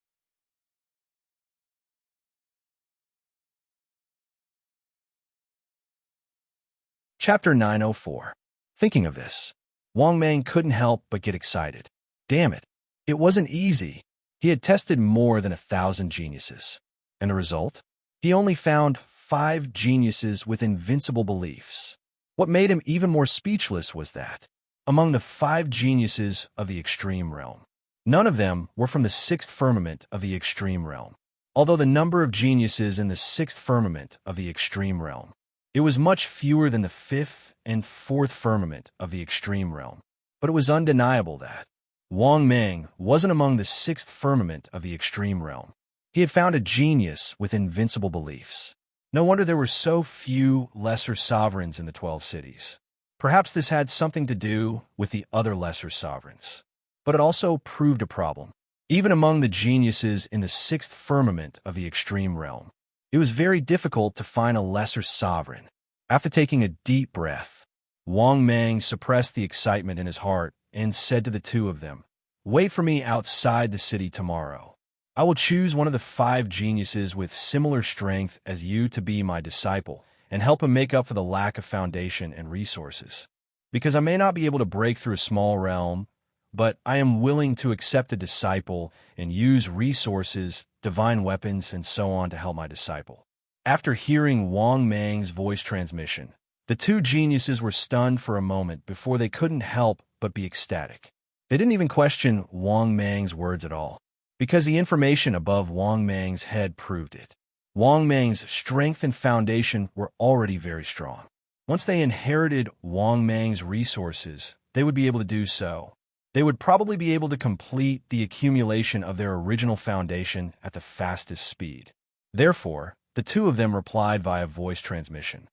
Chapter 904. Thinking of this, Wang Mang couldn't help but get excited. Damn it, it wasn't easy. He had tested more than 1,000 geniuses. And the result? He only found 5 geniuses with invincible beliefs. What made him even more speechless was that, among the 5 geniuses of the extreme realm, none of them were from the 6th firmament of the extreme realm. Although the number of geniuses in the 6th firmament of the extreme realm, it was much fewer than the 5th and 4th firmament of the extreme realm. But it was undeniable that Wang Mang wasn't among the 6th firmament of the extreme realm. He had found a genius with invincible beliefs. No wonder there were so few lesser sovereigns in the 12 cities. Perhaps this had something to do with the other lesser sovereigns. But it also proved a problem. Even among the geniuses in the 6th firmament of the extreme realm, it was very difficult to find a lesser sovereign. After taking a deep breath, Wang Mang suppressed the excitement in his heart and said to the two of them, "Wait for me outside the city tomorrow. I will choose one of the 5 geniuses with similar strength as you to be my disciple and help him make up for the lack of foundation and resources. Because I may not be able to break through a small realm, but I am willing to accept a disciple and use resources, divine weapons, and so on to help my disciple." After hearing Wang Mang's voice transmission, the 2 geniuses were stunned for a moment before they couldn't help but be ecstatic. They didn't even question Wang Mang's words at all, because the information above Wang Mang's head proved it. Wang Mang's strength and foundation were already very strong. Once they inherited Wang Mang's resources, they would be able to do so. They would probably be able to complete the accumulation of their original foundation at the fastest speed. Therefore, the 2 of them replied via voice transmission,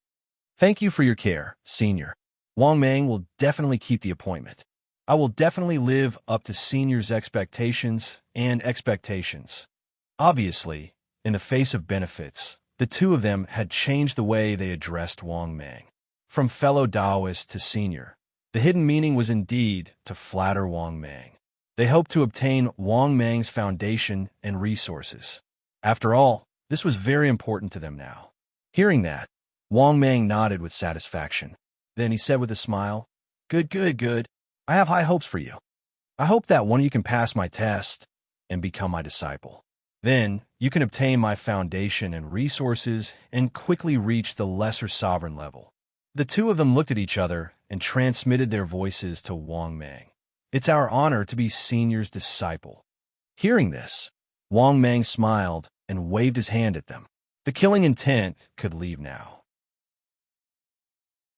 "Thank you for your care, Senior. Wang Mang will definitely keep the appointment. I will definitely live up to Senior's expectations and expectations." Obviously, in the face of benefits, the 2 of them had changed the way they addressed Wang Mang. From fellow Taoist to Senior, The hidden meaning was indeed to flatter Wang Mang. They hoped to obtain Wang Mang's foundation and resources. After all, this was very important to them now. Hearing that, Wang Mang nodded with satisfaction. Then he said with a smile, "Good, good, good. I have high hopes for you. I hope that one of you can pass my test and become my disciple. Then you can obtain my foundation and resources and quickly reach the lesser sovereign level." The two of them looked at each other and transmitted their voices to Wang Mang. "It's our honor to be Senior's disciple." Hearing this, Wang Mang smiled and waved his hand at them. The killing intent could leave now.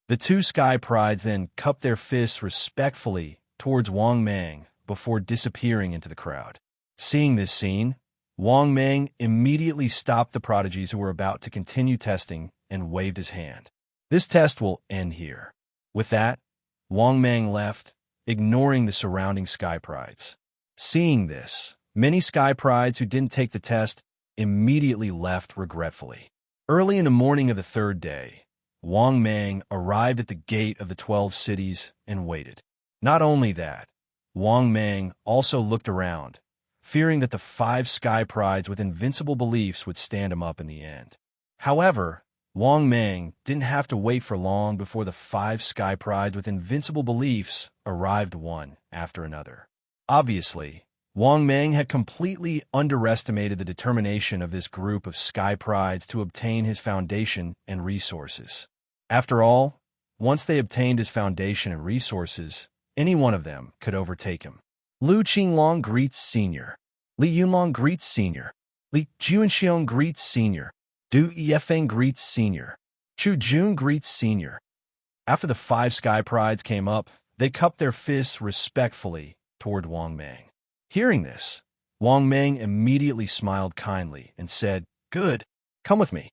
The two Sky Prides then cupped their fists respectfully towards Wang Mang before disappearing into the crowd. Seeing this scene, Wang Mang immediately stopped the prodigies who were about to continue testing and waved his hand. "This test will end here." With that, Wang Mang left, ignoring the surrounding Sky Prides. Seeing this, many Sky Prides who didn't take the test immediately left regretfully. Early in the morning of the third day, Wang Mang arrived at the gate of the 12 cities and waited. Not only that, Wang Mang also looked around, fearing that the 5 Sky Prides with invincible beliefs would stand him up in the end. However, Wang Mang didn't have to wait for long before the 5 Sky Prides with invincible beliefs arrived one after another. Obviously, Wang Mang had completely underestimated the determination of this group of Sky Prides to obtain his foundation and resources. After all, once they obtained his foundation and resources, any one of them could overtake him. Lu Qinglong greets Senior. Li Yunlong greets Senior. Li Juanxiong greets Senior. Du Yefeng greets Senior. Chu Jun greets Senior. After the 5 Sky Prides came up, they cupped their fists respectfully toward Wang Mang. Hearing this, Wang Mang immediately smiled kindly and said, "Good, come with me.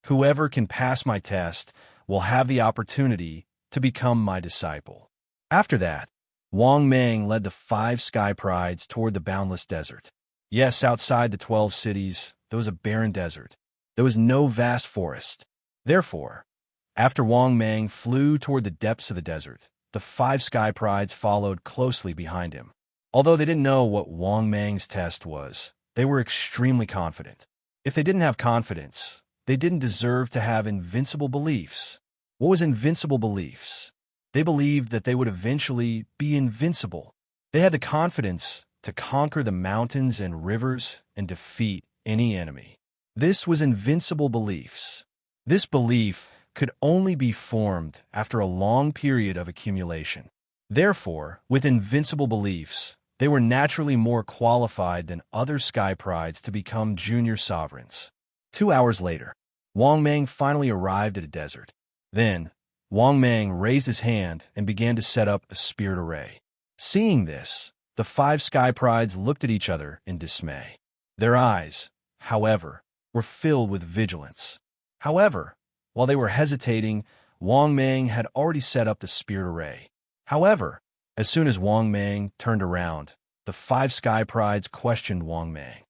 Whoever can pass my test will have the opportunity to become my disciple." After that, Wang Mang led the 5 Sky Prides toward the boundless desert. Yes, outside the 12 cities, there was a barren desert. There was no vast forest. Therefore, after Wang Mang flew toward the depths of the desert, the 5 Sky Prides followed closely behind him. Although they didn't know what Wang Mang's test was, they were extremely confident. If they didn't have confidence, they didn't deserve to have invincible beliefs. What was invincible beliefs? They believed that they would eventually be invincible. They had the confidence to conquer the mountains and rivers and defeat any enemy. This was invincible beliefs. This belief could only be formed after a long period of accumulation. Therefore, with invincible beliefs, they were naturally more qualified than other Sky Prides to become junior sovereigns. 2 hours later, Wang Mang finally arrived at a desert. Then, Wang Mang raised his hand and began to set up a spirit array. Seeing this, the 5 Sky Prides looked at each other in dismay. Their eyes, however, were filled with vigilance. However, while they were hesitating, Wang Mang had already set up the spirit array. However, as soon as Wang Mang turned around, the 5 Sky Prides questioned Wang Mang.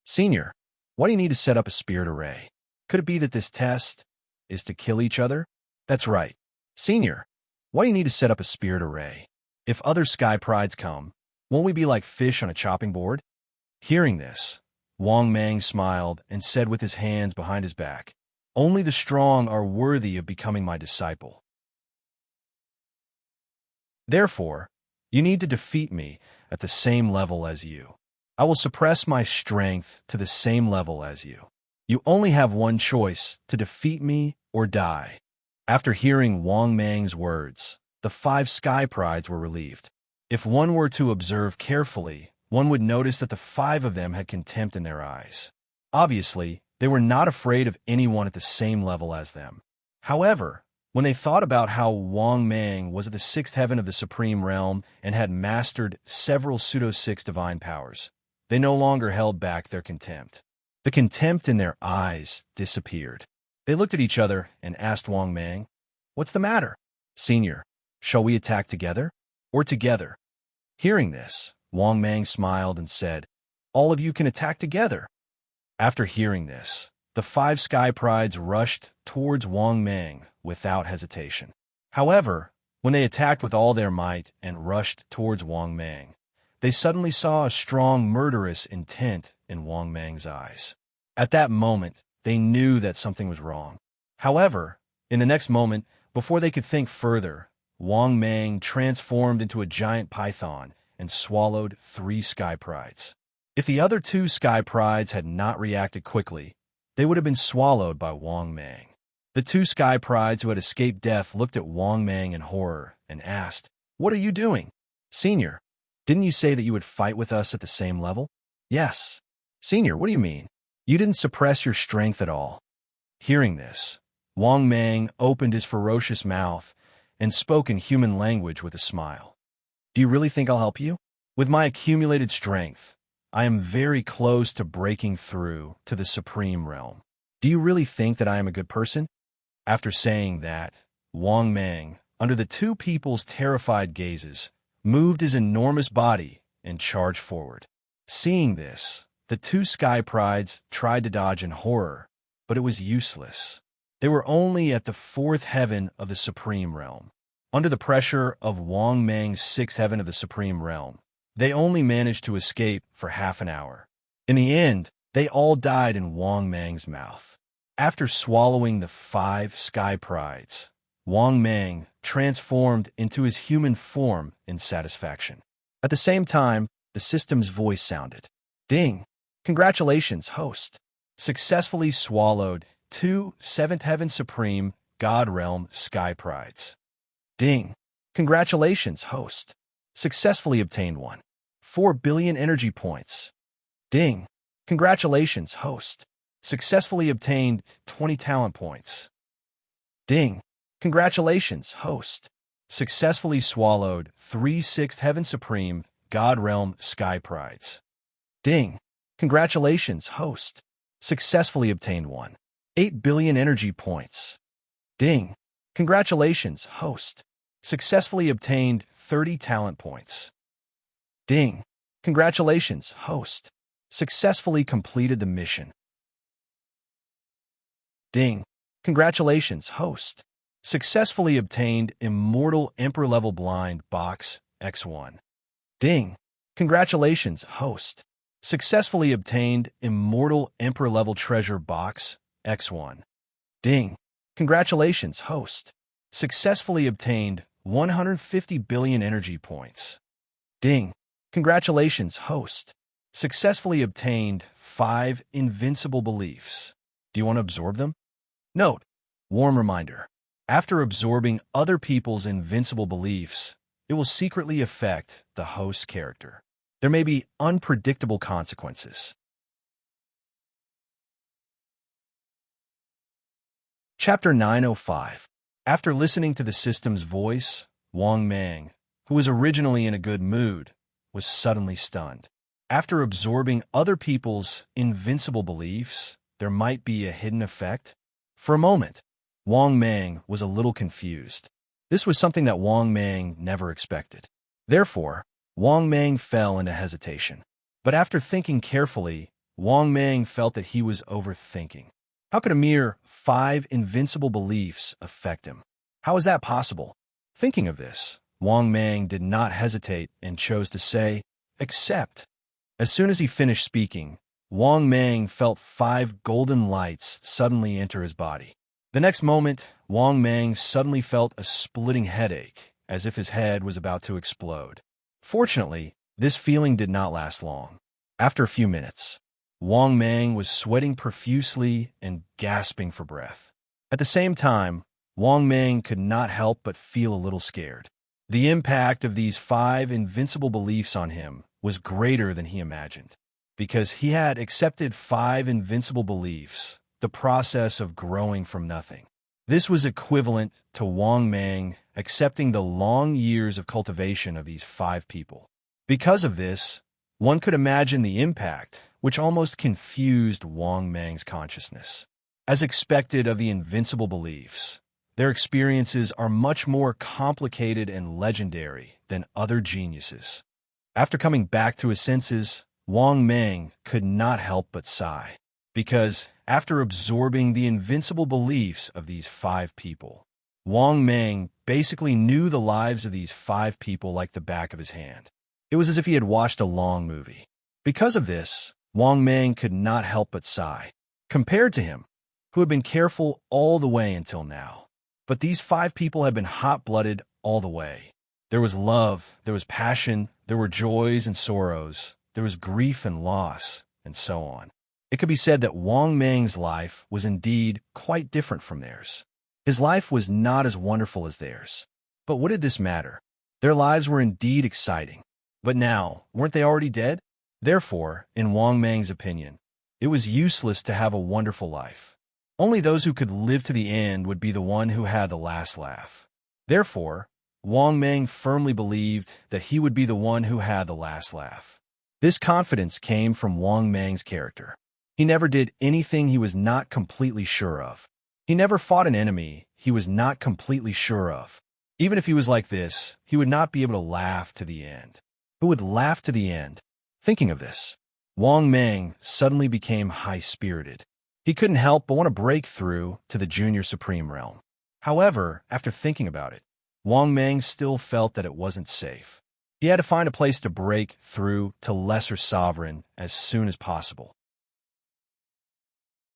"Senior, why do you need to set up a spirit array? Could it be that this test is to kill each other?" "That's right. Senior, why do you need to set up a spirit array? If other Sky Prides come, won't we be like fish on a chopping board?" Hearing this, Wang Mang smiled and said with his hands behind his back, "Only the strong are worthy of becoming my disciple. Therefore, you need to defeat me at the same level as you. I will suppress my strength to the same level as you. You only have one choice, to defeat me or die." After hearing Wang Mang's words, the 5 Sky Prides were relieved. If one were to observe carefully, one would notice that the 5 of them had contempt in their eyes. Obviously, they were not afraid of anyone at the same level as them. However, when they thought about how Wang Mang was at the 6th heaven of the Supreme Realm and had mastered several pseudo-6 divine powers, they no longer held back their contempt. The contempt in their eyes disappeared. They looked at each other and asked Wang Mang, "What's the matter? Senior, shall we attack together or together?" Hearing this, Wang Mang smiled and said, "All of you can attack together." After hearing this, the 5 Sky Prides rushed towards Wang Mang without hesitation. However, When they attacked with all their might and rushed towards Wang Mang, they suddenly saw a strong murderous intent in Wang Mang's eyes. At that moment, they knew that something was wrong. However, in the next moment, before they could think further, Wang Mang transformed into a giant python and swallowed 3 sky prides. If the other 2 sky prides had not reacted quickly, they would have been swallowed by Wang Mang. The 2 sky prides who had escaped death looked at Wang Mang in horror and asked, "What are you doing? Senior, didn't you say that you would fight with us at the same level?" "Yes." "Senior, what do you mean? You didn't suppress your strength at all." Hearing this, Wang Mang opened his ferocious mouth and spoke in human language with a smile. "Do you really think I'll help you? With my accumulated strength, I am very close to breaking through to the supreme realm. Do you really think that I am a good person?" After saying that, Wang Mang, under the 2 people's terrified gazes, moved his enormous body and charged forward. Seeing this, the 2 sky prides tried to dodge in horror, but it was useless. They were only at the 4th heaven of the supreme realm. Under the pressure of Wang Mang's 6th heaven of the supreme realm, they only managed to escape for half an hour. In the end, they all died in Wang Mang's mouth. After swallowing the 5 sky prides, Wang Mang transformed into his human form in satisfaction. At the same time, the system's voice sounded. "Ding! Congratulations, host! Successfully swallowed 2 7th Heaven Supreme God Realm Sky Prides." "Ding! Congratulations, host! Successfully obtained 4 billion energy points." "Ding! Congratulations, host! Successfully obtained 20 talent points." "Ding! Congratulations, host! Successfully swallowed 3 6th Heaven Supreme God Realm Sky Prides." "Ding! Congratulations, host! Successfully obtained 8 billion energy points." "Ding! Congratulations, host! Successfully obtained 30 talent points." "Ding! Congratulations, host! Successfully completed the mission." "Ding! Congratulations, host! Successfully obtained Immortal Emperor-level Blind Box X1." "Ding! Congratulations, host! Successfully obtained Immortal Emperor-level Treasure Box X1." "Ding! Congratulations, host! Successfully obtained 150 billion energy points." "Ding! Congratulations, host! Successfully obtained 5 invincible beliefs." Do you want to absorb them? Note, warm reminder. After absorbing other people's invincible beliefs, it will secretly affect the host's character. There may be unpredictable consequences. Chapter 905. After listening to the system's voice, Wang Mang, who was originally in a good mood, was suddenly stunned. After absorbing other people's invincible beliefs, there might be a hidden effect. For a moment, Wang Mang was a little confused. This was something that Wang Mang never expected. Therefore, Wang Mang fell into hesitation. But after thinking carefully, Wang Mang felt that he was overthinking. How could a mere 5 invincible beliefs affect him? How is that possible? Thinking of this, Wang Mang did not hesitate and chose to say, "Accept." As soon as he finished speaking, Wang Mang felt 5 golden lights suddenly enter his body. The next moment, Wang Mang suddenly felt a splitting headache, as if his head was about to explode. Fortunately, this feeling did not last long. After a few minutes, Wang Mang was sweating profusely and gasping for breath. At the same time, Wang Mang could not help but feel a little scared. The impact of these 5 invincible beliefs on him was greater than he imagined. Because he had accepted 5 invincible beliefs, the process of growing from nothing. This was equivalent to Wang Mang accepting the long years of cultivation of these 5 people. Because of this, one could imagine the impact, which almost confused Wang Mang's consciousness. As expected of the invincible beliefs, their experiences are much more complicated and legendary than other geniuses. After coming back to his senses, Wang Mang could not help but sigh, because after absorbing the invincible beliefs of these 5 people, Wang Meng basically knew the lives of these 5 people like the back of his hand. It was as if he had watched a long movie. Because of this, Wang Meng could not help but sigh, compared to him, who had been careful all the way until now. But these 5 people had been hot-blooded all the way. There was love, there was passion, there were joys and sorrows, there was grief and loss, and so on. It could be said that Wang Meng's life was indeed quite different from theirs. His life was not as wonderful as theirs. But what did this matter? Their lives were indeed exciting. But now, weren't they already dead? Therefore, in Wang Meng's opinion, it was useless to have a wonderful life. Only those who could live to the end would be the one who had the last laugh. Therefore, Wang Meng firmly believed that he would be the one who had the last laugh. This confidence came from Wang Meng's character. He never did anything he was not completely sure of. He never fought an enemy he was not completely sure of. Even if he was like this, he would not be able to laugh to the end. Who would laugh to the end? Thinking of this, Wang Meng suddenly became high-spirited. He couldn't help but want to break through to the Junior Supreme realm. However, after thinking about it, Wang Meng still felt that it wasn't safe. He had to find a place to break through to Lesser Sovereign as soon as possible.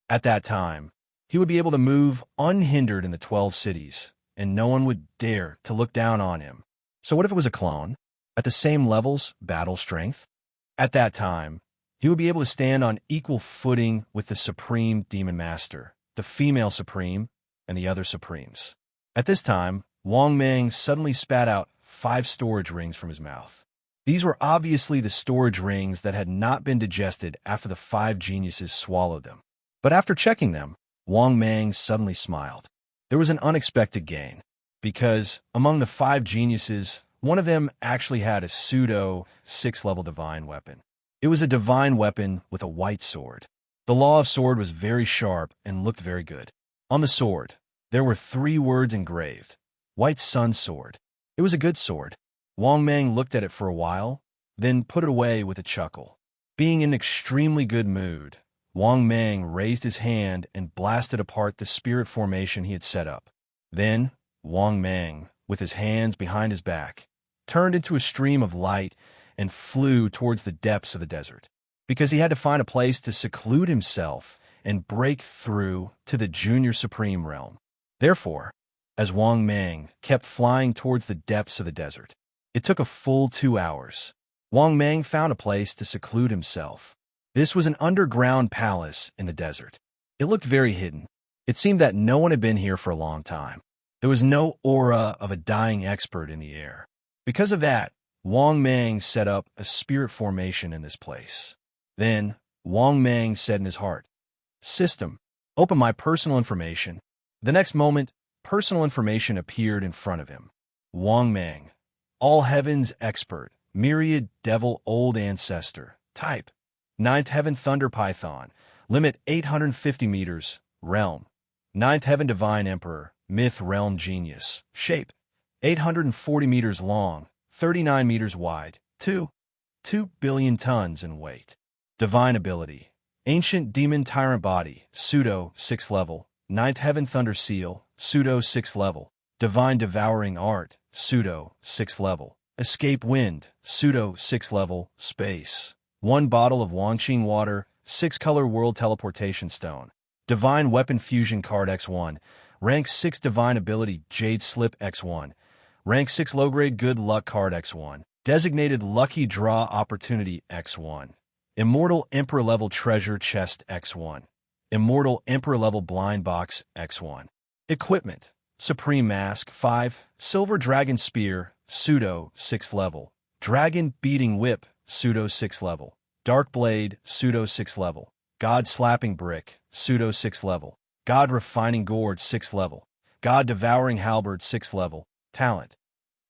At that time, he would be able to move unhindered in the 12 cities, and no one would dare to look down on him. So what if it was a clone? At the same levels, battle strength? At that time, he would be able to stand on equal footing with the Supreme Demon Master, the female Supreme, and the other Supremes. At this time, Wang Meng suddenly spat out 5 storage rings from his mouth. These were obviously the storage rings that had not been digested after the 5 geniuses swallowed them. But after checking them, Wang Meng suddenly smiled. There was an unexpected gain, because among the 5 geniuses, one of them actually had a pseudo 6th-level divine weapon. It was a divine weapon with a white sword. The law of sword was very sharp and looked very good. On the sword, there were 3 words engraved. White Sun Sword. It was a good sword. Wang Meng looked at it for a while, then put it away with a chuckle. Being in an extremely good mood, Wang Meng raised his hand and blasted apart the spirit formation he had set up. Then, Wang Meng, with his hands behind his back, turned into a stream of light and flew towards the depths of the desert, because he had to find a place to seclude himself and break through to the Junior Supreme realm. Therefore, as Wang Meng kept flying towards the depths of the desert, it took a full 2 hours. Wang Meng found a place to seclude himself. This was an underground palace in the desert. It looked very hidden. It seemed that no one had been here for a long time. There was no aura of a dying expert in the air. Because of that, Wang Meng set up a spirit formation in this place. Then, Wang Meng said in his heart, "System, open my personal information." The next moment, personal information appeared in front of him. Wang Meng, all heavens expert, myriad devil old ancestor, type, 9th heaven thunder python, limit 850 meters, realm, 9th heaven divine emperor, myth realm genius, shape, 840 meters long, 39 meters wide, 2 billion tons in weight. Divine ability, ancient demon tyrant body, pseudo 6th level, 9th heaven thunder seal, pseudo 6th level, divine devouring art, pseudo 6th level, escape wind, pseudo 6th level, space, 1 bottle of Wangqing water, 6-color world teleportation stone, divine weapon fusion card X1, rank 6 divine ability jade slip X1, rank 6 low-grade good luck card X1, designated lucky draw opportunity X1, immortal emperor level treasure chest X1, immortal emperor level blind box X1. Equipment, Supreme Mask 5, Silver Dragon Spear, pseudo 6th level, Dragon Beating Whip, pseudo 6th level, Dark Blade, pseudo 6th level, God Slapping Brick, pseudo 6th level, God Refining Gourd 6th level, God Devouring Halberd 6th level, Talent,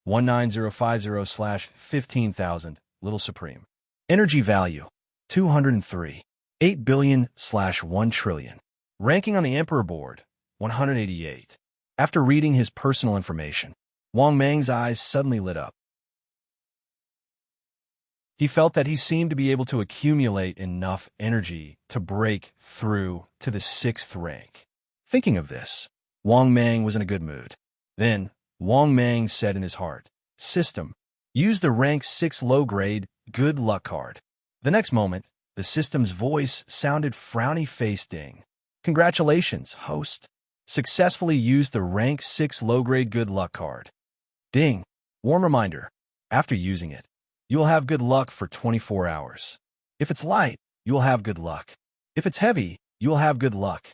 19050/15,000, Little Supreme. Energy Value, 203, 8 billion/1 trillion. Ranking on the Emperor board, 188. After reading his personal information, Wang Meng's eyes suddenly lit up. He felt that he seemed to be able to accumulate enough energy to break through to the 6th rank. Thinking of this, Wang Meng was in a good mood. Then, Wang Mang said in his heart, "System, use the rank 6 low-grade good luck card." The next moment, the system's voice sounded frowny-faced ding. "Congratulations, host. Successfully used the rank 6 low-grade good luck card." Ding. Warm reminder. After using it, you will have good luck for 24 hours. If it's light, you will have good luck. If it's heavy, you will have good luck.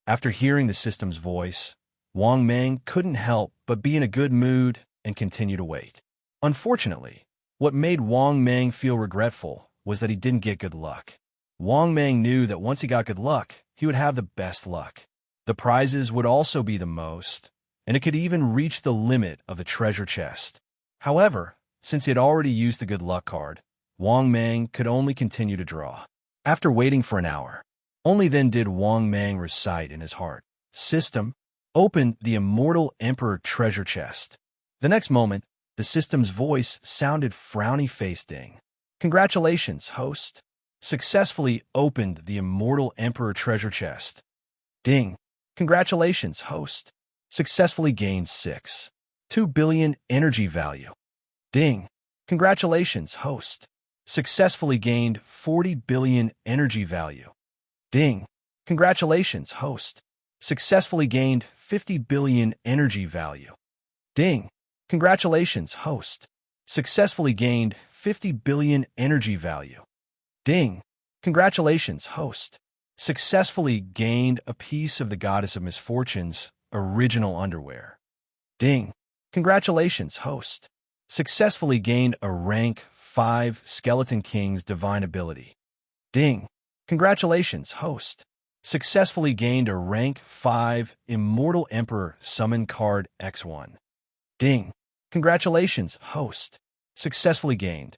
After hearing the system's voice, Wang Mang couldn't help but be in a good mood and continue to wait. Unfortunately, what made Wang Mang feel regretful was that he didn't get good luck. Wang Mang knew that once he got good luck, he would have the best luck. The prizes would also be the most, and it could even reach the limit of the treasure chest. However, since he had already used the good luck card, Wang Mang could only continue to draw. After waiting for an hour, only then did Wang Mang recite in his heart, "System, open the Immortal Emperor treasure chest." The next moment, the system's voice sounded frowny-faced ding. "Congratulations, host. Successfully opened the Immortal Emperor treasure chest." Ding. "Congratulations, host. Successfully gained 2 billion energy value." Ding. "Congratulations, host. Successfully gained 40 billion energy value." Ding. "Congratulations, host. Successfully gained 50 billion energy value." Ding. "Congratulations, host. Successfully gained 50 billion energy value." Ding. "Congratulations, host. Successfully gained a piece of the Goddess of Misfortune's original underwear." Ding. "Congratulations, host. Successfully gained a rank 5 Skeleton King's divine ability." Ding. "Congratulations, host. Successfully gained a rank 5 Immortal Emperor summon card X1. Ding. Congratulations, host. Successfully gained.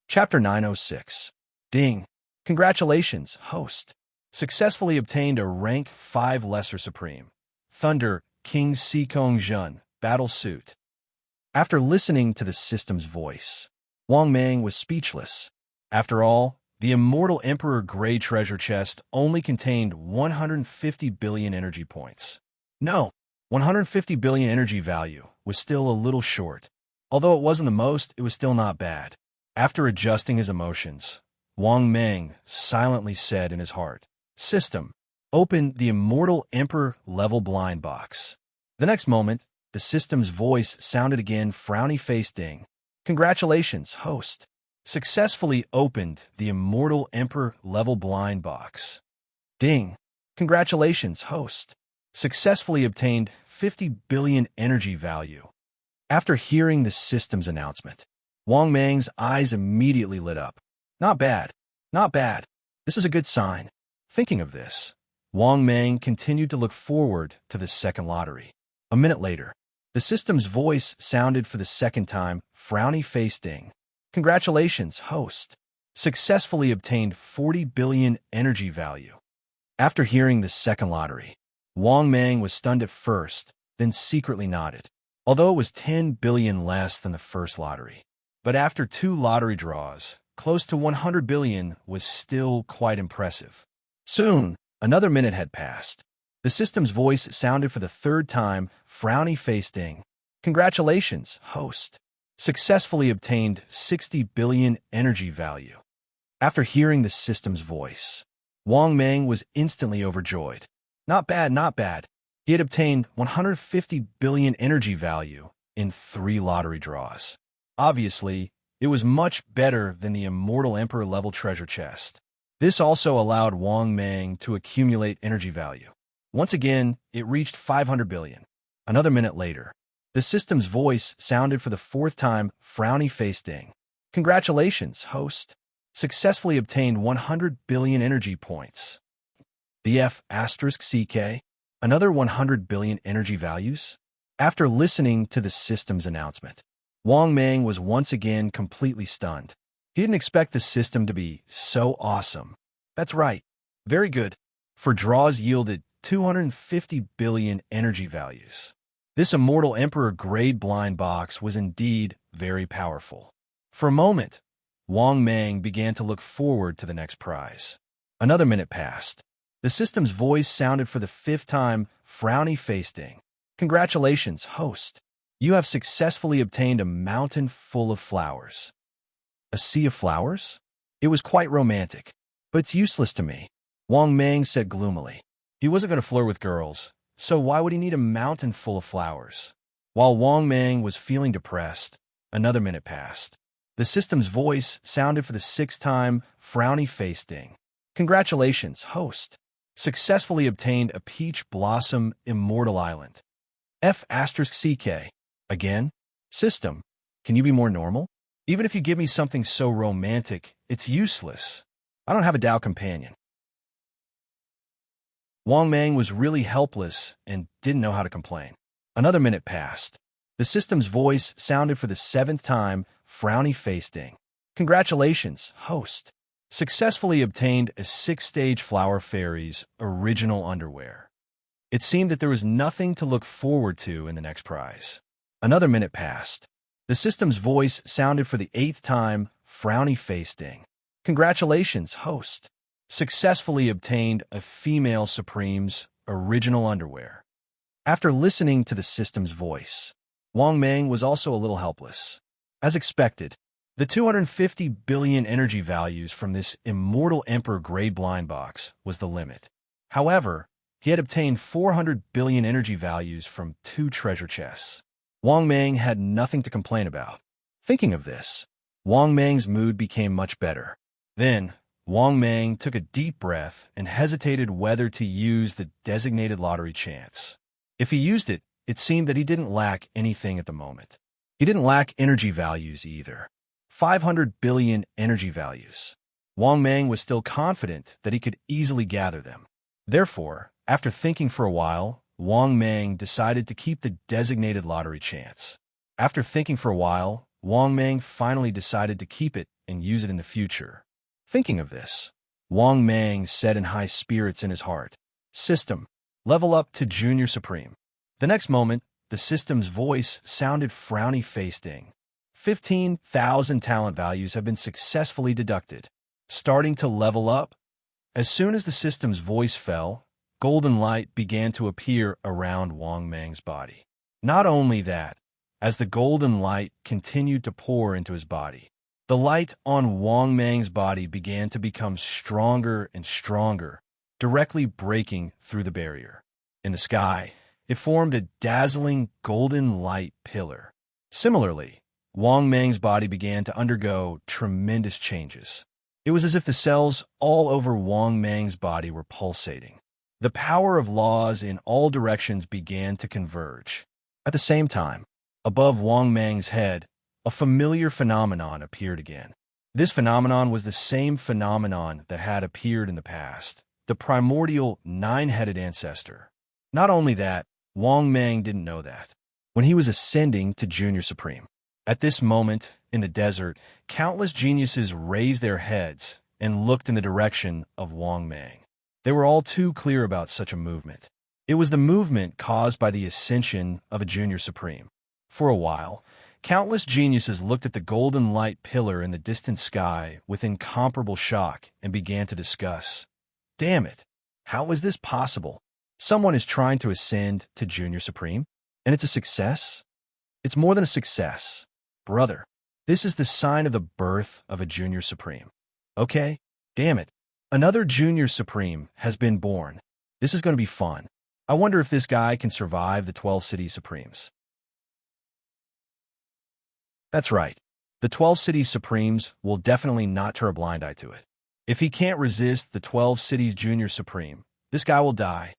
Chapter 906. Ding. Congratulations, host. Successfully obtained a rank 5 Lesser Supreme. Thunder, King Sikong Jun, Battle Suit. After listening to the system's voice, Wang Mang was speechless. After all, the Immortal Emperor Grey Treasure Chest only contained 150 billion energy points. No, 150 billion energy value was still a little short. Although it wasn't the most, it was still not bad. After adjusting his emotions, Wang Mang silently said in his heart, "System, open the Immortal Emperor level blind box." The next moment, the system's voice sounded again frowny-faced ding. "Congratulations, host. Successfully opened the Immortal Emperor level blind box." Ding. "Congratulations, host. Successfully obtained 50 billion energy value." After hearing the system's announcement, Wang Mang's eyes immediately lit up. Not bad. Not bad. This is a good sign. Thinking of this, Wang Mang continued to look forward to the second lottery. A minute later, the system's voice sounded for the second time, frowny-faced ding. "Congratulations, host. Successfully obtained 40 billion energy value." After hearing the second lottery, Wang Mang was stunned at first, then secretly nodded, although it was 10 billion less than the first lottery. But after 2 lottery draws, close to 100 billion was still quite impressive. Soon, another minute had passed. The system's voice sounded for the third time, frowny-faced ding. "Congratulations, host. Successfully obtained 60 billion energy value." After hearing the system's voice, Wang Mang was instantly overjoyed. Not bad, not bad. He had obtained 150 billion energy value in 3 lottery draws. Obviously, it was much better than the Immortal Emperor level treasure chest. This also allowed Wang Mang to accumulate energy value. Once again, it reached 500 billion. Another minute later, the system's voice sounded for the fourth time, frowny-faced ding. "Congratulations, host. Successfully obtained 100 billion energy points." The F***CK? Another 100 billion energy values? After listening to the system's announcement, Wang Mang was once again completely stunned. He didn't expect the system to be so awesome. That's right. Very good. For draws yielded 250 billion energy values. This Immortal Emperor grade blind box was indeed very powerful. For a moment, Wang Mang began to look forward to the next prize. Another minute passed. The system's voice sounded for the fifth time, frowny-facing. Congratulations, host. You have successfully obtained a mountain full of flowers. A sea of flowers? It was quite romantic, but it's useless to me, Wang Mang said gloomily. He wasn't going to flirt with girls, so why would he need a mountain full of flowers? While Wang Mang was feeling depressed, another minute passed. The system's voice sounded for the sixth time, frowny-facing. Congratulations, host. Successfully obtained a peach blossom immortal island. F***CK. Again? System, can you be more normal? Even if you give me something so romantic, it's useless. I don't have a Tao companion. Wang Mang was really helpless and didn't know how to complain. Another minute passed. The system's voice sounded for the seventh time, frowny-facing. Congratulations, host. Successfully obtained a 6-stage Flower Fairy's original underwear. It seemed that there was nothing to look forward to in the next prize. Another minute passed. The system's voice sounded for the 8th time, frowny-facing. Congratulations, host. Successfully obtained a female Supreme's original underwear. After listening to the system's voice, Wang Mang was also a little helpless. As expected, the 250 billion energy values from this immortal Emperor grade blind box was the limit. However, he had obtained 400 billion energy values from 2 treasure chests. Wang Mang had nothing to complain about. Thinking of this, Wang Mang's mood became much better. Then, Wang Mang took a deep breath and hesitated whether to use the designated lottery chance. If he used it, it seemed that he didn't lack anything at the moment. He didn't lack energy values either. 500 billion energy values. Wang Mang was still confident that he could easily gather them. Therefore, after thinking for a while, Wang Mang decided to keep the designated lottery chance. After thinking for a while, Wang Mang finally decided to keep it and use it in the future. Thinking of this, Wang Mang said in high spirits in his heart, System, level up to Junior Supreme. The next moment, the system's voice sounded frowny-facing. 15,000 talent values have been successfully deducted. Starting to level up? As soon as the system's voice fell, golden light began to appear around Wang Mang's body. Not only that, as the golden light continued to pour into his body, the light on Wang Mang's body began to become stronger and stronger, directly breaking through the barrier. In the sky, it formed a dazzling golden light pillar. Similarly, Wang Mang's body began to undergo tremendous changes. It was as if the cells all over Wang Mang's body were pulsating. The power of laws in all directions began to converge. At the same time, above Wang Mang's head, a familiar phenomenon appeared again. This phenomenon was the same phenomenon that had appeared in the past, the primordial 9-headed ancestor. Not only that, Wang Mang didn't know that. When he was ascending to Junior Supreme, at this moment, in the desert, countless geniuses raised their heads and looked in the direction of Wang Mang. They were all too clear about such a movement. It was the movement caused by the ascension of a Junior Supreme. For a while, countless geniuses looked at the golden light pillar in the distant sky with incomparable shock and began to discuss, Damn it, how is this possible? Someone is trying to ascend to Junior Supreme, and it's a success? It's more than a success. Brother, this is the sign of the birth of a Junior Supreme. Okay? Damn it. Another Junior Supreme has been born. This is going to be fun. I wonder if this guy can survive the 12 City Supremes. That's right. The 12 City Supremes will definitely not turn a blind eye to it. If he can't resist the 12 Cities Junior Supreme, this guy will die.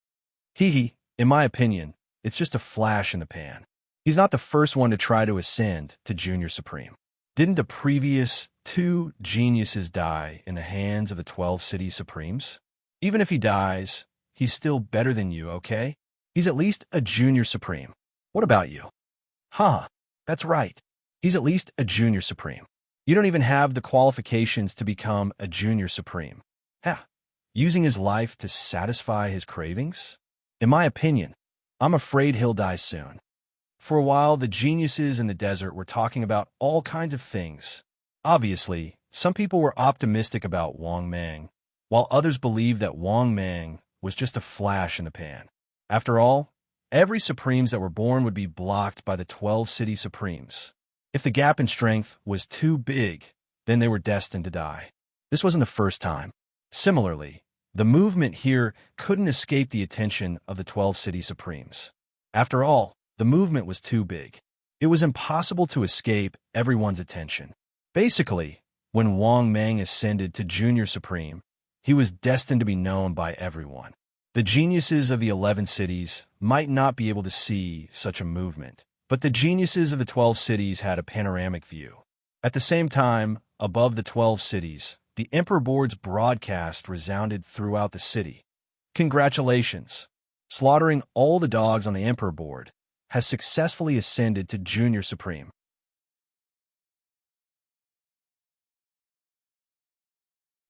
Hee, in my opinion, it's just a flash in the pan. He's not the first one to try to ascend to Junior Supreme. Didn't the previous 2 geniuses die in the hands of the 12 City Supremes? Even if he dies, he's still better than you, okay? He's at least a Junior Supreme. What about you? Huh, that's right. He's at least a Junior Supreme. You don't even have the qualifications to become a Junior Supreme. Using his life to satisfy his cravings? In my opinion, I'm afraid he'll die soon. For a while, the geniuses in the desert were talking about all kinds of things. Obviously, some people were optimistic about Wang Mang, while others believed that Wang Mang was just a flash in the pan. After all, every Supremes that were born would be blocked by the 12 city Supremes. If the gap in strength was too big, then they were destined to die. This wasn't the first time. Similarly, the movement here couldn't escape the attention of the 12 city Supremes. After all, the movement was too big. It was impossible to escape everyone's attention. Basically, when Wang Mang ascended to Junior Supreme, he was destined to be known by everyone. The geniuses of the 11 cities might not be able to see such a movement, but the geniuses of the 12 cities had a panoramic view. At the same time, above the 12 cities, the Emperor Board's broadcast resounded throughout the city. Congratulations! Slaughtering all the dogs on the Emperor Board has successfully ascended to Junior Supreme.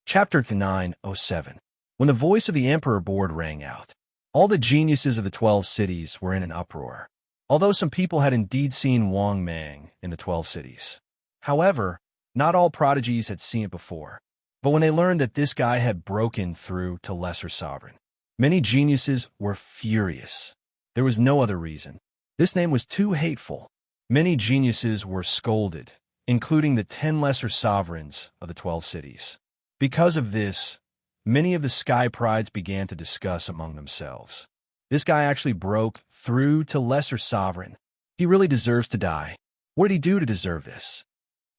Chapter 907. When the voice of the Emperor Board rang out, all the geniuses of the 12 cities were in an uproar, although some people had indeed seen Wang Mang in the 12 cities. However, not all prodigies had seen it before. But when they learned that this guy had broken through to Lesser Sovereign, many geniuses were furious. There was no other reason. This name was too hateful. Many geniuses were scolded, including the 10 Lesser Sovereigns of the 12 cities. Because of this, many of the Sky Prides began to discuss among themselves. This guy actually broke through to Lesser Sovereign. He really deserves to die. What did he do to deserve this?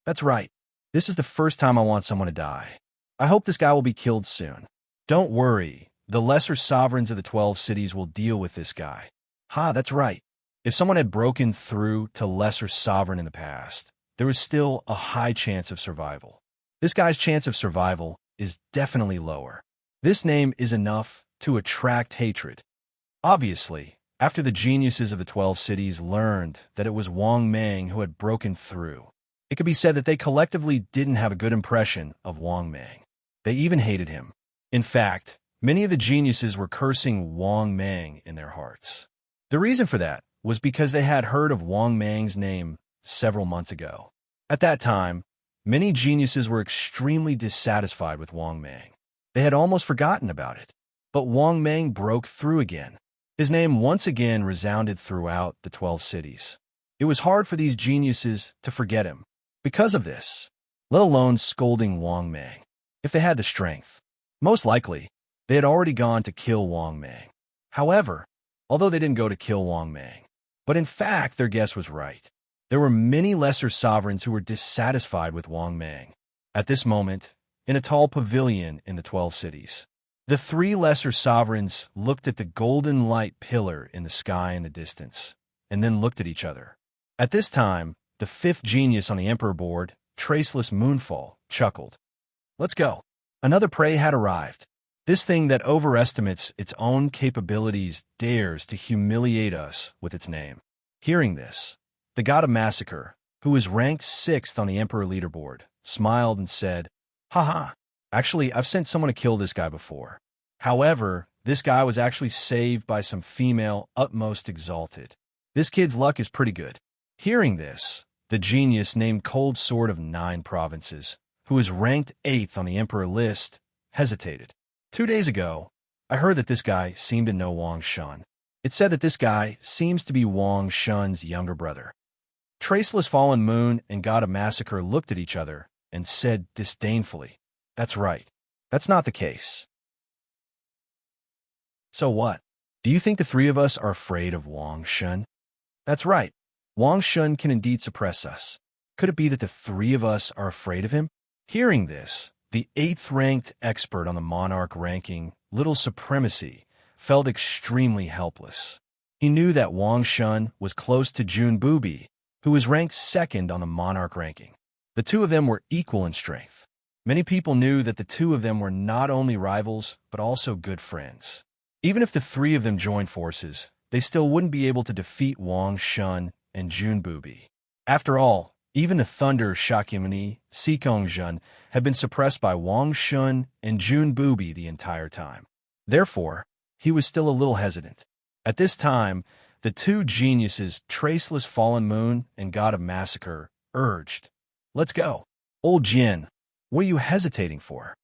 That's right. This is the first time I want someone to die. I hope this guy will be killed soon. Don't worry. The Lesser Sovereigns of the 12 cities will deal with this guy. That's right. If someone had broken through to Lesser Sovereign in the past, there was still a high chance of survival. This guy's chance of survival is definitely lower. This name is enough to attract hatred. Obviously, after the geniuses of the 12 cities learned that it was Wang Mang who had broken through, it could be said that they collectively didn't have a good impression of Wang Mang. They even hated him. In fact, many of the geniuses were cursing Wang Mang in their hearts. The reason for that was because they had heard of Wang Mang's name several months ago. At that time, many geniuses were extremely dissatisfied with Wang Mang. They had almost forgotten about it. But Wang Mang broke through again. His name once again resounded throughout the 12 cities. It was hard for these geniuses to forget him. Because of this, let alone scolding Wang Mang, if they had the strength. Most likely, they had already gone to kill Wang Mang. However, although they didn't go to kill Wang Mang, but in fact their guess was right. There were many lesser sovereigns who were dissatisfied with Wang Mang. At this moment, in a tall pavilion in the 12 cities, the 3 lesser sovereigns looked at the golden light pillar in the sky in the distance, and then looked at each other. At this time, the 5th genius on the Emperor Board, Traceless Moonfall, chuckled. Let's go. Another prey had arrived. This thing that overestimates its own capabilities dares to humiliate us with its name. Hearing this, the god of massacre, who was ranked 6th on the Emperor leaderboard, smiled and said, Haha, actually, I've sent someone to kill this guy before. However, this guy was actually saved by some female utmost exalted. This kid's luck is pretty good. Hearing this, the genius named Cold Sword of 9 provinces, who was ranked 8th on the Emperor list, hesitated. 2 days ago, I heard that this guy seemed to know Wang Shun. It said that this guy seems to be Wang Shun's younger brother. Traceless Fallen Moon and God of Massacre looked at each other and said disdainfully, That's right. That's not the case. So what? Do you think the 3 of us are afraid of Wang Shun? That's right. Wang Shun can indeed suppress us. Could it be that the 3 of us are afraid of him? Hearing this, the 8th-ranked expert on the Monarch ranking, Little Supremacy, felt extremely helpless. He knew that Wang Shun was close to Jun Bubi, who was ranked 2nd on the Monarch ranking. The 2 of them were equal in strength. Many people knew that the 2 of them were not only rivals, but also good friends. Even if the 3 of them joined forces, they still wouldn't be able to defeat Wang Shun and Jun Bubi. After all, even the Thunder Shakyamuni, Sikong Jun, had been suppressed by Wang Shun and Jun Bubi the entire time. Therefore, he was still a little hesitant. At this time, the 2 geniuses, Traceless Fallen Moon and God of Massacre, urged, Let's go. Old Jin, what are you hesitating for?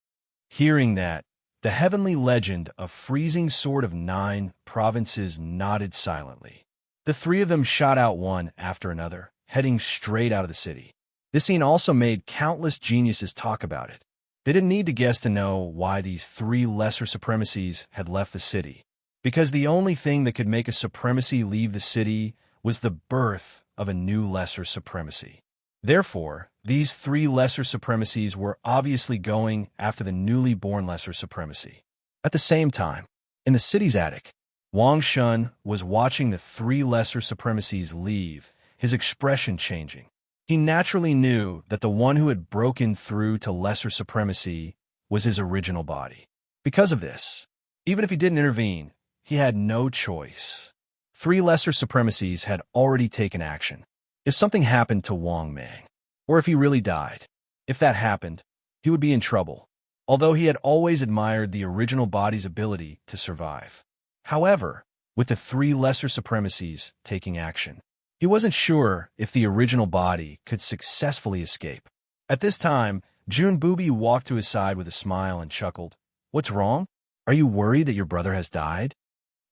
Hearing that, The heavenly legend of freezing sword of 9 provinces nodded silently. The three of them shot out one after another, heading straight out of the city. This scene also made countless geniuses talk about it. They didn't need to guess to know why these 3 lesser supremacies had left the city, because the only thing that could make a supremacy leave the city was the birth of a new lesser supremacy. Therefore, these 3 lesser supremacies were obviously going after the newly born lesser supremacy. At the same time, in the city's attic, Wang Shun was watching the 3 lesser supremacies leave, his expression changing. He naturally knew that the one who had broken through to lesser supremacy was his original body. Because of this, even if he didn't intervene, he had no choice. 3 lesser supremacies had already taken action. If something happened to Wang Mang, or if he really died, if that happened, he would be in trouble, although he had always admired the original body's ability to survive. However, with the 3 lesser supremacies taking action, he wasn't sure if the original body could successfully escape. At this time, Jun Booby walked to his side with a smile and chuckled. "What's wrong? Are you worried that your brother has died?"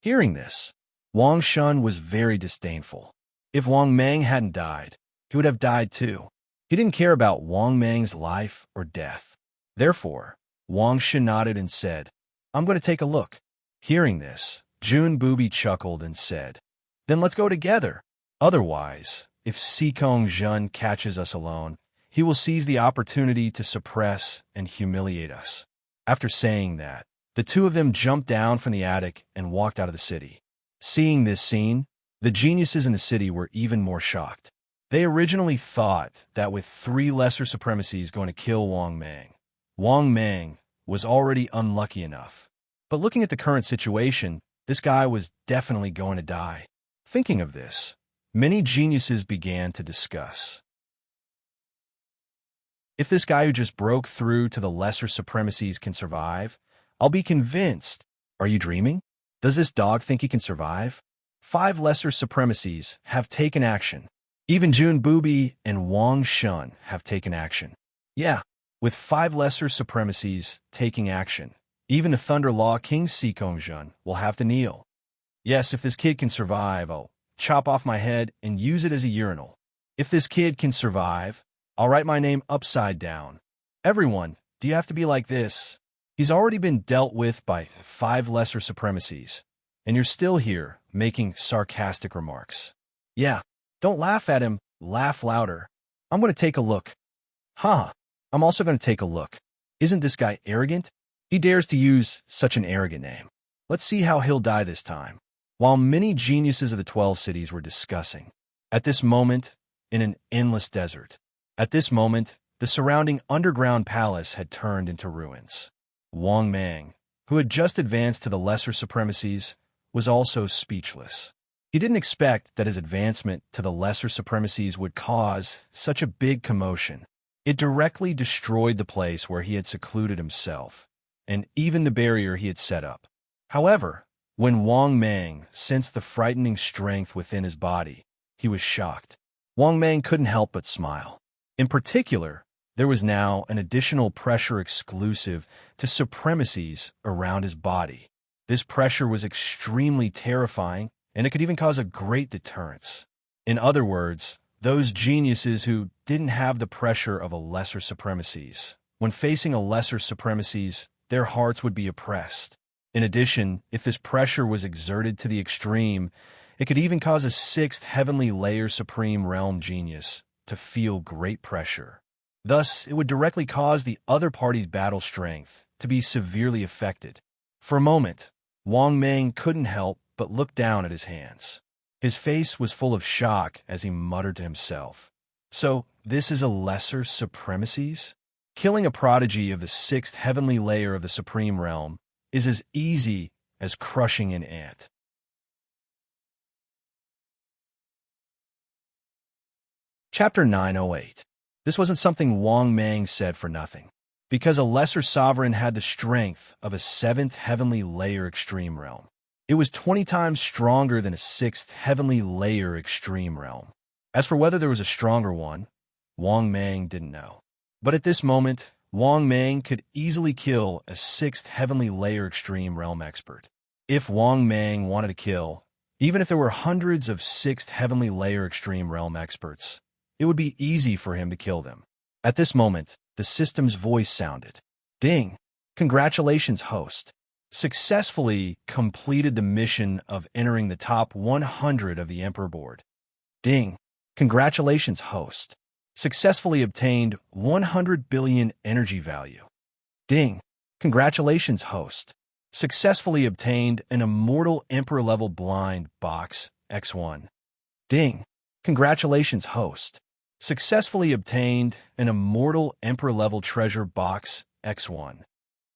Hearing this, Wang Shun was very disdainful. If Wang Mang hadn't died, he would have died too. He didn't care about Wang Mang's life or death. Therefore, Wang Shun nodded and said, "I'm going to take a look." Hearing this, Jun Booby chuckled and said, "Then let's go together. Otherwise, if Sikong Jun catches us alone, he will seize the opportunity to suppress and humiliate us." After saying that, the 2 of them jumped down from the attic and walked out of the city. Seeing this scene, the geniuses in the city were even more shocked. They originally thought that with 3 lesser supremacies going to kill Wang Mang was already unlucky enough. But looking at the current situation, this guy was definitely going to die. Thinking of this, many geniuses began to discuss. If this guy who just broke through to the lesser supremacies can survive, I'll be convinced. Are you dreaming? Does this dog think he can survive? 5 lesser supremacies have taken action. Even Jun Booby and Wang Shun have taken action. Yeah, with 5 lesser supremacies taking action, even the Thunder Law King Sikong Jun will have to kneel. Yes, if this kid can survive, I'll chop off my head and use it as a urinal. If this kid can survive, I'll write my name upside down. Everyone, do you have to be like this? He's already been dealt with by 5 lesser supremacies, and you're still here making sarcastic remarks. Yeah, don't laugh at him, laugh louder. I'm going to take a look. Huh, I'm also going to take a look. Isn't this guy arrogant? He dares to use such an arrogant name. Let's see how he'll die this time. While many geniuses of the 12 cities were discussing, at this moment, in an endless desert, at this moment, the surrounding underground palace had turned into ruins. Wang Mang, who had just advanced to the lesser supremacies, was also speechless. He didn't expect that his advancement to the lesser supremacies would cause such a big commotion. It directly destroyed the place where he had secluded himself, and even the barrier he had set up. However, when Wang Mang sensed the frightening strength within his body, he was shocked. Wang Mang couldn't help but smile. In particular, there was now an additional pressure exclusive to supremacies around his body. This pressure was extremely terrifying, and it could even cause a great deterrence. In other words, those geniuses who didn't have the pressure of a lesser supremacies, when facing a lesser supremacies, their hearts would be oppressed. In addition, if this pressure was exerted to the extreme, it could even cause a 6th heavenly layer supreme realm genius to feel great pressure. Thus, it would directly cause the other party's battle strength to be severely affected. For a moment, Wang Mang couldn't help but look down at his hands. His face was full of shock as he muttered to himself. So, this is a lesser supremacies? Killing a prodigy of the 6th heavenly layer of the supreme realm is as easy as crushing an ant. Chapter 908. This wasn't something Wang Mang said for nothing. Because a lesser sovereign had the strength of a 7th heavenly layer extreme realm. It was 20 times stronger than a 6th heavenly layer extreme realm. As for whether there was a stronger one, Wang Mang didn't know. But at this moment, Wang Mang could easily kill a 6th Heavenly Layer Extreme Realm expert. If Wang Mang wanted to kill, even if there were hundreds of 6th Heavenly Layer Extreme Realm experts, it would be easy for him to kill them. At this moment, the system's voice sounded. Ding! Congratulations, host. Successfully completed the mission of entering the top 100 of the Emperor board. Ding! Congratulations, host. Successfully obtained 100 billion energy value. Ding! Congratulations, host. Successfully obtained an Immortal Emperor-level blind box, X1. Ding! Congratulations, host. Successfully obtained an Immortal Emperor-level treasure box, X1.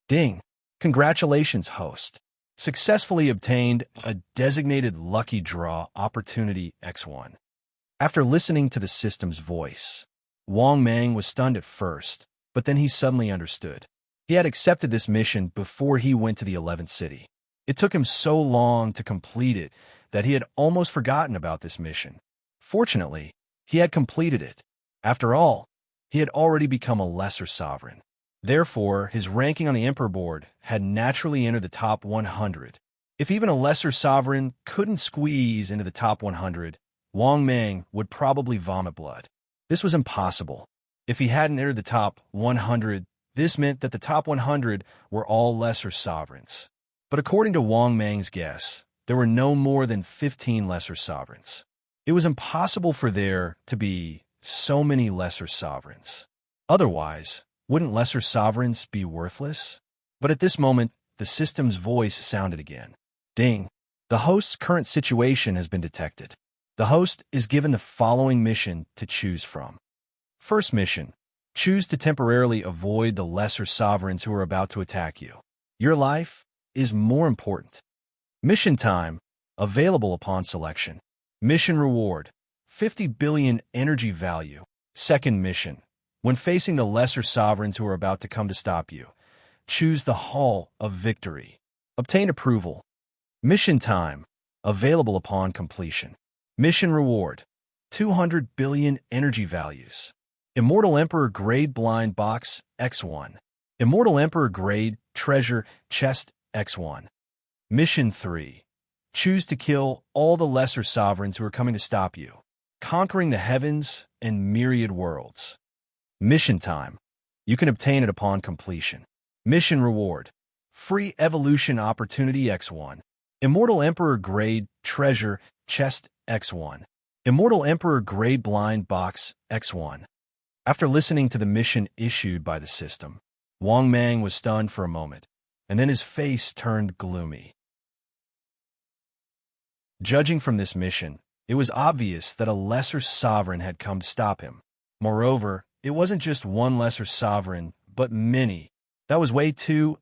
Ding! Congratulations, host. Successfully obtained a designated lucky draw opportunity, X1. After listening to the system's voice, Wang Mang was stunned at first, but then he suddenly understood. He had accepted this mission before he went to the 11th city. It took him so long to complete it that he had almost forgotten about this mission. Fortunately, he had completed it. After all, he had already become a lesser sovereign. Therefore, his ranking on the Emperor board had naturally entered the top 100. If even a lesser sovereign couldn't squeeze into the top 100, Wang Mang would probably vomit blood. This was impossible. If he hadn't entered the top 100, this meant that the top 100 were all lesser sovereigns. But according to Wang Mang's guess, there were no more than 15 lesser sovereigns. It was impossible for there to be so many lesser sovereigns. Otherwise, wouldn't lesser sovereigns be worthless? But at this moment, the system's voice sounded again. Ding! The host's current situation has been detected. The host is given the following mission to choose from. First mission. Choose to temporarily avoid the lesser sovereigns who are about to attack you. Your life is more important. Mission time. Available upon selection. Mission reward. 50 billion energy value. Second mission. When facing the lesser sovereigns who are about to come to stop you, choose the Hall of Victory. Obtain approval. Mission time. Available upon completion. Mission reward. 200 billion energy values. Immortal Emperor Grade Blind Box, X1. Immortal Emperor Grade Treasure Chest, X1. Mission 3. Choose to kill all the lesser sovereigns who are coming to stop you, conquering the heavens and myriad worlds. Mission time. You can obtain it upon completion. Mission reward. Free evolution opportunity, X1. Immortal Emperor Grade Treasure Chest, X1. Immortal Emperor Grade Blind Box, X1. After listening to the mission issued by the system, Wang Mang was stunned for a moment, and then his face turned gloomy. Judging from this mission, it was obvious that a lesser sovereign had come to stop him. Moreover, it wasn't just one lesser sovereign, but many. That was way too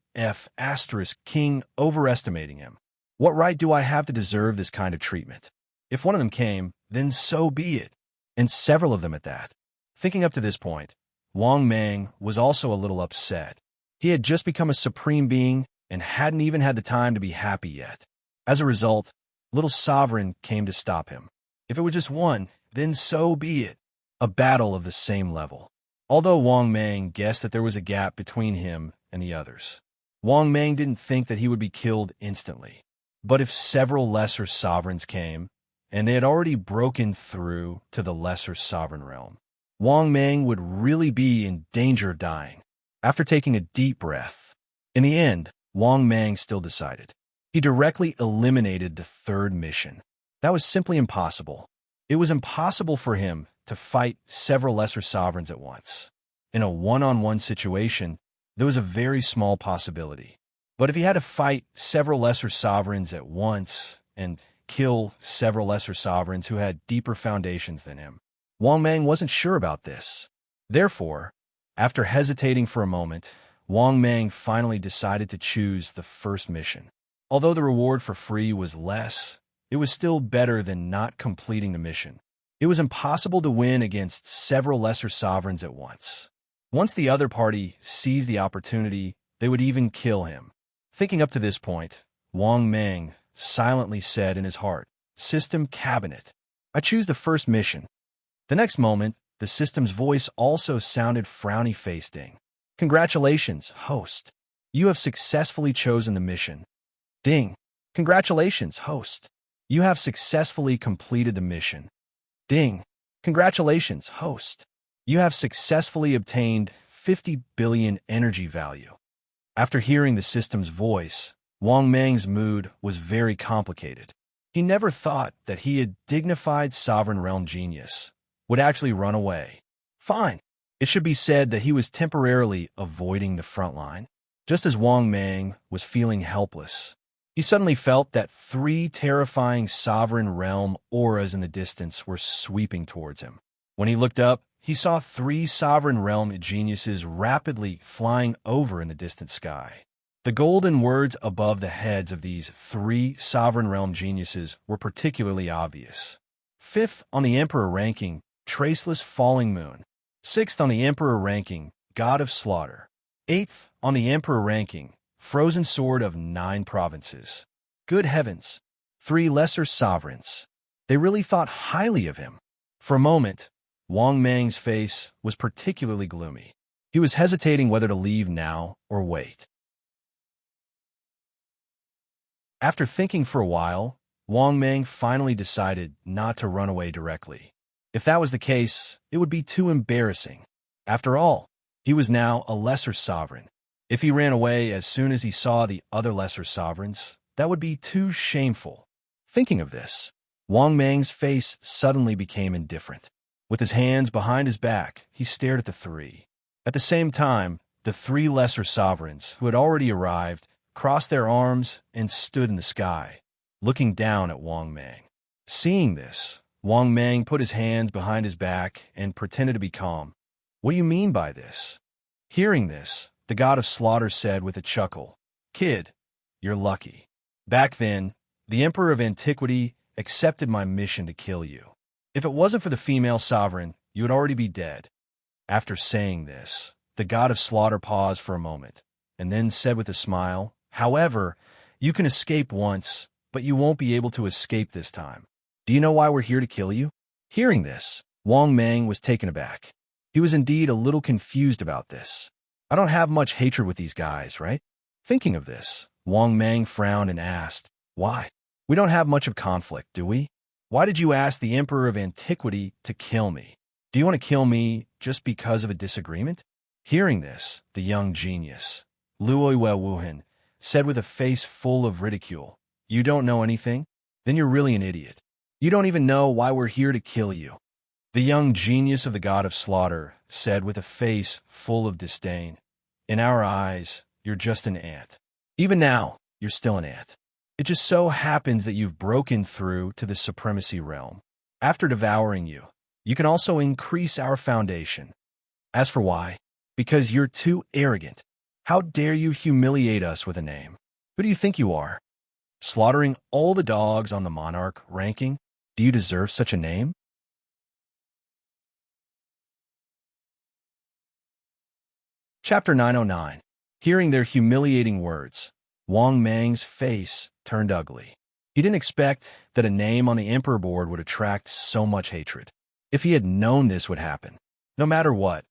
King overestimating him. What right do I have to deserve this kind of treatment? If one of them came, then so be it, and several of them at that. Thinking up to this point, Wang Mang was also a little upset. He had just become a supreme being and hadn't even had the time to be happy yet. As a result, little sovereign came to stop him. If it was just one, then so be it. A battle of the same level. Although Wang Mang guessed that there was a gap between him and the others, Wang Mang didn't think that he would be killed instantly. But if several lesser sovereigns came, and they had already broken through to the lesser sovereign realm, Wang Mang would really be in danger of dying. After taking a deep breath, in the end, Wang Mang still decided. He directly eliminated the third mission. That was simply impossible. It was impossible for him to fight several lesser sovereigns at once. In a one-on-one situation, there was a very small possibility. But if he had to fight several lesser sovereigns at once and kill several lesser sovereigns who had deeper foundations than him, Wang Mang wasn't sure about this. Therefore, after hesitating for a moment, Wang Mang finally decided to choose the first mission. Although the reward for free was less, it was still better than not completing the mission. It was impossible to win against several lesser sovereigns at once. Once the other party seized the opportunity, they would even kill him. Thinking up to this point, Wang Mang silently said in his heart, "System Cabinet. I choose the first mission." The next moment, the system's voice also sounded frowny-faced. Ding. Congratulations, host. You have successfully chosen the mission. Ding. Congratulations, host. You have successfully completed the mission. Ding. Congratulations, host. You have successfully obtained 50 billion energy value. After hearing the system's voice, Wang Meng's mood was very complicated. He never thought that he, a dignified sovereign realm genius, would actually run away. Fine. It should be said that he was temporarily avoiding the front line. Just as Wang Meng was feeling helpless, he suddenly felt that 3 terrifying sovereign realm auras in the distance were sweeping towards him. When he looked up, he saw 3 sovereign realm geniuses rapidly flying over in the distant sky. The golden words above the heads of these 3 sovereign realm geniuses were particularly obvious. 5th on the Emperor ranking, Traceless Falling Moon. 6th on the Emperor ranking, God of Slaughter. 8th on the Emperor ranking, Frozen Sword of 9 Provinces. Good heavens! 3 lesser sovereigns. They really thought highly of him. For a moment, Wang Meng's face was particularly gloomy. He was hesitating whether to leave now or wait. After thinking for a while, Wang Meng finally decided not to run away directly. If that was the case, it would be too embarrassing. After all, he was now a lesser sovereign. If he ran away as soon as he saw the other lesser sovereigns, that would be too shameful. Thinking of this, Wang Meng's face suddenly became indifferent. With his hands behind his back, he stared at the 3. At the same time, the 3 lesser sovereigns who had already arrived crossed their arms and stood in the sky, looking down at Wang Meng. Seeing this, Wang Meng put his hands behind his back and pretended to be calm. What do you mean by this? Hearing this, the God of Slaughter said with a chuckle, Kid, you're lucky. Back then, the Emperor of Antiquity accepted my mission to kill you. If it wasn't for the female sovereign, you would already be dead. After saying this, the God of Slaughter paused for a moment, and then said with a smile, However, you can escape once, but you won't be able to escape this time. Do you know why we're here to kill you? Hearing this, Wang Meng was taken aback. He was indeed a little confused about this. I don't have much hatred with these guys, right? Thinking of this, Wang Meng frowned and asked, Why? We don't have much of conflict, do we? Why did you ask the Emperor of Antiquity to kill me? Do you want to kill me just because of a disagreement? Hearing this, the young genius, Luoyue Wuhan, said with a face full of ridicule, You don't know anything? Then you're really an idiot. You don't even know why we're here to kill you. The young genius of the God of Slaughter said with a face full of disdain, In our eyes, you're just an ant. Even now, you're still an ant. It just so happens that you've broken through to the supremacy realm. After devouring you, you can also increase our foundation. As for why, because you're too arrogant. How dare you humiliate us with a name? Who do you think you are? Slaughtering all the dogs on the monarch ranking? Do you deserve such a name? Chapter 909. Hearing their humiliating words, Wang Meng's face turned ugly. He didn't expect that a name on the Emperor board would attract so much hatred. If he had known this would happen, no matter what,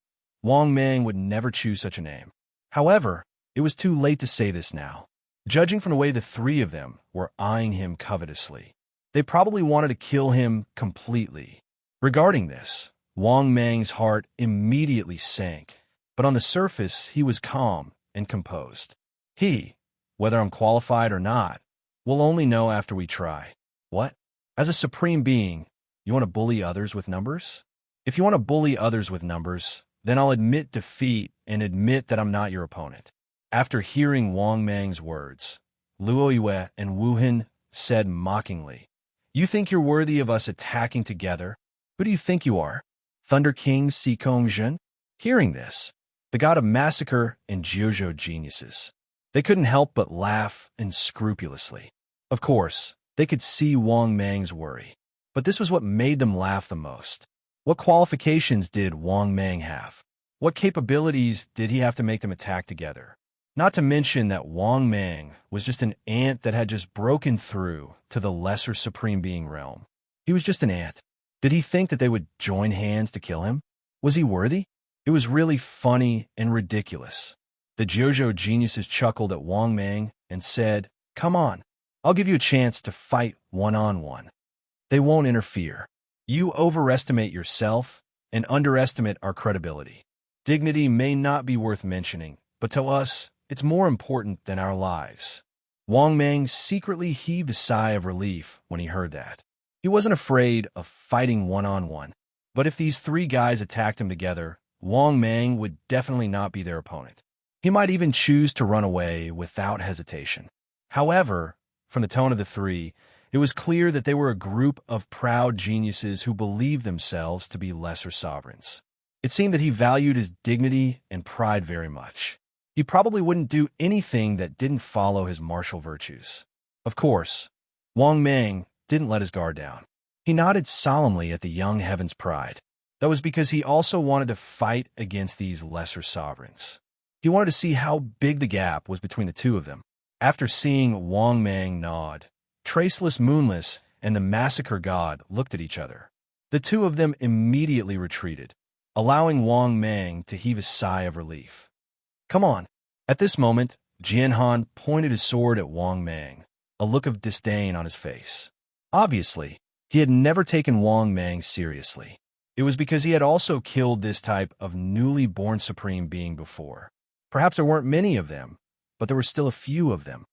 Wang Meng would never choose such a name. However, it was too late to say this now. Judging from the way the 3 of them were eyeing him covetously, they probably wanted to kill him completely. Regarding this, Wang Meng's heart immediately sank, but on the surface he was calm and composed. Whether I'm qualified or not, we'll only know after we try. What? As a supreme being, you want to bully others with numbers? If you want to bully others with numbers, then I'll admit defeat and admit that I'm not your opponent. After hearing Wang Meng's words, Luoyue and Wuhan said mockingly, You think you're worthy of us attacking together? Who do you think you are? Thunder King Sikong Jin? Hearing this, the god of massacre and Jiuzhou geniuses, they couldn't help but laugh unscrupulously. Of course, they could see Wang Meng's worry, but this was what made them laugh the most. What qualifications did Wang Meng have? What capabilities did he have to make them attack together? Not to mention that Wang Meng was just an ant that had just broken through to the lesser supreme being realm. He was just an ant. Did he think that they would join hands to kill him? Was he worthy? It was really funny and ridiculous. The JoJo geniuses chuckled at Wang Mang and said, "Come on, I'll give you a chance to fight one-on-one. They won't interfere. You overestimate yourself and underestimate our credibility. Dignity may not be worth mentioning, but to us, it's more important than our lives." Wang Mang secretly heaved a sigh of relief when he heard that. He wasn't afraid of fighting one-on-one, but if these three guys attacked him together, Wang Mang would definitely not be their opponent. He might even choose to run away without hesitation. However, from the tone of the three, it was clear that they were a group of proud geniuses who believed themselves to be lesser sovereigns. It seemed that he valued his dignity and pride very much. He probably wouldn't do anything that didn't follow his martial virtues. Of course, Wang Mang didn't let his guard down. He nodded solemnly at the young heaven's pride. That was because he also wanted to fight against these lesser sovereigns. He wanted to see how big the gap was between the two of them. After seeing Wang Mang nod, Traceless Moonless and the Massacre God looked at each other. The two of them immediately retreated, allowing Wang Mang to heave a sigh of relief. "Come on." At this moment, Jianhan pointed his sword at Wang Mang, a look of disdain on his face. Obviously, he had never taken Wang Mang seriously. It was because he had also killed this type of newly born supreme being before. Perhaps there weren't many of them, but there were still a few of them.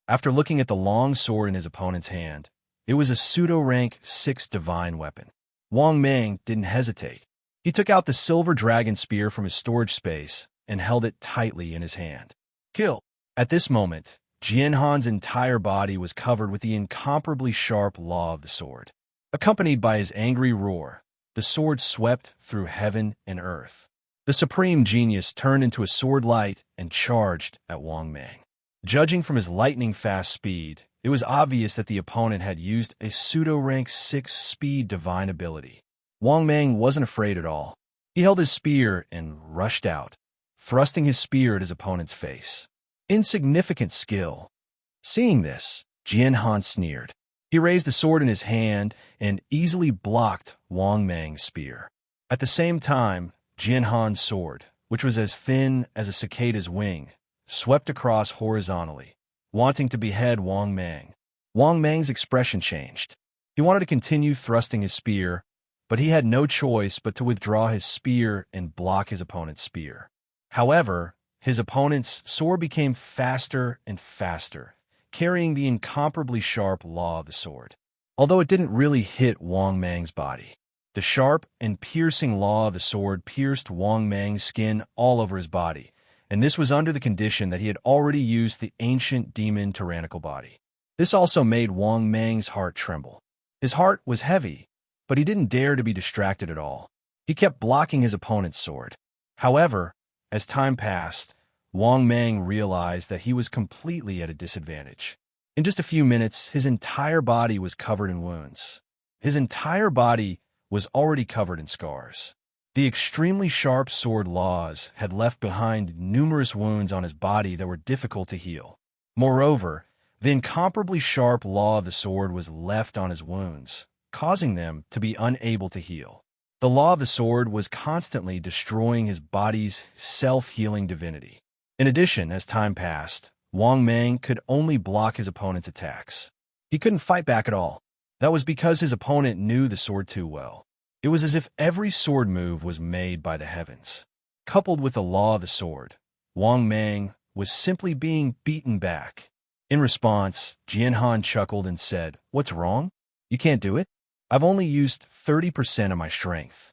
After looking at the long sword in his opponent's hand, it was a pseudo-rank 6 divine weapon. Wang Mang didn't hesitate. He took out the silver dragon spear from his storage space and held it tightly in his hand. Kill! At this moment, Jianhan's entire body was covered with the incomparably sharp law of the sword. Accompanied by his angry roar, the sword swept through heaven and earth. The supreme genius turned into a sword light and charged at Wang Mang. Judging from his lightning-fast speed, it was obvious that the opponent had used a pseudo-rank 6 speed divine ability. Wang Mang wasn't afraid at all. He held his spear and rushed out, thrusting his spear at his opponent's face. Insignificant skill. Seeing this, Jianhan sneered. He raised the sword in his hand and easily blocked Wang Mang's spear. At the same time, Jianhan's sword, which was as thin as a cicada's wing, swept across horizontally, wanting to behead Wang Mang. Wang Mang's expression changed. He wanted to continue thrusting his spear, but he had no choice but to withdraw his spear and block his opponent's spear. However, his opponent's sword became faster and faster, carrying the incomparably sharp law of the sword. Although it didn't really hit Wang Mang's body, the sharp and piercing law of the sword pierced Wang Mang's skin all over his body, and this was under the condition that he had already used the ancient demon tyrannical body. This also made Wang Mang's heart tremble. His heart was heavy, but he didn't dare to be distracted at all. He kept blocking his opponent's sword. However, as time passed, Wang Mang realized that he was completely at a disadvantage. In just a few minutes, his entire body was covered in wounds. His entire body was already covered in scars. The extremely sharp sword laws had left behind numerous wounds on his body that were difficult to heal. Moreover, the incomparably sharp law of the sword was left on his wounds, causing them to be unable to heal. The law of the sword was constantly destroying his body's self-healing divinity. In addition, as time passed, Wang Mang could only block his opponent's attacks. He couldn't fight back at all. That was because his opponent knew the sword too well. It was as if every sword move was made by the heavens. Coupled with the law of the sword, Wang Mang was simply being beaten back. In response, Jianhan chuckled and said, "What's wrong? You can't do it? I've only used 30% of my strength."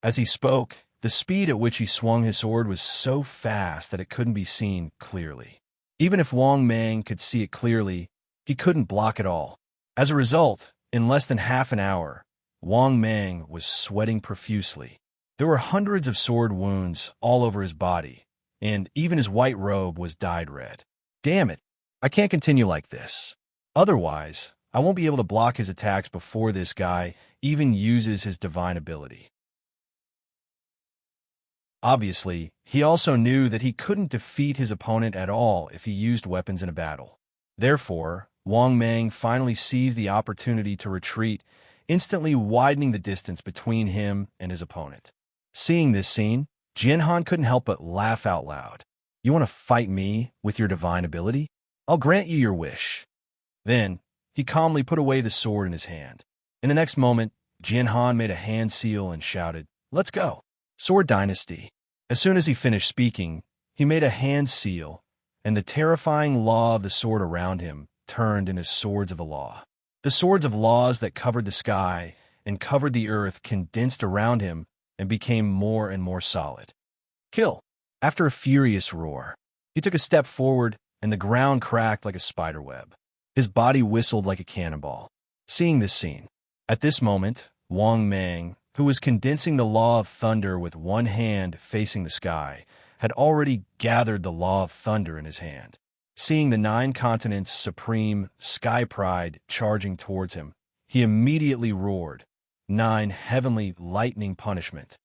As he spoke, the speed at which he swung his sword was so fast that it couldn't be seen clearly. Even if Wang Mang could see it clearly, he couldn't block it all. As a result, in less than half an hour, Wang Mang was sweating profusely. There were hundreds of sword wounds all over his body, and even his white robe was dyed red. Damn it, I can't continue like this. Otherwise, I won't be able to block his attacks before this guy even uses his divine ability. Obviously, he also knew that he couldn't defeat his opponent at all if he used weapons in a battle. Therefore, Wang Mang finally seized the opportunity to retreat instantly widening the distance between him and his opponent. Seeing this scene, Jianhan couldn't help but laugh out loud. "You want to fight me with your divine ability? I'll grant you your wish." Then, he calmly put away the sword in his hand. In the next moment, Jianhan made a hand seal and shouted, "Let's go!" Sword Dynasty. As soon as he finished speaking, he made a hand seal, and the terrifying law of the sword around him turned into swords of the law. The swords of laws that covered the sky and covered the earth condensed around him and became more and more solid. Kill! After a furious roar, he took a step forward, and the ground cracked like a spider web. His body whistled like a cannonball. Seeing this scene, at this moment, Wang Mang, who was condensing the law of thunder with one hand facing the sky, had already gathered the law of thunder in his hand. Seeing the 9 continents' supreme sky pride charging towards him, he immediately roared, "9 heavenly lightning punishment."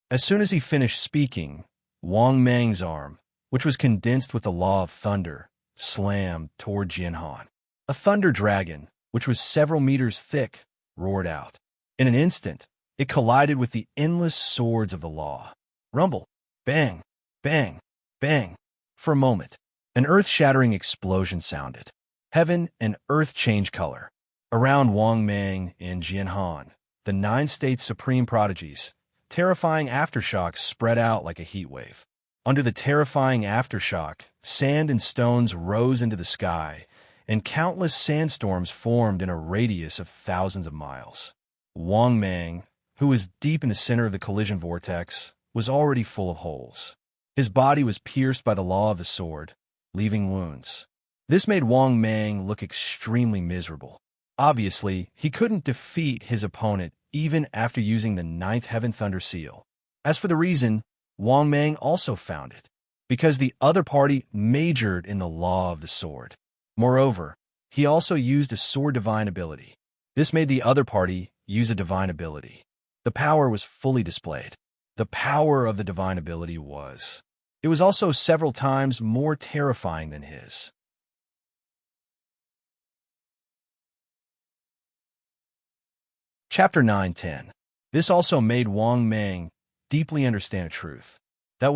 As soon as he finished speaking, Wang Mang's arm, which was condensed with the law of thunder, slammed toward Jianhan. A thunder dragon, which was several meters thick, roared out. In an instant, it collided with the endless swords of the law. Rumble, bang, bang, bang. For a moment, an earth-shattering explosion sounded. Heaven and earth changed color. Around Wang Mang and Jianhan, the 9 states' supreme prodigies, terrifying aftershocks spread out like a heat wave. Under the terrifying aftershock, sand and stones rose into the sky, and countless sandstorms formed in a radius of thousands of miles. Wang Mang, who was deep in the center of the collision vortex, was already full of holes. His body was pierced by the law of the sword, leaving wounds. This made Wang Mang look extremely miserable. Obviously, he couldn't defeat his opponent even after using the 9th Heaven Thunder Seal. As for the reason, Wang Mang also found it, because the other party majored in the law of the sword. Moreover, he also used a sword divine ability. This made the other party use a divine ability. The power was fully displayed. The power of the divine ability was. It was also several times more terrifying than his. Chapter 9-10. This also made Wang Mang deeply understand a truth. It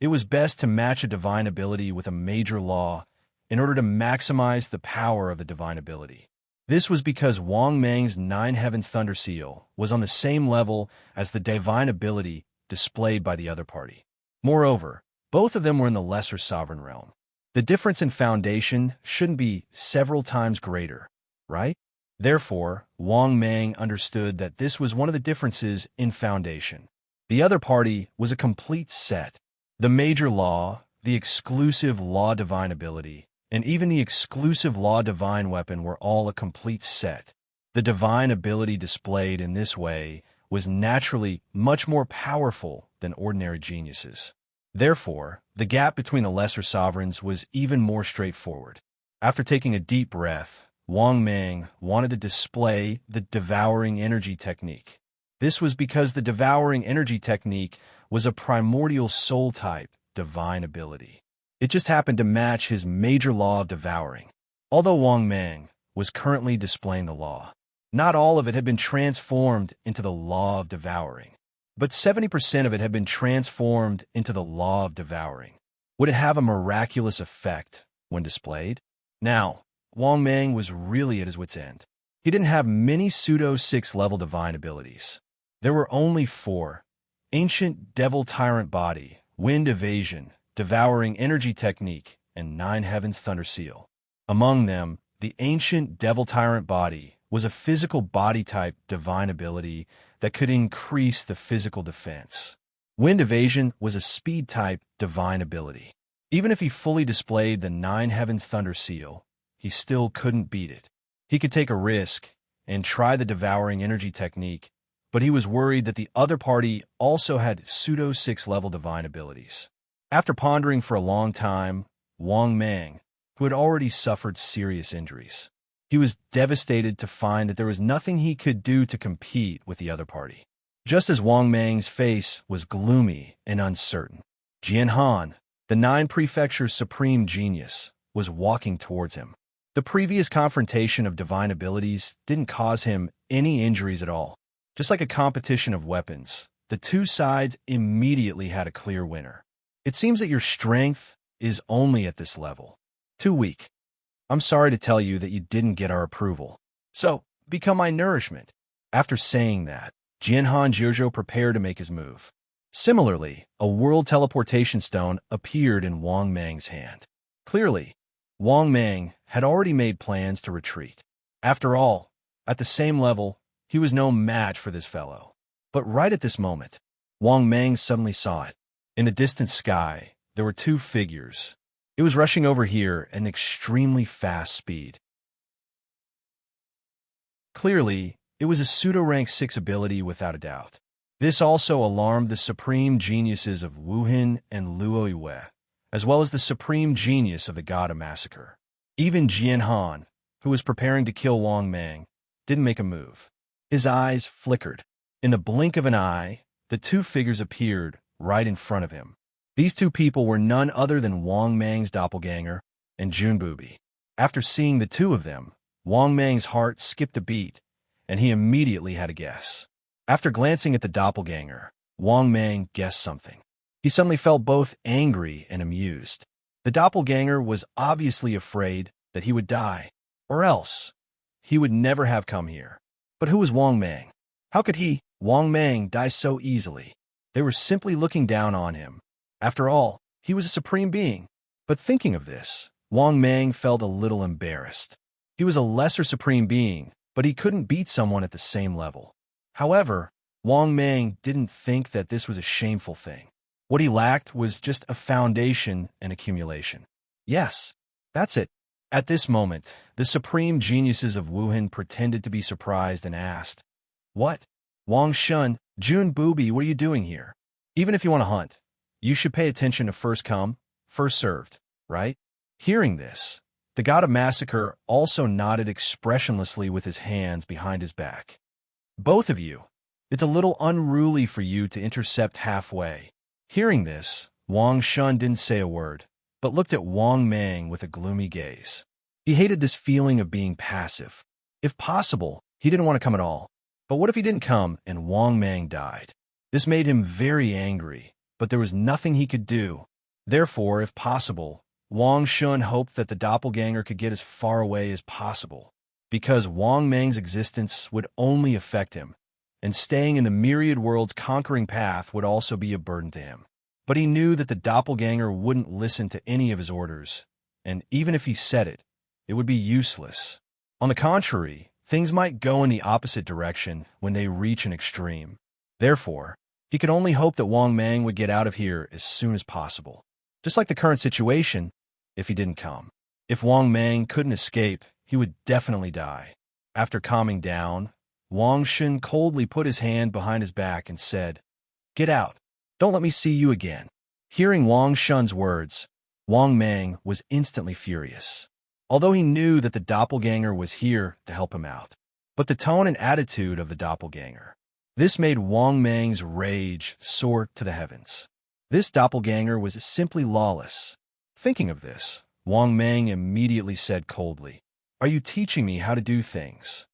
was best to match a divine ability with a major law in order to maximize the power of the divine ability. This was because Wang Mang's 9 Heavens Thunder Seal was on the same level as the divine ability displayed by the other party. Moreover, both of them were in the lesser sovereign realm. The difference in foundation shouldn't be several times greater, right? Therefore, Wang Mang understood that this was one of the differences in foundation. The other party was a complete set. The major law, the exclusive law divine ability, and even the exclusive law divine weapon were all a complete set. The divine ability displayed in this way was naturally much more powerful than ordinary geniuses. Therefore, the gap between the lesser sovereigns was even more straightforward. After taking a deep breath, Wang Mang wanted to display the devouring energy technique. This was because the devouring energy technique was a primordial soul-type divine ability. It just happened to match his major law of devouring. Although Wang Mang was currently displaying the law, not all of it had been transformed into the law of devouring, but 70% of it had been transformed into the law of devouring. Would it have a miraculous effect when displayed? Now, Wang Mang was really at his wit's end. He didn't have many pseudo-6-level divine abilities. There were only 4: Ancient Devil Tyrant Body, Wind Evasion, Devouring Energy Technique, and 9 Heavens Thunder Seal. Among them, the Ancient Devil Tyrant Body was a physical body-type divine ability that could increase the physical defense. Wind Evasion was a speed-type divine ability. Even if he fully displayed the 9 Heavens Thunder Seal, he still couldn't beat it. He could take a risk and try the Devouring Energy Technique, but he was worried that the other party also had pseudo-6-level divine abilities. After pondering for a long time, Wang Mang, who had already suffered serious injuries, he was devastated to find that there was nothing he could do to compete with the other party. Just as Wang Mang's face was gloomy and uncertain, Jianhan, the 9 Prefecture's supreme genius, was walking towards him. The previous confrontation of divine abilities didn't cause him any injuries at all. Just like a competition of weapons, the two sides immediately had a clear winner. It seems that your strength is only at this level. Too weak. I'm sorry to tell you that you didn't get our approval. So, become my nourishment. After saying that, Jianhan Zhuzhou prepared to make his move. Similarly, a world teleportation stone appeared in Wang Mang's hand. Clearly, Wang Mang had already made plans to retreat. After all, at the same level, he was no match for this fellow. But right at this moment, Wang Mang suddenly saw it. In the distant sky, there were two figures. It was rushing over here at an extremely fast speed. Clearly, it was a pseudo-rank 6 ability without a doubt. This also alarmed the supreme geniuses of Wuhan and Luo Yue, as well as the supreme genius of the God of Massacre. Even Jianhan, who was preparing to kill Wang Mang, didn't make a move. His eyes flickered. In the blink of an eye, the two figures appeared right in front of him. These two people were none other than Wang Mang's doppelganger and Jun Bubi. After seeing the two of them, Wang Mang's heart skipped a beat, and he immediately had a guess. After glancing at the doppelganger, Wang Mang guessed something. He suddenly felt both angry and amused. The doppelganger was obviously afraid that he would die, or else he would never have come here. But who was Wang Mang? How could he, Wang Mang, die so easily? They were simply looking down on him. After all, he was a supreme being. But thinking of this, Wang Mang felt a little embarrassed. He was a lesser supreme being, but he couldn't beat someone at the same level. However, Wang Mang didn't think that this was a shameful thing. What he lacked was just a foundation and accumulation. Yes, that's it. At this moment, the supreme geniuses of Wuhan pretended to be surprised and asked, "What? Wang Shun, Jun Bubi, what are you doing here? Even if you want to hunt, you should pay attention to first come, first served, right?" Hearing this, the God of Massacre also nodded expressionlessly with his hands behind his back. "Both of you, it's a little unruly for you to intercept halfway." Hearing this, Wang Shun didn't say a word, but looked at Wang Mang with a gloomy gaze. He hated this feeling of being passive. If possible, he didn't want to come at all. But what if he didn't come and Wang Mang died? This made him very angry, but there was nothing he could do. Therefore, if possible, Wang Shun hoped that the doppelganger could get as far away as possible, because Wang Mang's existence would only affect him, and staying in the myriad world's conquering path would also be a burden to him. But he knew that the doppelganger wouldn't listen to any of his orders, and even if he said it, it would be useless. On the contrary, things might go in the opposite direction when they reach an extreme. Therefore, he could only hope that Wang Mang would get out of here as soon as possible. Just like the current situation, if he didn't come. If Wang Mang couldn't escape, he would definitely die. After calming down, Wang Shun coldly put his hand behind his back and said, "Get out. Don't let me see you again." Hearing Wang Shun's words, Wang Mang was instantly furious, although he knew that the doppelganger was here to help him out. But the tone and attitude of the doppelganger, this made Wang Mang's rage soar to the heavens. This doppelganger was simply lawless. Thinking of this, Wang Mang immediately said coldly, "Are you teaching me how to do things?"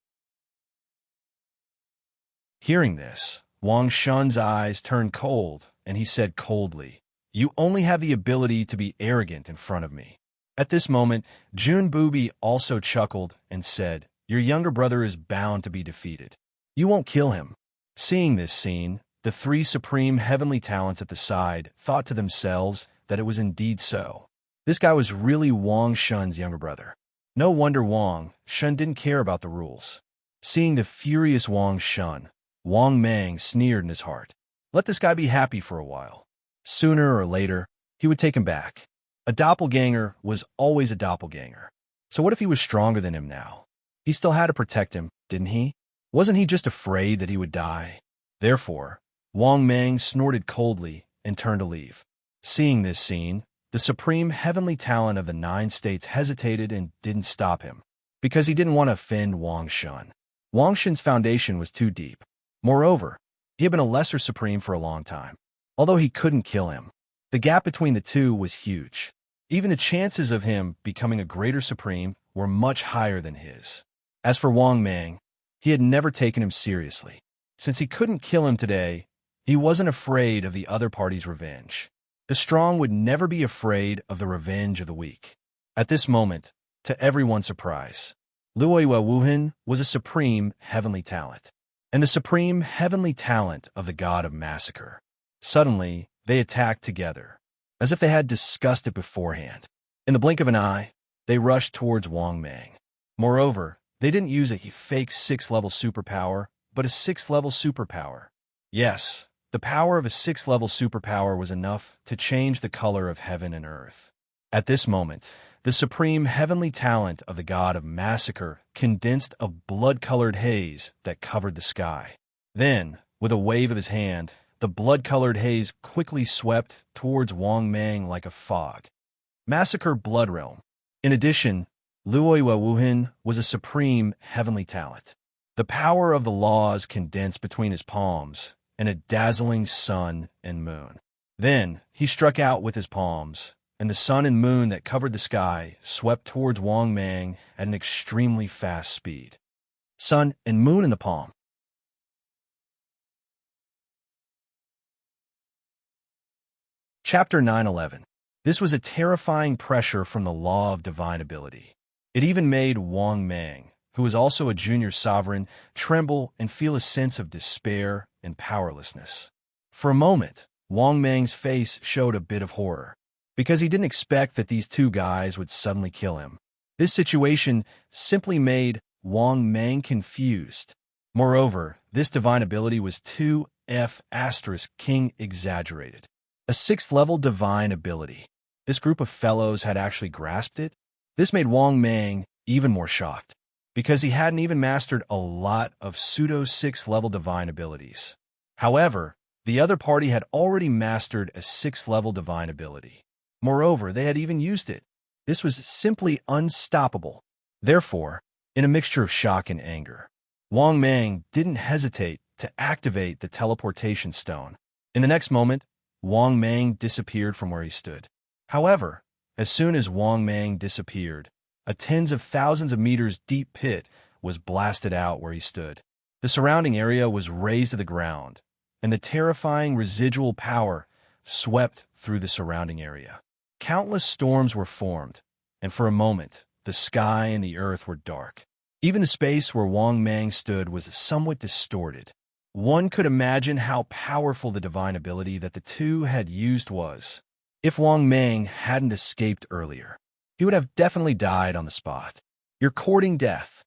Hearing this, Wang Shun's eyes turned cold, and he said coldly, "You only have the ability to be arrogant in front of me." At this moment, Jun Bubi also chuckled and said, "Your younger brother is bound to be defeated. You won't kill him." Seeing this scene, the three supreme heavenly talents at the side thought to themselves that it was indeed so. This guy was really Wang Shun's younger brother. No wonder Wang Shun didn't care about the rules. Seeing the furious Wang Shun, Wang Mang sneered in his heart. Let this guy be happy for a while. Sooner or later, he would take him back. A doppelganger was always a doppelganger. So what if he was stronger than him now? He still had to protect him, didn't he? Wasn't he just afraid that he would die? Therefore, Wang Mang snorted coldly and turned to leave. Seeing this scene, the supreme heavenly talent of the 9 states hesitated and didn't stop him, because he didn't want to offend Wang Shun. Wang Shun's foundation was too deep. Moreover, he had been a lesser supreme for a long time. Although he couldn't kill him, the gap between the two was huge. Even the chances of him becoming a greater supreme were much higher than his. As for Wang Mang, he had never taken him seriously. Since he couldn't kill him today, he wasn't afraid of the other party's revenge. The strong would never be afraid of the revenge of the weak. At this moment, to everyone's surprise, Luoyue Wuhan was a supreme heavenly talent, and the supreme heavenly talent of the god of massacre. Suddenly, they attacked together, as if they had discussed it beforehand. In the blink of an eye, they rushed towards Wang Mang. Moreover, they didn't use a fake 6th-level superpower, but a 6th-level superpower. Yes, the power of a 6th-level superpower was enough to change the color of heaven and earth. At this moment, the supreme heavenly talent of the god of massacre condensed a blood-colored haze that covered the sky. Then, with a wave of his hand, the blood-colored haze quickly swept towards Wang Mang like a fog. Massacre Blood Realm. In addition, Luoyue Wuhan was a supreme heavenly talent. The power of the laws condensed between his palms and a dazzling sun and moon. Then, he struck out with his palms, and the sun and moon that covered the sky swept towards Wang Mang at an extremely fast speed. Sun and moon in the palm. Chapter 911. This was a terrifying pressure from the law of divine ability. It even made Wang Mang, who was also a junior sovereign, tremble and feel a sense of despair and powerlessness. For a moment, Wang Mang's face showed a bit of horror, because he didn't expect that these two guys would suddenly kill him. This situation simply made Wang Mang confused. Moreover, this divine ability was 2F** king exaggerated. A 6th-level divine ability. This group of fellows had actually grasped it. This made Wang Mang even more shocked, because he hadn't even mastered a lot of pseudo 6th-level divine abilities. However, the other party had already mastered a 6th-level divine ability. Moreover, they had even used it. This was simply unstoppable. Therefore, in a mixture of shock and anger, Wang Mang didn't hesitate to activate the teleportation stone. In the next moment, Wang Mang disappeared from where he stood. However, as soon as Wang Mang disappeared, a tens of thousands of meters deep pit was blasted out where he stood. The surrounding area was razed to the ground, and the terrifying residual power swept through the surrounding area. Countless storms were formed, and for a moment, the sky and the earth were dark. Even the space where Wang Mang stood was somewhat distorted. One could imagine how powerful the divine ability that the two had used was. If Wang Mang hadn't escaped earlier, he would have definitely died on the spot. You're courting death.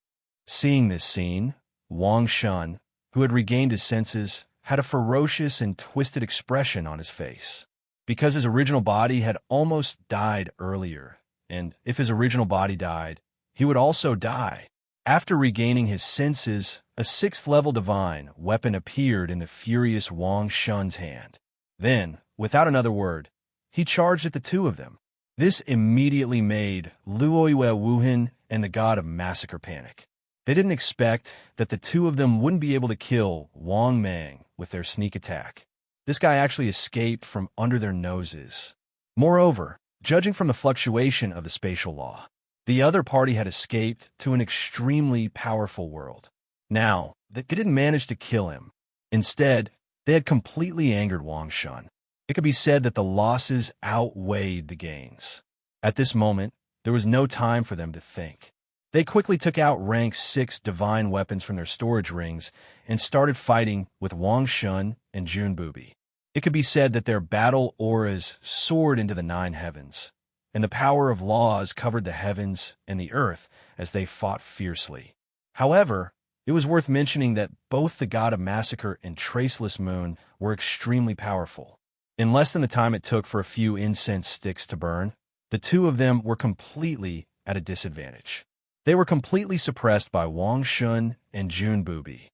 Seeing this scene, Wang Shun, who had regained his senses, had a ferocious and twisted expression on his face. Because his original body had almost died earlier, and if his original body died, he would also die. After regaining his senses, a 6th-level divine weapon appeared in the furious Wang Shun's hand. Then, without another word, he charged at the two of them. This immediately made Luoyue Wuhan and the god of massacre panic. They didn't expect that the two of them wouldn't be able to kill Wang Mang with their sneak attack. This guy actually escaped from under their noses. Moreover, judging from the fluctuation of the spatial law, the other party had escaped to an extremely powerful world. Now, they didn't manage to kill him. Instead, they had completely angered Wang Shun. It could be said that the losses outweighed the gains. At this moment, there was no time for them to think. They quickly took out rank 6 divine weapons from their storage rings and started fighting with Wang Shun and Jun Bubi. It could be said that their battle auras soared into the 9 heavens, and the power of laws covered the heavens and the earth as they fought fiercely. However, it was worth mentioning that both the god of massacre and Traceless Moon were extremely powerful. In less than the time it took for a few incense sticks to burn, the two of them were completely at a disadvantage. They were completely suppressed by Wang Shun and Jun Bubi.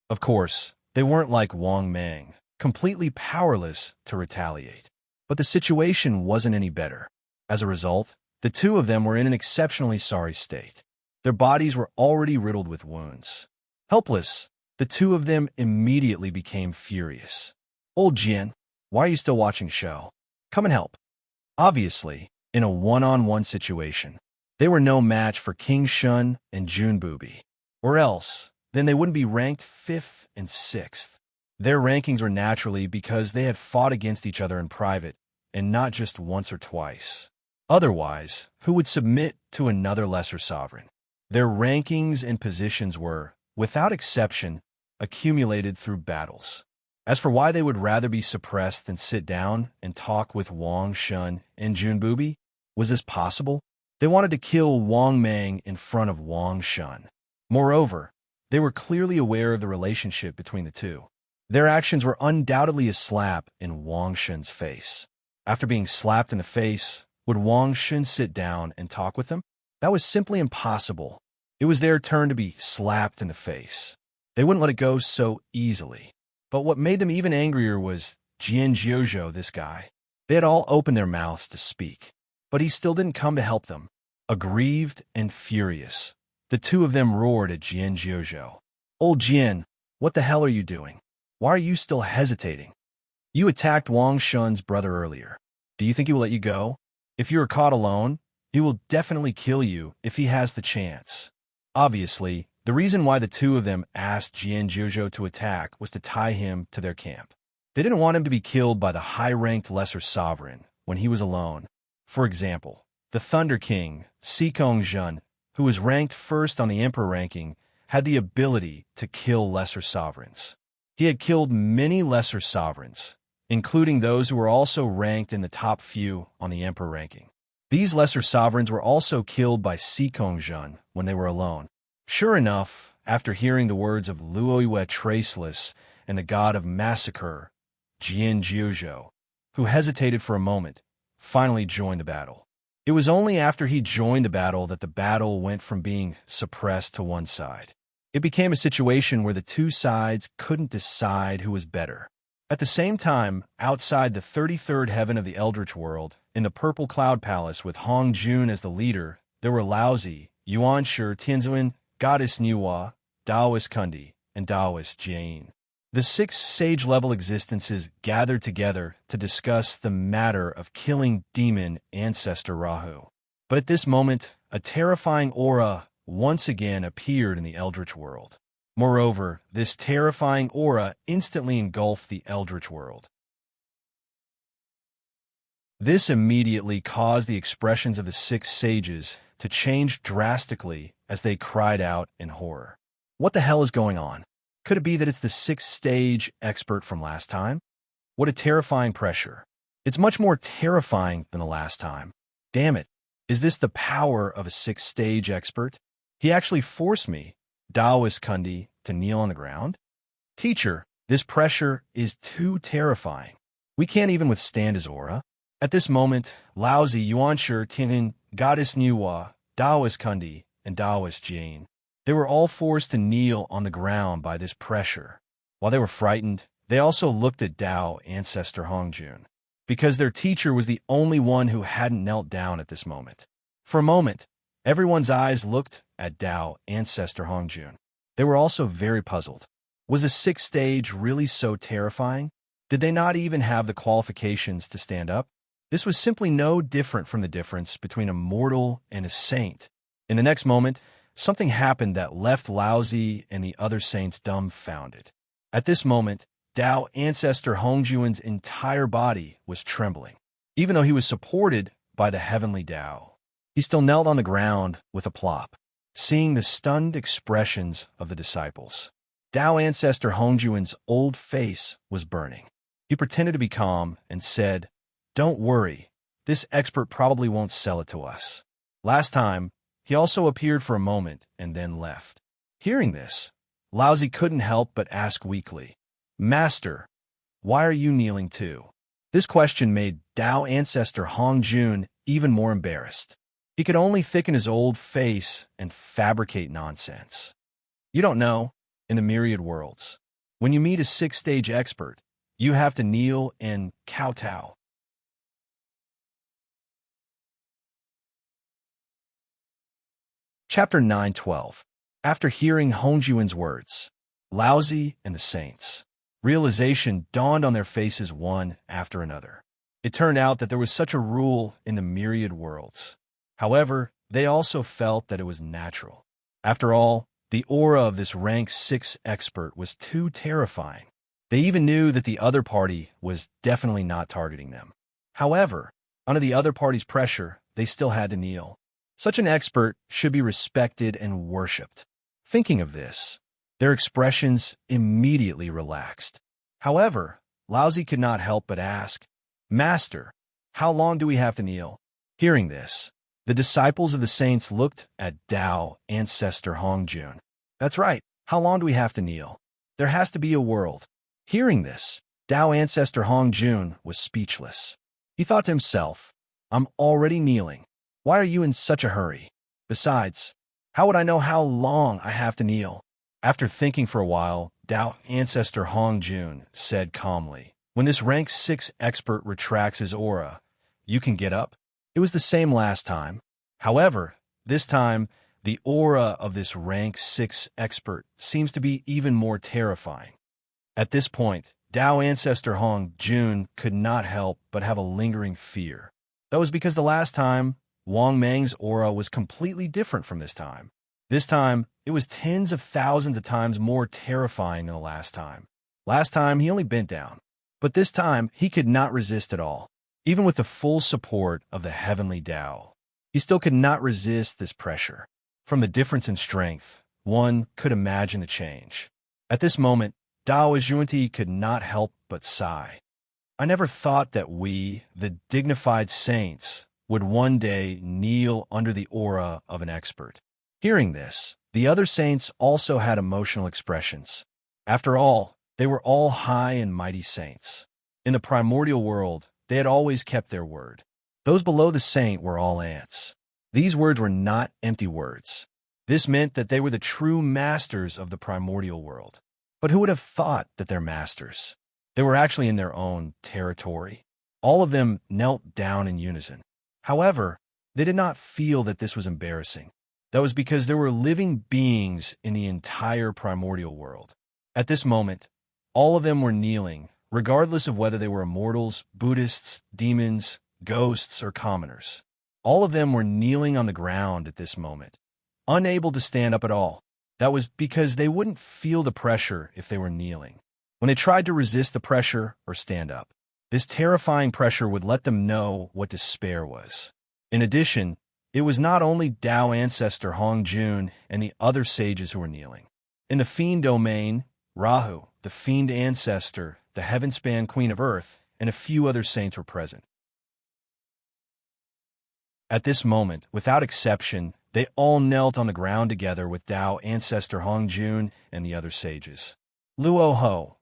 Of course, they weren't like Wang Mang, completely powerless to retaliate. But the situation wasn't any better. As a result, the two of them were in an exceptionally sorry state. Their bodies were already riddled with wounds. Helpless, the two of them immediately became furious. Old Jian, why are you still watching show? Come and help. Obviously, in a one-on-one situation, They were no match for King Shun and Junbubi. Or else, then they wouldn't be ranked 5th and 6th. Their rankings were naturally because they had fought against each other in private, and not just once or twice. Otherwise, who would submit to another lesser sovereign? Their rankings and positions were, without exception, accumulated through battles. As for why they would rather be suppressed than sit down and talk with Wang Shun and Junbubi, was this possible? They wanted to kill Wang Mang in front of Wang Shun. Moreover, they were clearly aware of the relationship between the two. Their actions were undoubtedly a slap in Wang Shun's face. After being slapped in the face, would Wang Shun sit down and talk with them? That was simply impossible. It was their turn to be slapped in the face. They wouldn't let it go so easily. But what made them even angrier was Jian Jiuzhou, this guy. They had all opened their mouths to speak, but he still didn't come to help them. Aggrieved and furious, the two of them roared at Jian Jiuzhou. "Old Jian, what the hell are you doing? Why are you still hesitating? You attacked Wang Shun's brother earlier. Do you think he will let you go? If you are caught alone, he will definitely kill you if he has the chance." Obviously, the reason why the two of them asked Jian Jiuzhou to attack was to tie him to their camp. They didn't want him to be killed by the high-ranked lesser sovereign when he was alone. For example, the Thunder King, Sikong Zhen, who was ranked first on the emperor ranking, had the ability to kill lesser sovereigns. He had killed many lesser sovereigns, including those who were also ranked in the top few on the emperor ranking. These lesser sovereigns were also killed by Sikong Zhen when they were alone. Sure enough, after hearing the words of Luoyue Traceless and the god of massacre, Jian Jiuzhou, who hesitated for a moment, finally joined the battle. It was only after he joined the battle that the battle went from being suppressed to one side. It became a situation where the two sides couldn't decide who was better. At the same time, outside the 33rd heaven of the Eldritch world, in the Purple Cloud Palace with Hong Jun as the leader, there were Laozi, Yuanshi, Tianzuan, Goddess Niwa, Taoist Kundi, and Taoist Jian. The 6 sage-level existences gathered together to discuss the matter of killing demon ancestor Rahu. But at this moment, a terrifying aura once again appeared in the Eldritch world. Moreover, this terrifying aura instantly engulfed the Eldritch world. This immediately caused the expressions of the 6 sages to change drastically as they cried out in horror. What the hell is going on? Could it be that it's the 6th stage expert from last time? What a terrifying pressure. It's much more terrifying than the last time. Damn it. Is this the power of a 6th stage expert? He actually forced me, Taoist Kundi, to kneel on the ground? Teacher, this pressure is too terrifying. We can't even withstand his aura. At this moment, Laozi, Yuanshi, Tianyin, Goddess Niwa, Taoist Kundi, and Taoist Jian, they were all forced to kneel on the ground by this pressure. While they were frightened, they also looked at Tao ancestor Hongjun, because their teacher was the only one who hadn't knelt down at this moment. For a moment, everyone's eyes looked at Tao ancestor Hongjun. They were also very puzzled. Was the 6th stage really so terrifying? Did they not even have the qualifications to stand up? This was simply no different from the difference between a mortal and a saint. In the next moment, something happened that left Laozi and the other saints dumbfounded. At this moment, Tao ancestor Hongjun's entire body was trembling. Even though he was supported by the heavenly Tao, he still knelt on the ground with a plop, seeing the stunned expressions of the disciples. Tao ancestor Hongjun's old face was burning. He pretended to be calm and said, "Don't worry, this expert probably won't sell it to us." Last time, he also appeared for a moment and then left. Hearing this, Laozi couldn't help but ask weakly, "Master, why are you kneeling too?" This question made Tao ancestor Hongjun even more embarrassed. He could only thicken his old face and fabricate nonsense. You don't know, in the myriad worlds, when you meet a 6th stage expert, you have to kneel and kowtow. Chapter 9:12. After hearing Hongjun's words, Laozi and the saints, realization dawned on their faces one after another. It turned out that there was such a rule in the myriad worlds. However, they also felt that it was natural. After all, the aura of this rank 6 expert was too terrifying. They even knew that the other party was definitely not targeting them. However, under the other party's pressure, they still had to kneel. Such an expert should be respected and worshipped. Thinking of this, their expressions immediately relaxed. However, Laozi could not help but ask, "Master, how long do we have to kneel?" Hearing this, the disciples of the saints looked at Tao ancestor Hongjun. "That's right. How long do we have to kneel? There has to be a world." Hearing this, Tao ancestor Hongjun was speechless. He thought to himself, "I'm already kneeling. Why are you in such a hurry? Besides, how would I know how long I have to kneel?" After thinking for a while, Tao ancestor Hongjun said calmly, "When this rank 6 expert retracts his aura, you can get up." It was the same last time. However, this time, the aura of this rank 6 expert seems to be even more terrifying. At this point, Tao ancestor Hongjun could not help but have a lingering fear. That was because the last time, Wang Meng's aura was completely different from this time. This time, it was tens of thousands of times more terrifying than the last time. Last time, he only bent down. But this time, he could not resist at all. Even with the full support of the heavenly Tao, he still could not resist this pressure. From the difference in strength, one could imagine the change. At this moment, Tao Junti could not help but sigh. "I never thought that we, the dignified saints, would one day kneel under the aura of an expert." Hearing this, the other saints also had emotional expressions. After all, they were all high and mighty saints. In the primordial world, they had always kept their word. Those below the saint were all ants. These words were not empty words. This meant that they were the true masters of the primordial world. But who would have thought that they're masters? They were actually in their own territory. All of them knelt down in unison. However, they did not feel that this was embarrassing. That was because there were living beings in the entire primordial world. At this moment, all of them were kneeling, regardless of whether they were immortals, Buddhists, demons, ghosts, or commoners. All of them were kneeling on the ground at this moment, unable to stand up at all. That was because they wouldn't feel the pressure if they were kneeling. When they tried to resist the pressure or stand up, this terrifying pressure would let them know what despair was. In addition, it was not only Tao ancestor Hongjun and the other sages who were kneeling. In the fiend domain, Rahu, the fiend ancestor, the heaven-span queen of earth, and a few other saints were present. At this moment, without exception, they all knelt on the ground together with Tao ancestor Hongjun and the other sages. "Luo Ho,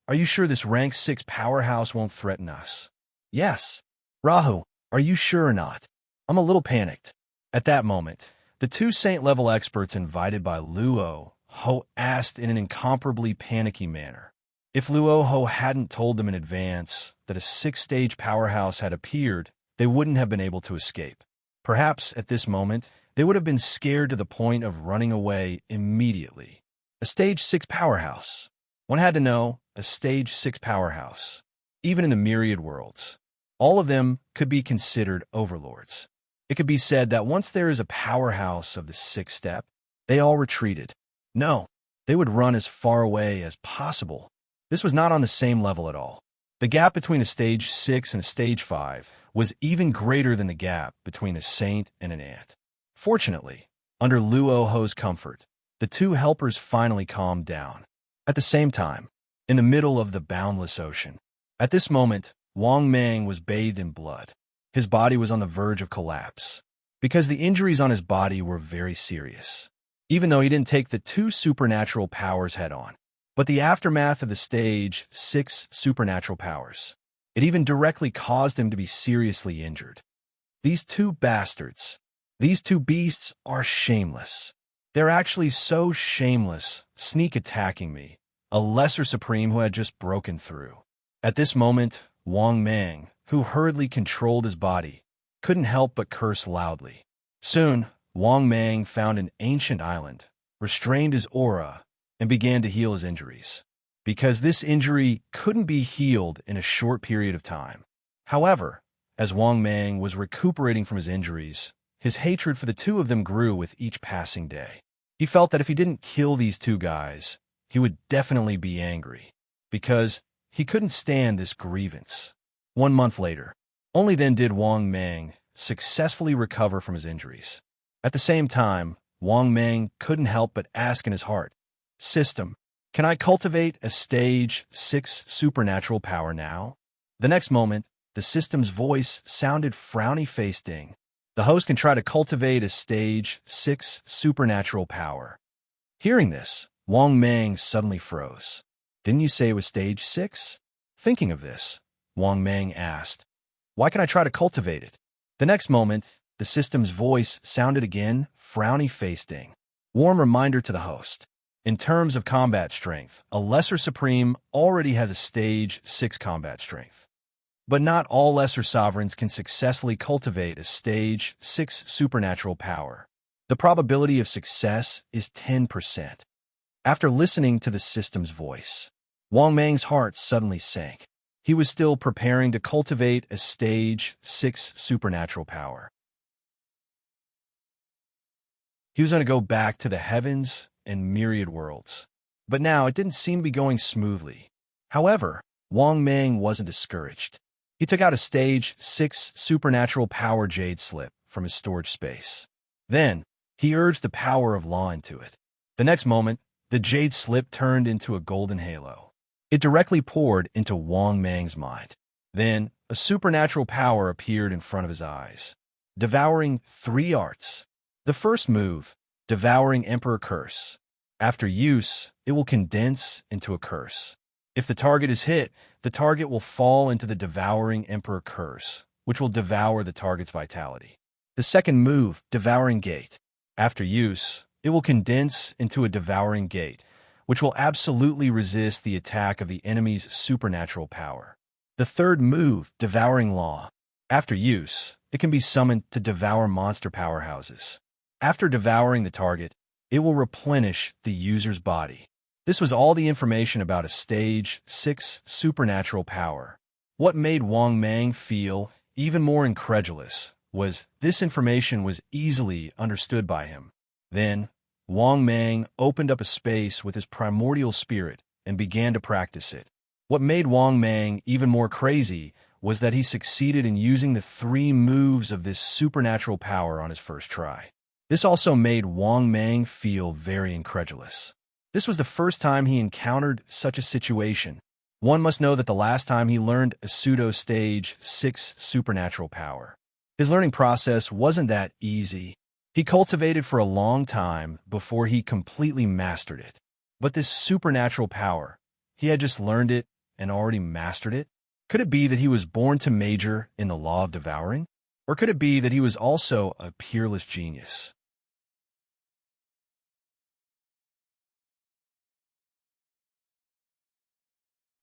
are you sure this rank 6 powerhouse won't threaten us?" "Yes." "Rahu, are you sure or not?" "I'm a little panicked." At that moment, the two saint-level experts invited by Luo Ho asked in an incomparably panicky manner. If Luo Ho hadn't told them in advance that a 6-stage powerhouse had appeared, they wouldn't have been able to escape. Perhaps at this moment, they would have been scared to the point of running away immediately. A stage 6 powerhouse. One had to know, a stage 6 powerhouse. Even in the myriad worlds, all of them could be considered overlords. It could be said that once there is a powerhouse of the 6th step, they all retreated. No, they would run as far away as possible. This was not on the same level at all. The gap between a stage 6 and a stage 5 was even greater than the gap between a saint and an ant. Fortunately, under Luo Ho's comfort, the two helpers finally calmed down. At the same time, in the middle of the boundless ocean, at this moment, Wang Meng was bathed in blood. His body was on the verge of collapse, because the injuries on his body were very serious, even though he didn't take the 2 supernatural powers head-on. But the aftermath of the stage 6 supernatural powers, it even directly caused him to be seriously injured. These 2 bastards, these 2 beasts are shameless. They're actually so shameless, sneak attacking me, a lesser supreme who had just broken through. At this moment, Wang Meng, who hurriedly controlled his body, couldn't help but curse loudly. Soon, Wang Meng found an ancient island, restrained his aura, and began to heal his injuries, because this injury couldn't be healed in a short period of time. However, as Wang Meng was recuperating from his injuries, His hatred for the two of them grew with each passing day. He felt that if he didn't kill these two guys, he would definitely be angry, because he couldn't stand this grievance. 1 month later, only then did Wang Mang successfully recover from his injuries. At the same time, Wang Mang couldn't help but ask in his heart, "System, can I cultivate a stage 6 supernatural power now?" The next moment, the system's voice sounded frowny-faced. The host can try to cultivate a stage 6 supernatural power. Hearing this, Wang Mang suddenly froze. "Didn't you say it was stage 6? Thinking of this, Wang Mang asked, "Why can I try to cultivate it?" The next moment, the system's voice sounded again, frowny-faced. Warm reminder to the host. In terms of combat strength, a Lesser Supreme already has a stage 6 combat strength. But not all Lesser Sovereigns can successfully cultivate a stage 6 supernatural power. The probability of success is 10%. After listening to the system's voice, Wang Mang's heart suddenly sank. He was still preparing to cultivate a stage 6 supernatural power. He was going to go back to the heavens and myriad worlds. But now it didn't seem to be going smoothly. However, Wang Mang wasn't discouraged. He took out a stage 6 supernatural power jade slip from his storage space. Then, he urged the power of law into it. The next moment, the jade slip turned into a golden halo. It directly poured into Wang Mang's mind. Then, a supernatural power appeared in front of his eyes, devouring 3 arts. The first move, Devouring Emperor Curse. After use, it will condense into a curse. If the target is hit, the target will fall into the Devouring Emperor Curse, which will devour the target's vitality. The second move, Devouring Gate. After use, it will condense into a Devouring Gate, which will absolutely resist the attack of the enemy's supernatural power. The third move, Devouring Law. After use, it can be summoned to devour monster powerhouses. After devouring the target, it will replenish the user's body. This was all the information about a stage 6 supernatural power. What made Wang Mang feel even more incredulous was this information was easily understood by him. Then, Wang Mang opened up a space with his primordial spirit and began to practice it. What made Wang Mang even more crazy was that he succeeded in using the 3 moves of this supernatural power on his first try. This also made Wang Mang feel very incredulous. This was the first time he encountered such a situation. One must know that the last time he learned a pseudo-stage 6 supernatural power. His learning process wasn't that easy. He cultivated for a long time before he completely mastered it. But this supernatural power, he had just learned it and already mastered it? Could it be that he was born to major in the law of devouring? Or could it be that he was also a peerless genius?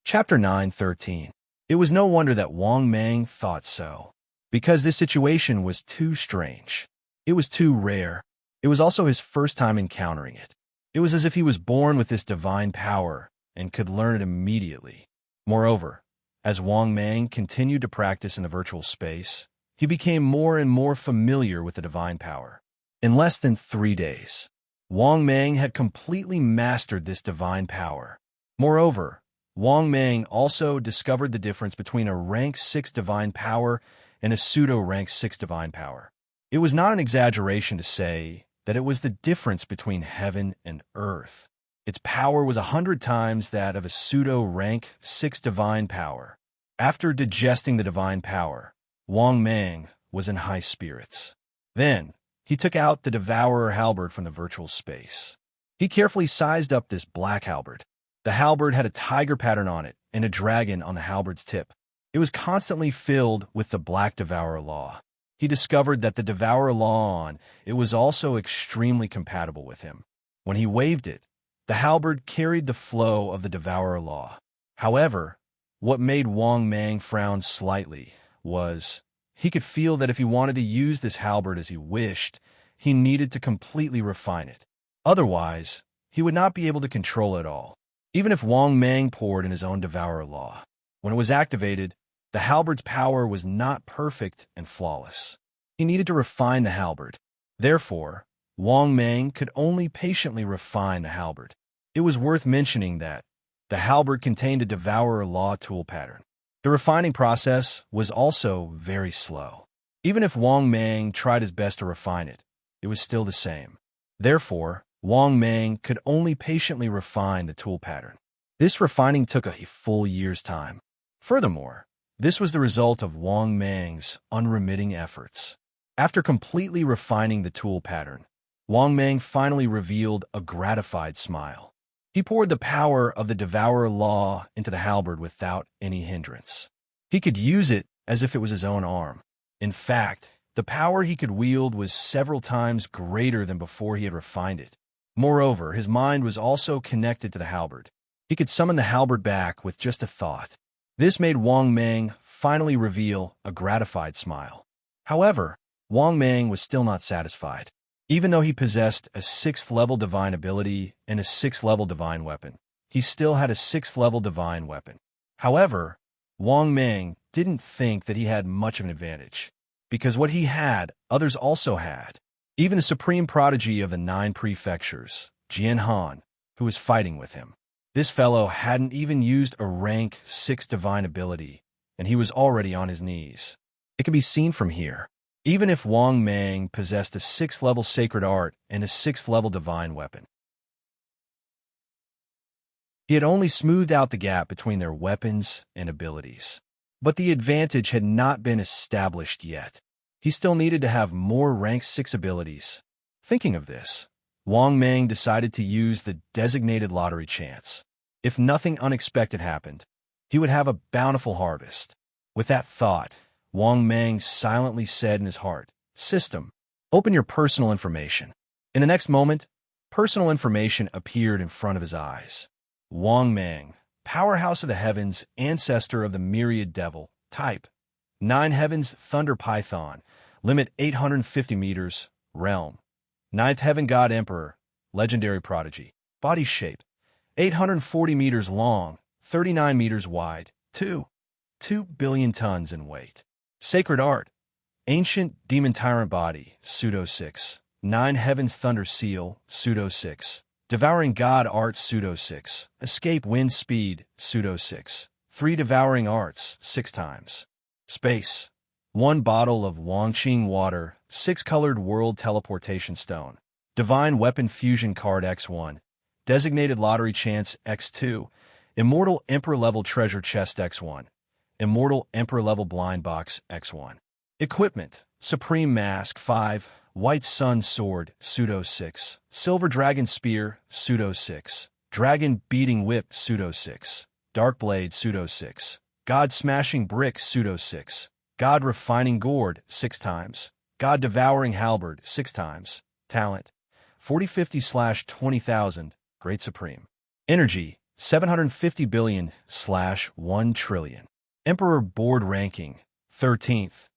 Chapter 9:13. It was no wonder that Wang Mang thought so, because this situation was too strange. It was too rare. It was also his first time encountering it. It was as if he was born with this divine power and could learn it immediately. Moreover, as Wang Mang continued to practice in the virtual space, he became more and more familiar with the divine power. In less than 3 days, Wang Mang had completely mastered this divine power. Moreover, Wang Mang also discovered the difference between a rank 6 divine power and a pseudo-rank 6 divine power. It was not an exaggeration to say that it was the difference between heaven and earth. Its power was 100 times that of a pseudo-rank 6 divine power. After digesting the divine power, Wang Mang was in high spirits. Then, he took out the Devourer halberd from the virtual space. He carefully sized up this black halberd. The halberd had a tiger pattern on it and a dragon on the halberd's tip. It was constantly filled with the black Devourer law. He discovered that the Devourer law on it was also extremely compatible with him. When he waved it, the halberd carried the flow of the Devourer law. However, what made Wang Mang frown slightly was he could feel that if he wanted to use this halberd as he wished, he needed to completely refine it. Otherwise, he would not be able to control it all. Even if Wang Mang poured in his own Devourer law, when it was activated, the halberd's power was not perfect and flawless. He He needed to refine the halberd. Therefore, Wang Mang could only patiently refine the halberd. It was worth mentioning that the halberd contained a devourer law tool pattern. The refining process was also very slow. Even if Wang Mang tried his best to refine it, it was still the same. Therefore, Wang Mang could only patiently refine the tool pattern. This refining took a full year's time. Furthermore, this was the result of Wang Mang's unremitting efforts. After completely refining the tool pattern, Wang Mang finally revealed a gratified smile. He poured the power of the devourer law into the halberd without any hindrance. He could use it as if it was his own arm. In fact, the power he could wield was several times greater than before he had refined it. Moreover, his mind was also connected to the halberd. He could summon the halberd back with just a thought. This made Wang Mang finally reveal a gratified smile. However, Wang Mang was still not satisfied. Even though he possessed a 6th-level divine ability and a 6th-level divine weapon, he still had a 6th-level divine weapon. However, Wang Mang didn't think that he had much of an advantage, because what he had, others also had. Even the supreme prodigy of the 9 prefectures, Jian Han, who was fighting with him. This fellow hadn't even used a rank 6 divine ability, and he was already on his knees. It can be seen from here. Even if Wang Mang possessed a 6th-level sacred art and a 6th-level divine weapon, he had only smoothed out the gap between their weapons and abilities. But the advantage had not been established yet. He still needed to have more rank 6 abilities. Thinking of this, Wang Mang decided to use the designated lottery chance. If nothing unexpected happened, he would have a bountiful harvest. With that thought, Wang Mang silently said in his heart, "System, open your personal information." In the next moment, personal information appeared in front of his eyes. Wang Mang, powerhouse of the heavens, ancestor of the myriad devil, type 9 heavens, thunder python, limit 850 meters, realm 9th heaven god emperor, legendary prodigy, body shape 840 meters long, 39 meters wide, 2 billion tons in weight. Sacred art, ancient demon tyrant body, pseudo 6, 9 heavens thunder seal, pseudo 6, devouring god art, pseudo 6, escape wind speed, pseudo 6, 3 devouring arts, 6 times. Space, 1 bottle of Wangqing water, 6 colored world teleportation stone, divine weapon fusion card X1, designated lottery chance X2, immortal emperor level treasure chest X1, immortal emperor level blind box X1. Equipment, supreme mask 5, white sun sword, pseudo 6, silver dragon spear, pseudo 6, dragon beating whip, pseudo 6, dark blade, pseudo 6, god smashing brick, pseudo 6, god refining gourd, 6 times, god devouring halberd, 6 times, talent, 4050/20,000, great supreme. Energy, 750 billion/1 trillion. Emperor board ranking, 13th.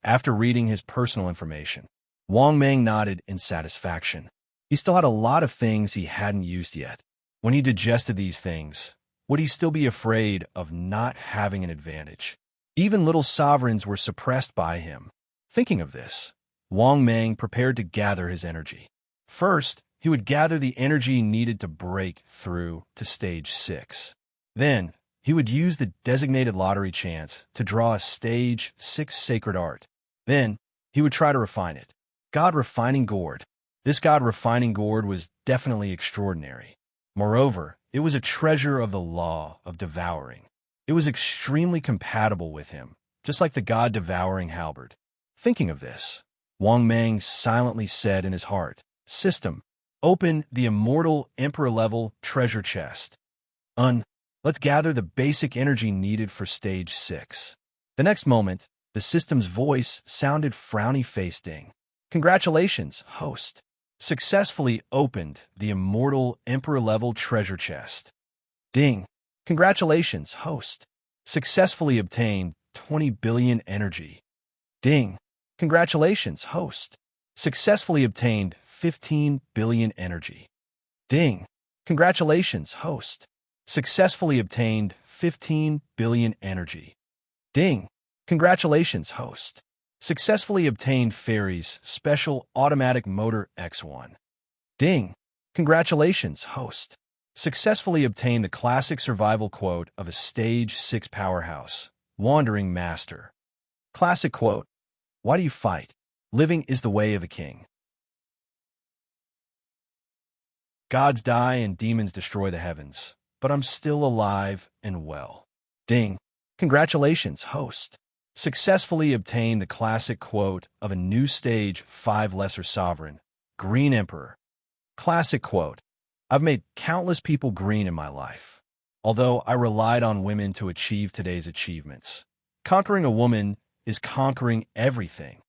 After reading his personal information, Wang Mang nodded in satisfaction. He still had a lot of things he hadn't used yet. When he digested these things, would he still be afraid of not having an advantage? Even little sovereigns were suppressed by him. Thinking of this, Wang Mang prepared to gather his energy. First, he would gather the energy needed to break through to stage 6. Then, he would use the designated lottery chance to draw a stage 6 sacred art. Then, he would try to refine it. God refining gourd. This god refining gourd was definitely extraordinary. Moreover, it was a treasure of the law of devouring. It was extremely compatible with him, just like the god devouring halberd. Thinking of this, Wang Mang silently said in his heart, "System, open the immortal emperor-level treasure chest. Let's gather the basic energy needed for stage 6. The next moment, the system's voice sounded frowny-faced ding. Congratulations, host. Successfully opened the immortal emperor-level treasure chest. Ding. Congratulations, host. Successfully obtained 20 billion energy. Ding. Congratulations, host. Successfully obtained 15 billion energy. Ding. Congratulations, host. Successfully obtained 15 billion energy. Ding. Congratulations, host. Successfully obtained Fairy's Special Automatic Motor X1. Ding! Congratulations, host. Successfully obtained the classic survival quote of a Stage 6 powerhouse, Wandering Master. Classic quote: why do you fight? Living is the way of a king. Gods die and demons destroy the heavens, but I'm still alive and well. Ding! Congratulations, host. Successfully obtained the classic quote of a new Stage 5 Lesser Sovereign, Green Emperor. Classic quote: I've made countless people green in my life. Although I relied on women to achieve today's achievements, conquering a woman is conquering everything.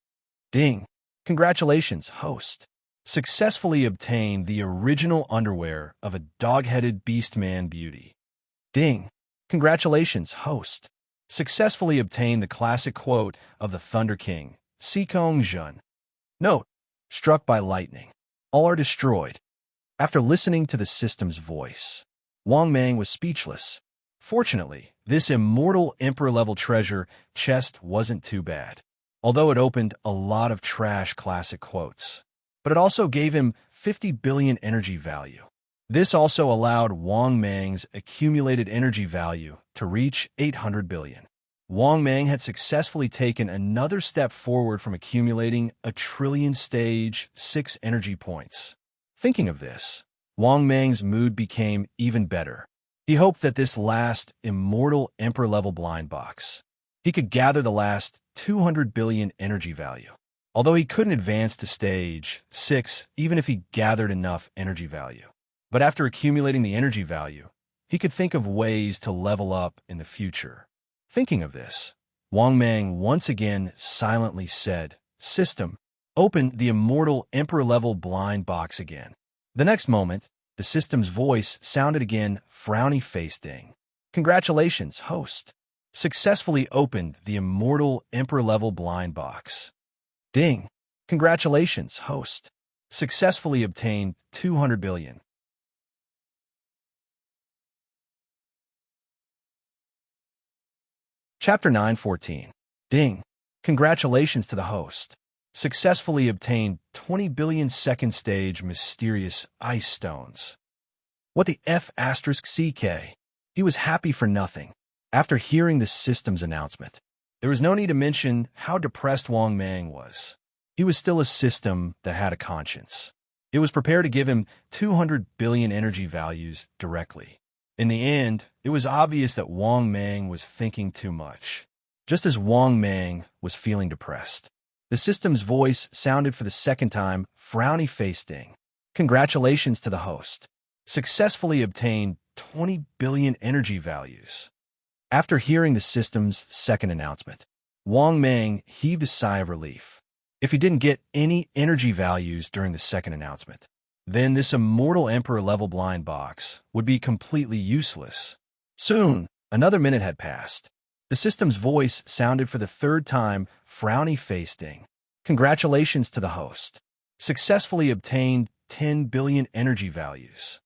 Ding! Congratulations, host. Successfully obtained the original underwear of a dog-headed beastman beauty. Ding! Congratulations, host. Successfully obtained the classic quote of the Thunder King, Sikong Jun. Note: struck by lightning, all are destroyed. After listening to the system's voice, Wang Mang was speechless. Fortunately, this immortal emperor-level treasure chest wasn't too bad, although it opened a lot of trash classic quotes. But it also gave him 50 billion energy value. This also allowed Wang Mang's accumulated energy value to reach 800 billion. Wang Mang had successfully taken another step forward from accumulating a trillion Stage 6 energy points. Thinking of this, Wang Mang's mood became even better. He hoped that this last immortal emperor-level blind box, he could gather the last 200 billion energy value. Although he couldn't advance to Stage 6 even if he gathered enough energy value. But after accumulating the energy value, he could think of ways to level up in the future. Thinking of this, Wang Mang once again silently said, "System, open the immortal emperor-level blind box again." The next moment, the system's voice sounded again, frowny face ding. Congratulations, host. Successfully opened the immortal emperor-level blind box. Ding! Congratulations, host. Successfully obtained 200 billion. Chapter 9:14. Ding! Congratulations to the host. Successfully obtained 20 billion second stage mysterious ice stones. What the F asterisk CK? He was happy for nothing. After hearing the system's announcement, there was no need to mention how depressed Wang Mang was. He was still a system that had a conscience. It was prepared to give him 200 billion energy values directly. In the end, it was obvious that Wang Mang was thinking too much. Just as Wang Mang was feeling depressed, the system's voice sounded for the second time, frowny face ding. Congratulations to the host. Successfully obtained 20 billion energy values. After hearing the system's second announcement, Wang Mang heaved a sigh of relief. If he didn't get any energy values during the second announcement, then this immortal emperor-level blind box would be completely useless. Soon, another minute had passed. The system's voice sounded for the third time, frowny face ding. Congratulations to the host. Successfully obtained 10 billion energy values.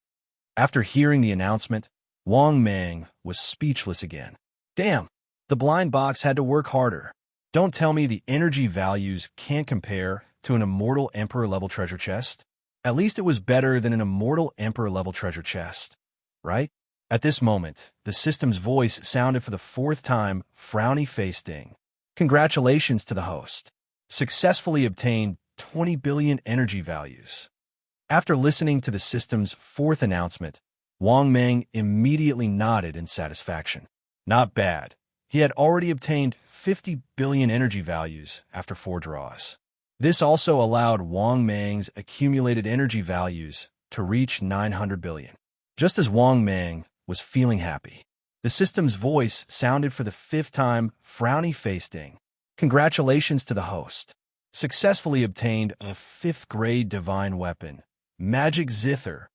After hearing the announcement, Wang Mang was speechless again. Damn, the blind box had to work harder. Don't tell me the energy values can't compare to an immortal emperor-level treasure chest. At least it was better than an immortal emperor-level treasure chest, right? At this moment, the system's voice sounded for the fourth time, frowny face ding. Congratulations to the host. Successfully obtained 20 billion energy values. After listening to the system's fourth announcement, Wang Mang immediately nodded in satisfaction. Not bad. He had already obtained 50 billion energy values after 4 draws. This also allowed Wang Mang's accumulated energy values to reach 900 billion. Just as Wang Mang was feeling happy, the system's voice sounded for the fifth time, frowny face ding. Congratulations to the host. Successfully obtained a 5th grade divine weapon, Magic Zither.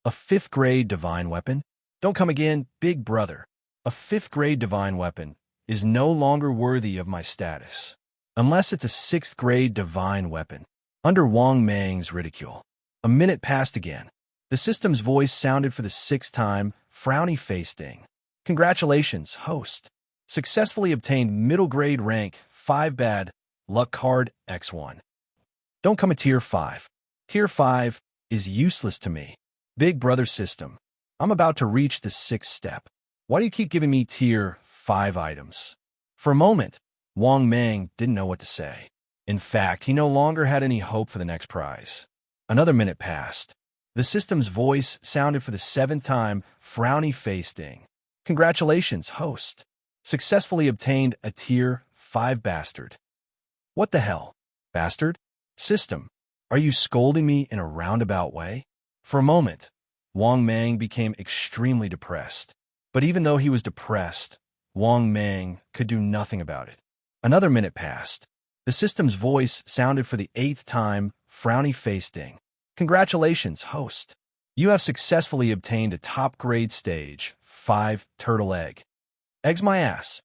A 5th grade divine weapon? Don't come again, big brother. A 5th grade divine weapon is no longer worthy of my status, unless it's a 6th grade divine weapon. Under Wang Mang's ridicule, a minute passed again. The system's voice sounded for the 6th time, frowny face ding. Congratulations, host. Successfully obtained middle grade rank 5 bad Luck card X1. Don't come a tier 5. Tier 5 is useless to me. Big brother system. I'm about to reach the 6th step. Why do you keep giving me tier 5 items? For a moment, Wang Mang didn't know what to say. In fact, he no longer had any hope for the next prize. Another minute passed. The system's voice sounded for the 7th time, frowny-faced ding. Congratulations, host. Successfully obtained a tier 5 bastard. What the hell? Bastard? System, are you scolding me in a roundabout way? For a moment, Wang Mang became extremely depressed. But even though he was depressed, Wang Mang could do nothing about it. Another minute passed. The system's voice sounded for the 8th time, frowny-faced ding. Congratulations, host. You have successfully obtained a top-grade stage 5 turtle egg. Eggs my ass.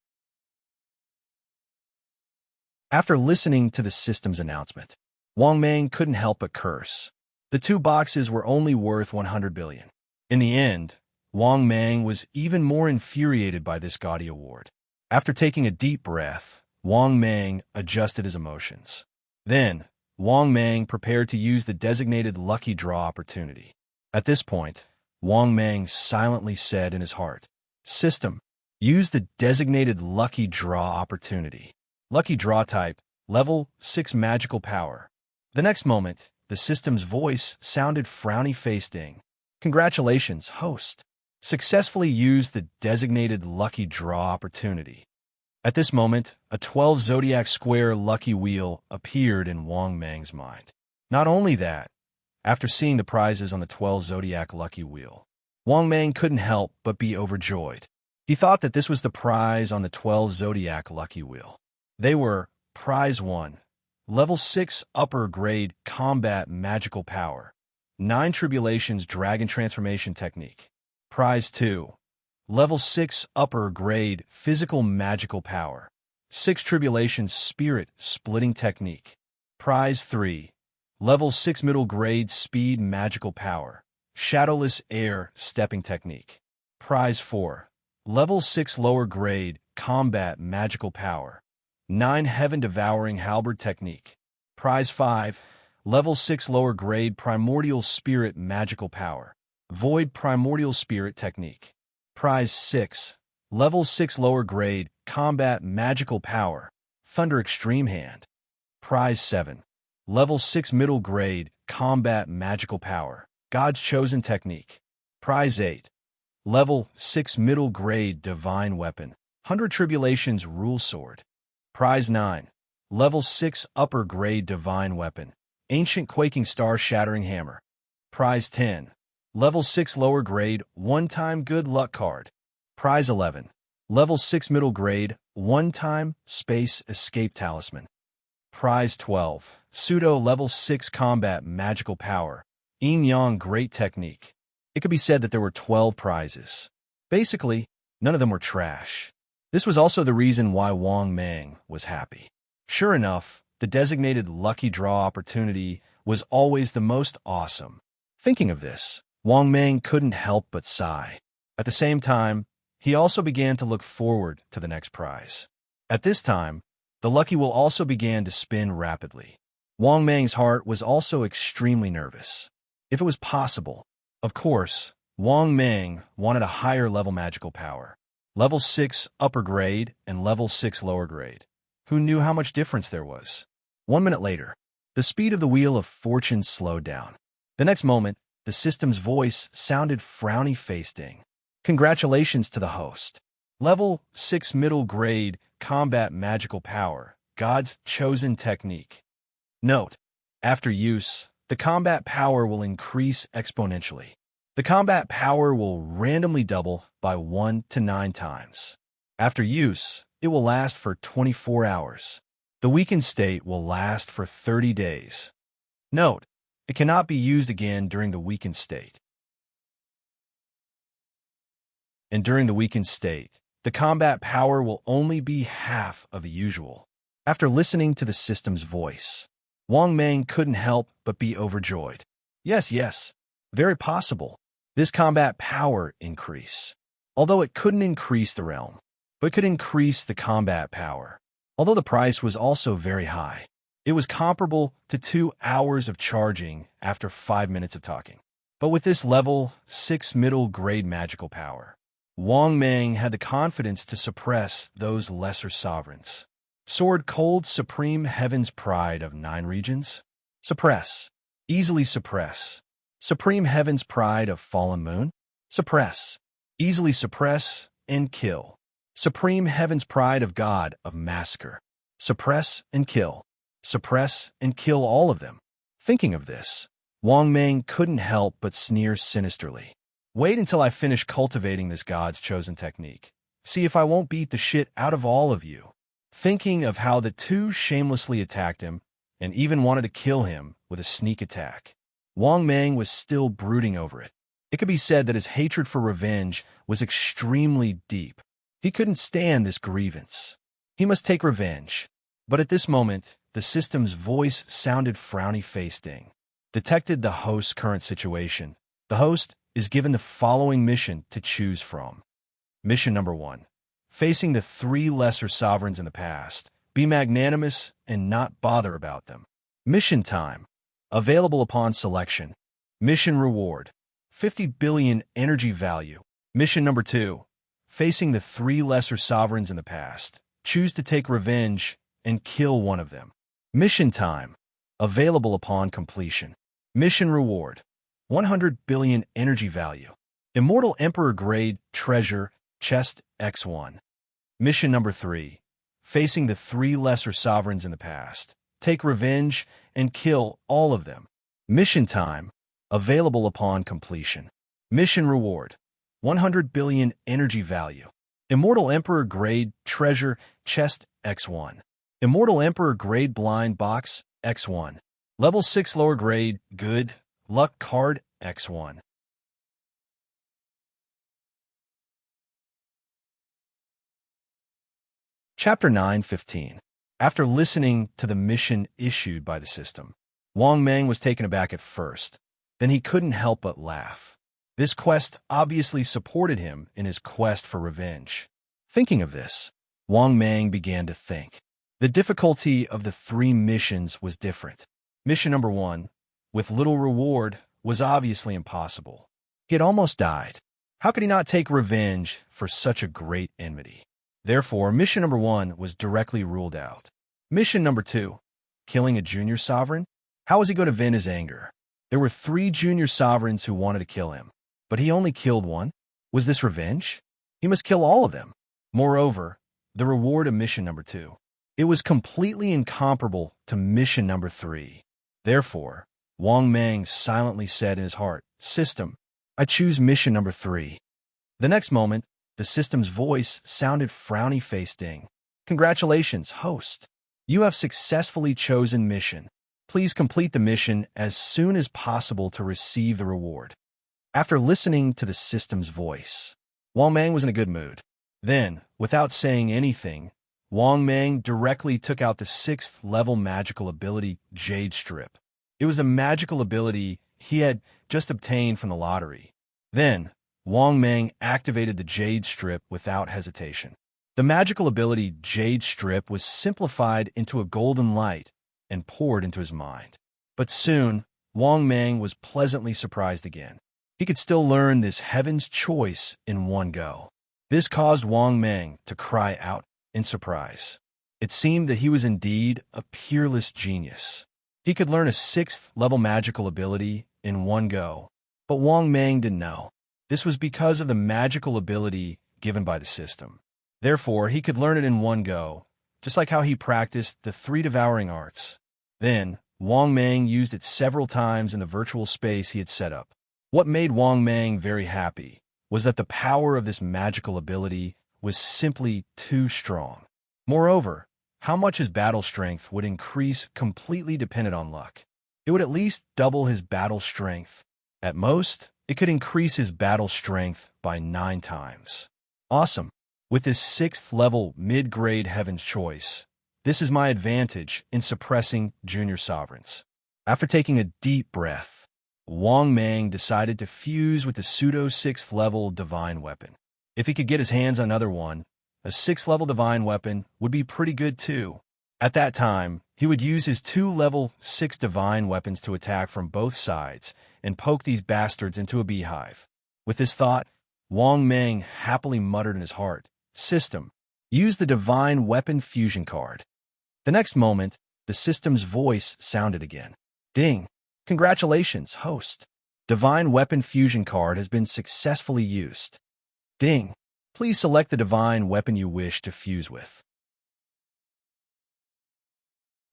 After listening to the system's announcement, Wang Mang couldn't help but curse. The 2 boxes were only worth 100 billion. In the end, Wang Mang was even more infuriated by this gaudy award. After taking a deep breath, Wang Mang adjusted his emotions. Then, Wang Mang prepared to use the designated lucky draw opportunity. At this point, Wang Mang silently said in his heart, System, use the designated lucky draw opportunity. Lucky draw type, level 6 magical power. The next moment, the system's voice sounded frowny-faced ding. Congratulations, host. Successfully used the designated lucky draw opportunity. At this moment, a 12 zodiac square lucky wheel appeared in Wang Mang's mind. Not only that, after seeing the prizes on the 12 zodiac lucky wheel, Wang Mang couldn't help but be overjoyed. He thought that this was the prize on the 12 zodiac lucky wheel. They were Prize 1, Level 6 Upper Grade Combat Magical Power, 9 Tribulations Dragon Transformation Technique. Prize 2, Level 6 Upper Grade Physical Magical Power, 6 Tribulations Spirit Splitting Technique. Prize 3, Level 6 Middle Grade Speed Magical Power, Shadowless Air Stepping Technique. Prize 4, Level 6 Lower Grade Combat Magical Power, 9 Heaven Devouring Halberd Technique. Prize 5, Level 6 Lower Grade Primordial Spirit Magical Power, Void Primordial Spirit Technique. Prize 6, Level 6 Lower Grade Combat Magical Power, Thunder Extreme Hand. Prize 7, Level 6 Middle Grade Combat Magical Power, God's Chosen Technique. Prize 8, Level 6 Middle Grade Divine Weapon, 100 Tribulations Rule Sword. Prize 9, Level 6 Upper Grade Divine Weapon, Ancient Quaking Star Shattering Hammer. Prize 10, Level 6 Lower Grade One-Time Good Luck Card. Prize 11, Level 6 Middle Grade One-Time Space Escape Talisman. Prize 12, Pseudo Level 6 Combat Magical Power, Yin Yang Great Technique. It could be said that there were 12 prizes. Basically, none of them were trash. This was also the reason why Wang Mang was happy. Sure enough, the designated lucky draw opportunity was always the most awesome. Thinking of this, Wang Mang couldn't help but sigh. At the same time, he also began to look forward to the next prize. At this time, the lucky wheel also began to spin rapidly. Wang Mang's heart was also extremely nervous. If it was possible, of course, Wang Mang wanted a higher level magical power. Level 6 upper grade and level 6 lower grade. Who knew how much difference there was? 1 minute later, the speed of the Wheel of Fortune slowed down. The next moment, the system's voice sounded frowny-faced ding. Congratulations to the host. Level 6 middle grade combat magical power, God's Chosen Technique. Note, after use, the combat power will increase exponentially. The combat power will randomly double by 1 to 9 times. After use, it will last for 24 hours. The weakened state will last for 30 days. Note, it cannot be used again during the weakened state. And during the weakened state, the combat power will only be half of the usual. After listening to the system's voice, Wang Mang couldn't help but be overjoyed. Yes, very possible. This combat power increase. Although it couldn't increase the realm, but could increase the combat power. although the price was also very high. It was comparable to 2 hours of charging after 5 minutes of talking. But with this level 6 middle-grade magical power, Wang Meng had the confidence to suppress those lesser sovereigns. Sword Cold Supreme Heaven's Pride of 9 regions? Suppress. Easily suppress. Supreme Heaven's Pride of Fallen Moon? Suppress. Easily suppress and kill. Supreme Heaven's Pride of God of Massacre. Suppress and kill. Suppress and kill all of them. Thinking of this, Wang Meng couldn't help but sneer sinisterly. Wait until I finish cultivating this God's chosen technique. See if I won't beat the shit out of all of you. Thinking of how the two shamelessly attacked him and even wanted to kill him with a sneak attack, Wang Meng was still brooding over it. It could be said that his hatred for revenge was extremely deep. He couldn't stand this grievance. He must take revenge. But at this moment, the system's voice sounded frowny-faced. Detected the host's current situation. The host is given the following mission to choose from. Mission number 1. Facing the 3 lesser sovereigns in the past. Be magnanimous and not bother about them. Mission time. Available upon selection. Mission reward. 50 billion energy value. Mission number 2. Facing the 3 lesser sovereigns in the past. Choose to take revenge and kill one of them. Mission time. Available upon completion. Mission reward. 100 billion energy value. Immortal Emperor Grade Treasure Chest X1. Mission number 3. Facing the 3 lesser sovereigns in the past. Take revenge and kill all of them. Mission time. Available upon completion. Mission reward. 100 billion energy value. Immortal Emperor Grade Treasure Chest X1. Immortal Emperor Grade Blind Box X1. Level 6 Lower Grade Good Luck Card X1. Chapter 9:15. After listening to the mission issued by the system, Wang Meng was taken aback at first. Then he couldn't help but laugh. This quest obviously supported him in his quest for revenge. Thinking of this, Wang Meng began to think. The difficulty of the 3 missions was different. Mission number 1, with little reward, was obviously impossible. He had almost died. How could he not take revenge for such a great enmity? Therefore, mission number 1 was directly ruled out. Mission number 2, killing a junior sovereign? How was he going to vent his anger? There were 3 junior sovereigns who wanted to kill him, but he only killed one. Was this revenge? He must kill all of them. Moreover, the reward of mission number 2. It was completely incomparable to mission number 3. Therefore, Wang Meng silently said in his heart, System, I choose mission number 3. The next moment, the system's voice sounded frowny-faced. Congratulations, host. You have successfully chosen mission. Please complete the mission as soon as possible to receive the reward. After listening to the system's voice, Wang Meng was in a good mood. Then, without saying anything, Wang Meng directly took out the 6th level magical ability, Jade Strip. It was a magical ability he had just obtained from the lottery. Then, Wang Meng activated the Jade Strip without hesitation. The magical ability Jade Strip was simplified into a golden light and poured into his mind. But soon, Wang Meng was pleasantly surprised again. He could still learn this Heaven's Choice in one go. This caused Wang Meng to cry out in surprise. It seemed that he was indeed a peerless genius. He could learn a 6th level magical ability in one go. But Wang Meng didn't know. This was because of the magical ability given by the system. Therefore, he could learn it in one go, just like how he practiced the 3 devouring arts. Then, Wang Meng used it several times in the virtual space he had set up. What made Wang Meng very happy was that the power of this magical ability was simply too strong. Moreover, how much his battle strength would increase completely depended on luck. It would at least double his battle strength. At most, it could increase his battle strength by 9 times. Awesome. With this 6th level mid-grade Heaven's Choice, this is my advantage in suppressing junior sovereigns. After taking a deep breath, Wang Meng decided to fuse with the pseudo 6th level divine weapon. If he could get his hands on another one, A 6th-level divine weapon would be pretty good too. At that time, he would use his 2 level 6 divine weapons to attack from both sides and poke these bastards into a beehive. With this thought, Wang Meng happily muttered in his heart, "System, use the divine weapon fusion card." The next moment, the system's voice sounded again. "Ding! Congratulations, host. Divine weapon fusion card has been successfully used. Ding! Please select the divine weapon you wish to fuse with."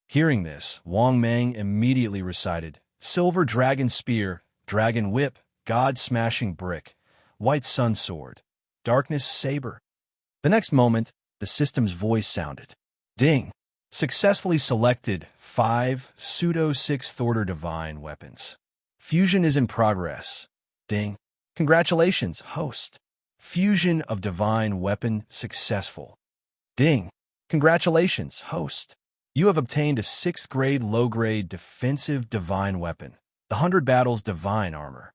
Hearing this, Wang Meng immediately recited, "Silver Dragon Spear, Dragon Whip, God-Smashing Brick, White Sun Sword, Darkness Saber." The next moment, the system's voice sounded. "Ding! Successfully selected 5 pseudo-6th-order divine weapons. Fusion is in progress. Ding! Congratulations, host. Fusion of divine weapon successful. Ding! Congratulations, host. You have obtained a 6th-grade low-grade defensive divine weapon, the 100 Battles Divine Armor."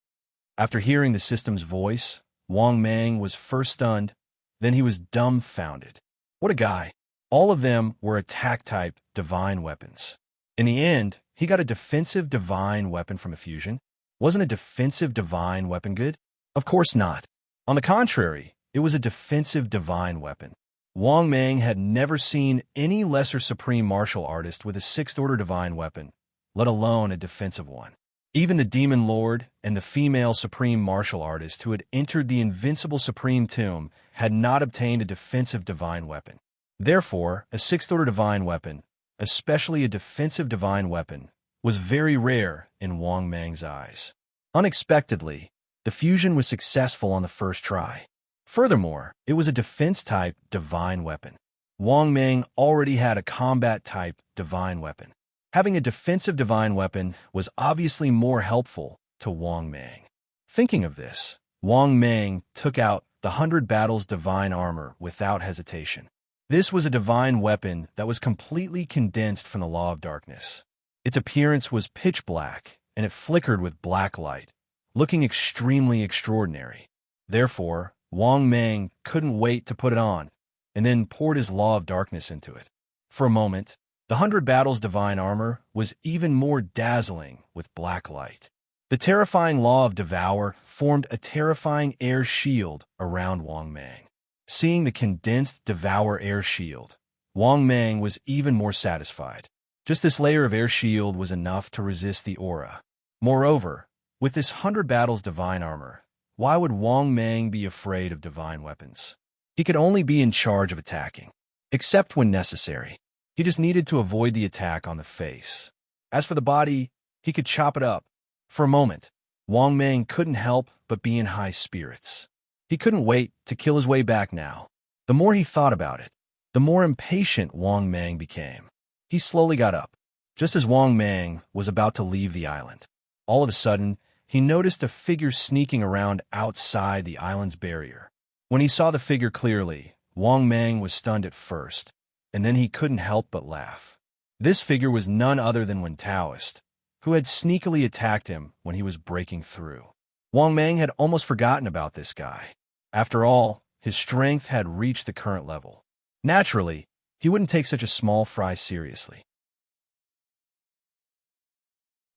After hearing the system's voice, Wang Meng was first stunned, then he was dumbfounded. What a guy. All of them were attack-type divine weapons. In the end, he got a defensive divine weapon from a fusion. Wasn't a defensive divine weapon good? Of course not. On the contrary, it was a defensive divine weapon. Wang Meng had never seen any lesser supreme martial artist with a 6th-order divine weapon, let alone a defensive one. Even the Demon Lord and the female supreme martial artist who had entered the invincible supreme tomb had not obtained a defensive divine weapon. Therefore, a 6th-order divine weapon, especially a defensive divine weapon, was very rare in Wang Meng's eyes. Unexpectedly, the fusion was successful on the first try. Furthermore, it was a defense-type divine weapon. Wang Meng already had a combat-type divine weapon. Having a defensive divine weapon was obviously more helpful to Wang Meng. Thinking of this, Wang Meng took out the 100 Battles Divine Armor without hesitation. This was a divine weapon that was completely condensed from the Law of Darkness. Its appearance was pitch black, and it flickered with black light, looking extremely extraordinary. Therefore, Wang Meng couldn't wait to put it on, and then poured his Law of Darkness into it. For a moment, the 100 Battles Divine Armor was even more dazzling with black light. The terrifying Law of Devour formed a terrifying air shield around Wang Meng. Seeing the condensed Devour air shield, Wang Meng was even more satisfied. Just this layer of air shield was enough to resist the aura. Moreover, with this 100 Battles Divine Armor, why would Wang Meng be afraid of divine weapons? He could only be in charge of attacking, except when necessary. He just needed to avoid the attack on the face. As for the body, he could chop it up. For a moment, Wang Meng couldn't help but be in high spirits. He couldn't wait to kill his way back now. The more he thought about it, the more impatient Wang Meng became. He slowly got up. Just as Wang Meng was about to leave the island, all of a sudden, he noticed a figure sneaking around outside the island's barrier. When he saw the figure clearly, Wang Meng was stunned at first, and then he couldn't help but laugh. This figure was none other than Wen Taoist, who had sneakily attacked him when he was breaking through. Wang Meng had almost forgotten about this guy. After all, his strength had reached the current level. Naturally, he wouldn't take such a small fry seriously.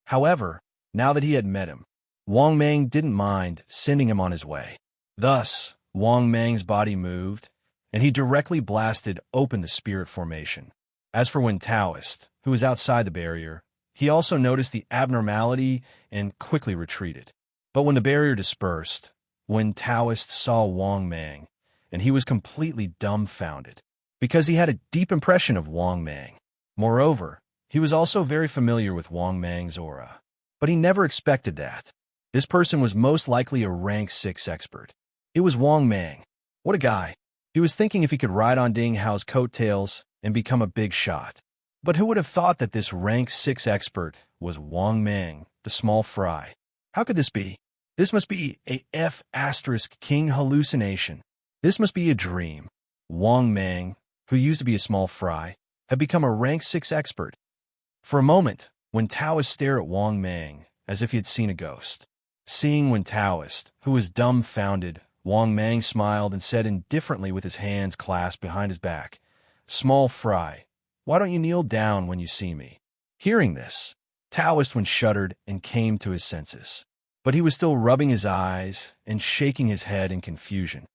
However, now that he had met him, Wang Meng didn't mind sending him on his way. Thus, Wang Meng's body moved, and he directly blasted open the spirit formation. As for Wen Taoist, who was outside the barrier, he also noticed the abnormality and quickly retreated. But when the barrier dispersed, Wen Taoist saw Wang Meng, and he was completely dumbfounded, because he had a deep impression of Wang Meng. Moreover, he was also very familiar with Wang Meng's aura. But he never expected that. This person was most likely a rank 6 expert. It was Wang Meng. What a guy. He was thinking if he could ride on Ding Hao's coattails and become a big shot. But who would have thought that this rank 6 expert was Wang Meng, the small fry? How could this be? This must be a F***king hallucination. This must be a dream. Wang Meng, who used to be a small fry, had become a rank 6 expert. For a moment, Wen Taoist stared at Wang Meng as if he had seen a ghost. Seeing Wen Taoist, who was dumbfounded, Wang Mang smiled and said indifferently with his hands clasped behind his back, "Small fry, why don't you kneel down when you see me?" Hearing this, Taoist shuddered and came to his senses. But he was still rubbing his eyes and shaking his head in confusion.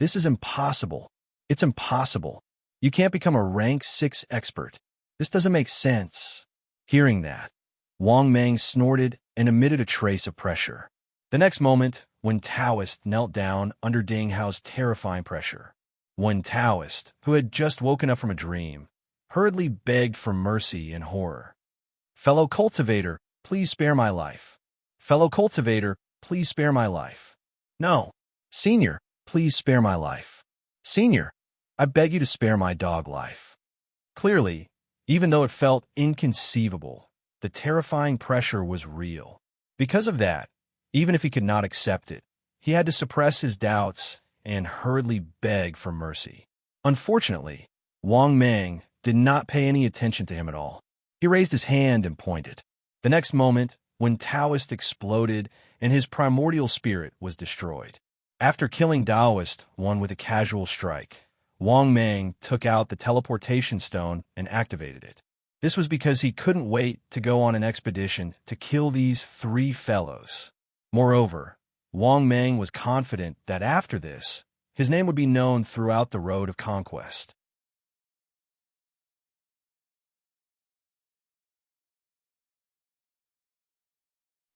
"This is impossible. It's impossible. You can't become a rank 6 expert. This doesn't make sense." Hearing that, Wang Mang snorted and emitted a trace of pressure. The next moment, when Taoist knelt down under Ding Hao's terrifying pressure, when Taoist, who had just woken up from a dream, hurriedly begged for mercy in horror. "Fellow cultivator, please spare my life. Fellow cultivator, please spare my life. No. Senior, please spare my life. Senior, I beg you to spare my dog life." Clearly, even though it felt inconceivable, the terrifying pressure was real. Because of that, even if he could not accept it, he had to suppress his doubts and hurriedly beg for mercy. Unfortunately, Wang Mang did not pay any attention to him at all. He raised his hand and pointed. The next moment, when Taoist exploded and his primordial spirit was destroyed. After killing Taoist one with a casual strike, Wang Mang took out the teleportation stone and activated it. This was because he couldn't wait to go on an expedition to kill these 3 fellows. Moreover, Wang Mang was confident that after this, his name would be known throughout the road of conquest.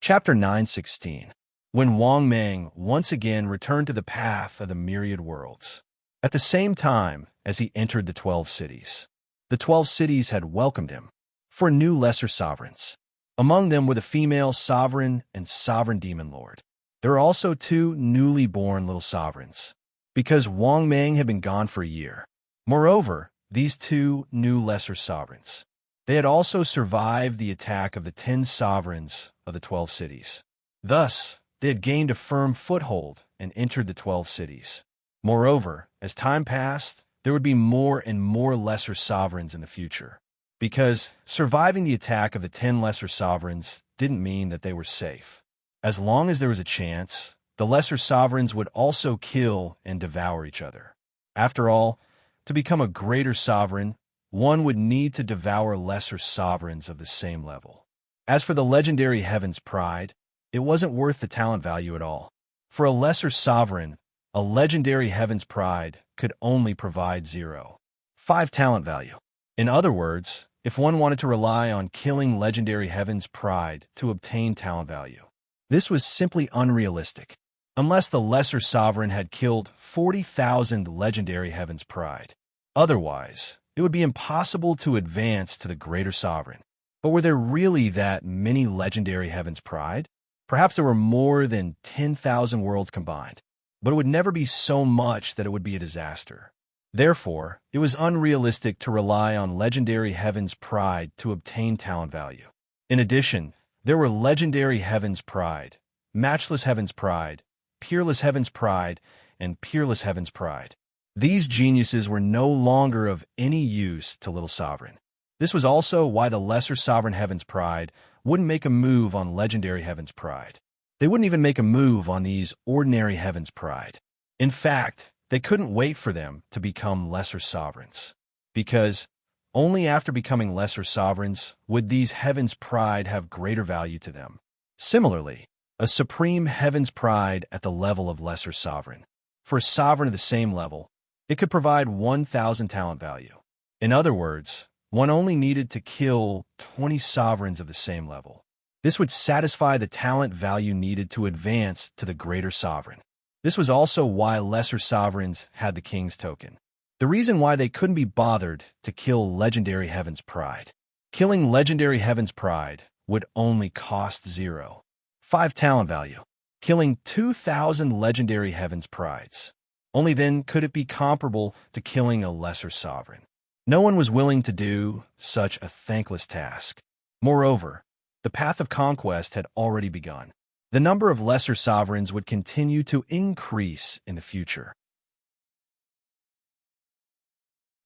Chapter 916. When Wang Mang once again returned to the path of the myriad worlds. At the same time as he entered the 12 cities, the 12 cities had welcomed him for new lesser sovereigns. Among them were the female sovereign and sovereign demon lord. There were also 2 newly born little sovereigns, because Wang Mang had been gone for a year. Moreover, these 2 new lesser sovereigns, they had also survived the attack of the 10 sovereigns of the 12 cities. Thus, they had gained a firm foothold and entered the 12 cities. Moreover, as time passed, there would be more and more lesser sovereigns in the future, because surviving the attack of the 10 lesser sovereigns didn't mean that they were safe. As long as there was a chance, the lesser sovereigns would also kill and devour each other. After all, to become a greater sovereign, one would need to devour lesser sovereigns of the same level. As for the legendary Heaven's Pride, it wasn't worth the talent value at all. For a lesser sovereign, a legendary Heaven's Pride could only provide 0.5 talent value. In other words, if one wanted to rely on killing legendary Heaven's Pride to obtain talent value, this was simply unrealistic, unless the lesser sovereign had killed 40,000 legendary Heaven's Pride. Otherwise, it would be impossible to advance to the greater sovereign. But were there really that many legendary Heaven's Pride? Perhaps there were more than 10,000 worlds combined, but it would never be so much that it would be a disaster. Therefore, it was unrealistic to rely on legendary Heaven's Pride to obtain talent value. In addition, there were legendary Heaven's Pride, matchless Heaven's Pride, peerless Heaven's Pride, and peerless Heaven's Pride. These geniuses were no longer of any use to Little Sovereign. This was also why the lesser sovereign Heaven's Pride wouldn't make a move on legendary Heaven's Pride. They wouldn't even make a move on these ordinary Heaven's Pride. In fact, they couldn't wait for them to become lesser sovereigns, because only after becoming lesser sovereigns would these Heaven's Pride have greater value to them. Similarly, a supreme Heaven's Pride at the level of lesser sovereign. For a sovereign of the same level, it could provide 1,000 talent value. In other words, one only needed to kill 20 sovereigns of the same level. This would satisfy the talent value needed to advance to the greater sovereign. This was also why lesser sovereigns had the King's Token. The reason why they couldn't be bothered to kill legendary Heaven's Pride. Killing legendary Heaven's Pride would only cost 0.5 talent value. Killing 2,000 legendary Heaven's Prides. Only then could it be comparable to killing a lesser sovereign. No one was willing to do such a thankless task. Moreover, the path of conquest had already begun. The number of lesser sovereigns would continue to increase in the future.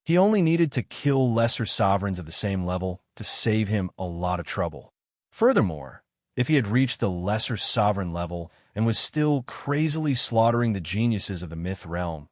He only needed to kill lesser sovereigns of the same level to save him a lot of trouble. Furthermore, If he had reached the lesser sovereign level and was still crazily slaughtering the geniuses of the myth realm,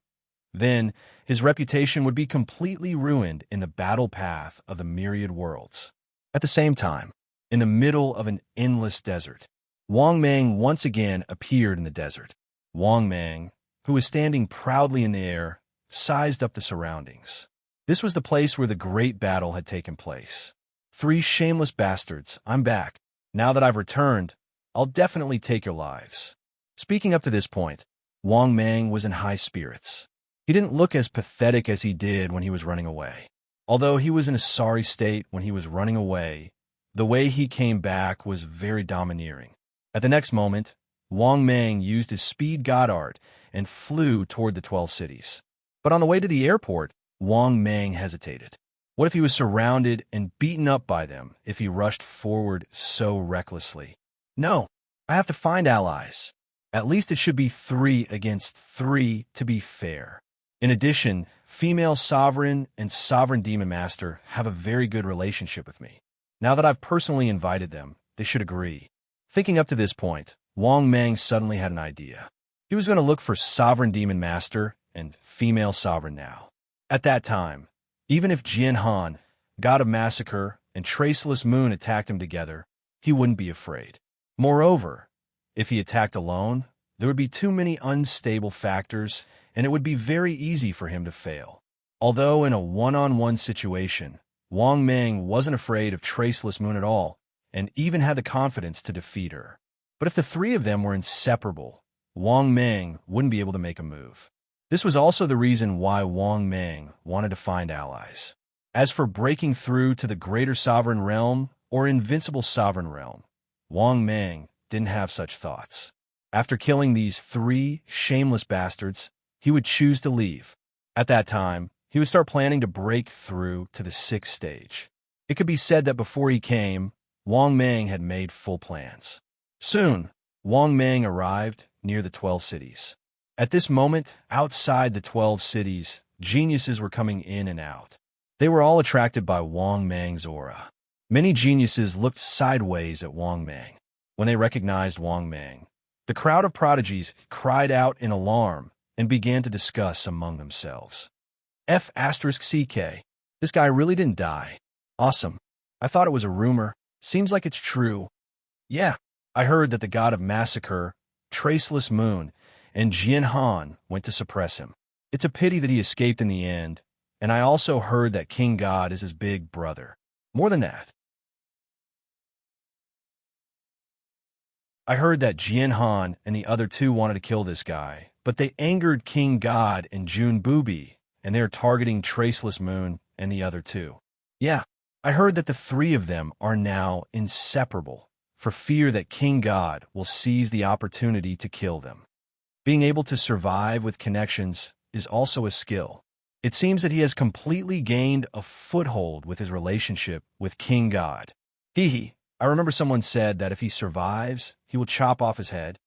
then his reputation would be completely ruined in the battle path of the myriad worlds. At the same time, in the middle of an endless desert, Wang Mang once again appeared in the desert. Wang Mang, who was standing proudly in the air, sized up the surroundings. This was the place where the great battle had taken place. "Three shameless bastards, I'm back. Now that I've returned, I'll definitely take your lives." Speaking up to this point, Wang Mang was in high spirits. He didn't look as pathetic as he did when he was running away. Although he was in a sorry state when he was running away, the way he came back was very domineering. At the next moment, Wang Mang used his speed god art and flew toward the 12 cities. But on the way to the airport, Wang Mang hesitated. What if he was surrounded and beaten up by them if he rushed forward so recklessly? No, I have to find allies. At least it should be 3 against 3 to be fair. In addition, female sovereign and sovereign demon master have a very good relationship with me. Now that I've personally invited them, they should agree. Thinking up to this point, Wang Mang suddenly had an idea. He was going to look for sovereign demon master and female sovereign now. At that time, even if Jian Han, god of massacre, and Traceless Moon attacked him together, he wouldn't be afraid. Moreover, if he attacked alone, there would be too many unstable factors, and it would be very easy for him to fail. Although in a one-on-one situation, Wang Mang wasn't afraid of Traceless Moon at all, and even had the confidence to defeat her. But if the 3 of them were inseparable, Wang Mang wouldn't be able to make a move. This was also the reason why Wang Mang wanted to find allies. As for breaking through to the Greater Sovereign Realm or Invincible Sovereign Realm, Wang Mang didn't have such thoughts. After killing these 3 shameless bastards, he would choose to leave. At that time, he would start planning to break through to the 6th stage. It could be said that before he came, Wang Mang had made full plans. Soon, Wang Mang arrived near the 12 cities. At this moment, outside the 12 cities, geniuses were coming in and out. They were all attracted by Wang Mang's aura. Many geniuses looked sideways at Wang Mang. When they recognized Wang Mang, the crowd of prodigies cried out in alarm and began to discuss among themselves. F***CK. This guy really didn't die. Awesome. I thought it was a rumor. Seems like it's true. Yeah, I heard that the god of massacre, Traceless Moon, and Jian Han went to suppress him. It's a pity that he escaped in the end, and I also heard that King God is his big brother. More than that, I heard that Jian Han and the other 2 wanted to kill this guy, but they angered King God and Jun Booby, and they are targeting Traceless Moon and the other 2. Yeah, I heard that the 3 of them are now inseparable, for fear that King God will seize the opportunity to kill them. Being able to survive with connections is also a skill. It seems that he has completely gained a foothold with his relationship with King God. Hee. I remember someone said that if he survives, he will chop off his head.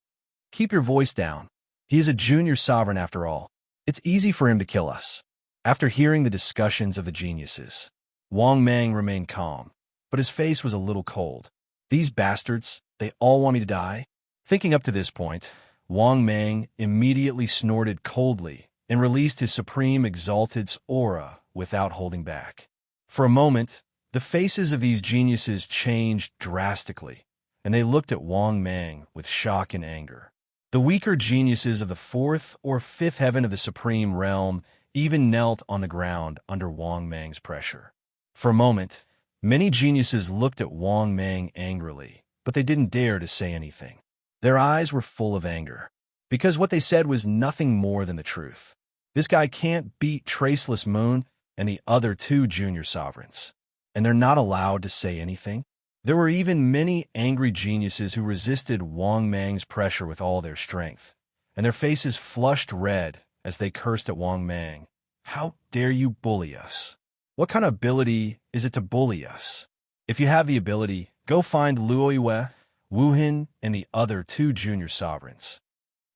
Keep your voice down. He is a junior sovereign after all. It's easy for him to kill us. After hearing the discussions of the geniuses, Wang Mang remained calm, but his face was a little cold. These bastards, they all want me to die? Thinking up to this point, Wang Mang immediately snorted coldly and released his supreme exalted's aura without holding back. For a moment, the faces of these geniuses changed drastically, and they looked at Wang Mang with shock and anger. The weaker geniuses of the 4th or 5th heaven of the supreme realm even knelt on the ground under Wang Mang's pressure. For a moment, many geniuses looked at Wang Mang angrily, but they didn't dare to say anything. Their eyes were full of anger, because what they said was nothing more than the truth. This guy can't beat Traceless Moon and the other 2 junior sovereigns, and they're not allowed to say anything. There were even many angry geniuses who resisted Wang Mang's pressure with all their strength, and their faces flushed red as they cursed at Wang Mang. How dare you bully us? What kind of ability is it to bully us? If you have the ability, go find Luoyue, Wuhan, and the other 2 junior sovereigns.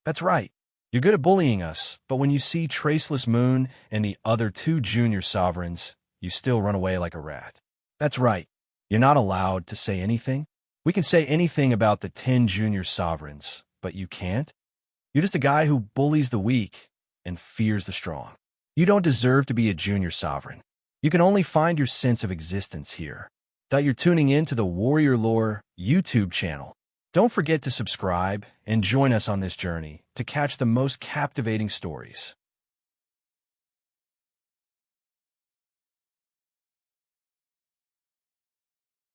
That's right. You're good at bullying us, but when you see Traceless Moon and the other 2 junior sovereigns, you still run away like a rat. That's right. You're not allowed to say anything. We can say anything about the 10 junior sovereigns, but you can't. You're just a guy who bullies the weak and fears the strong. You don't deserve to be a junior sovereign. You can only find your sense of existence here. That you're tuning in to the Warrior Lore YouTube channel. Don't forget to subscribe and join us on this journey to catch the most captivating stories.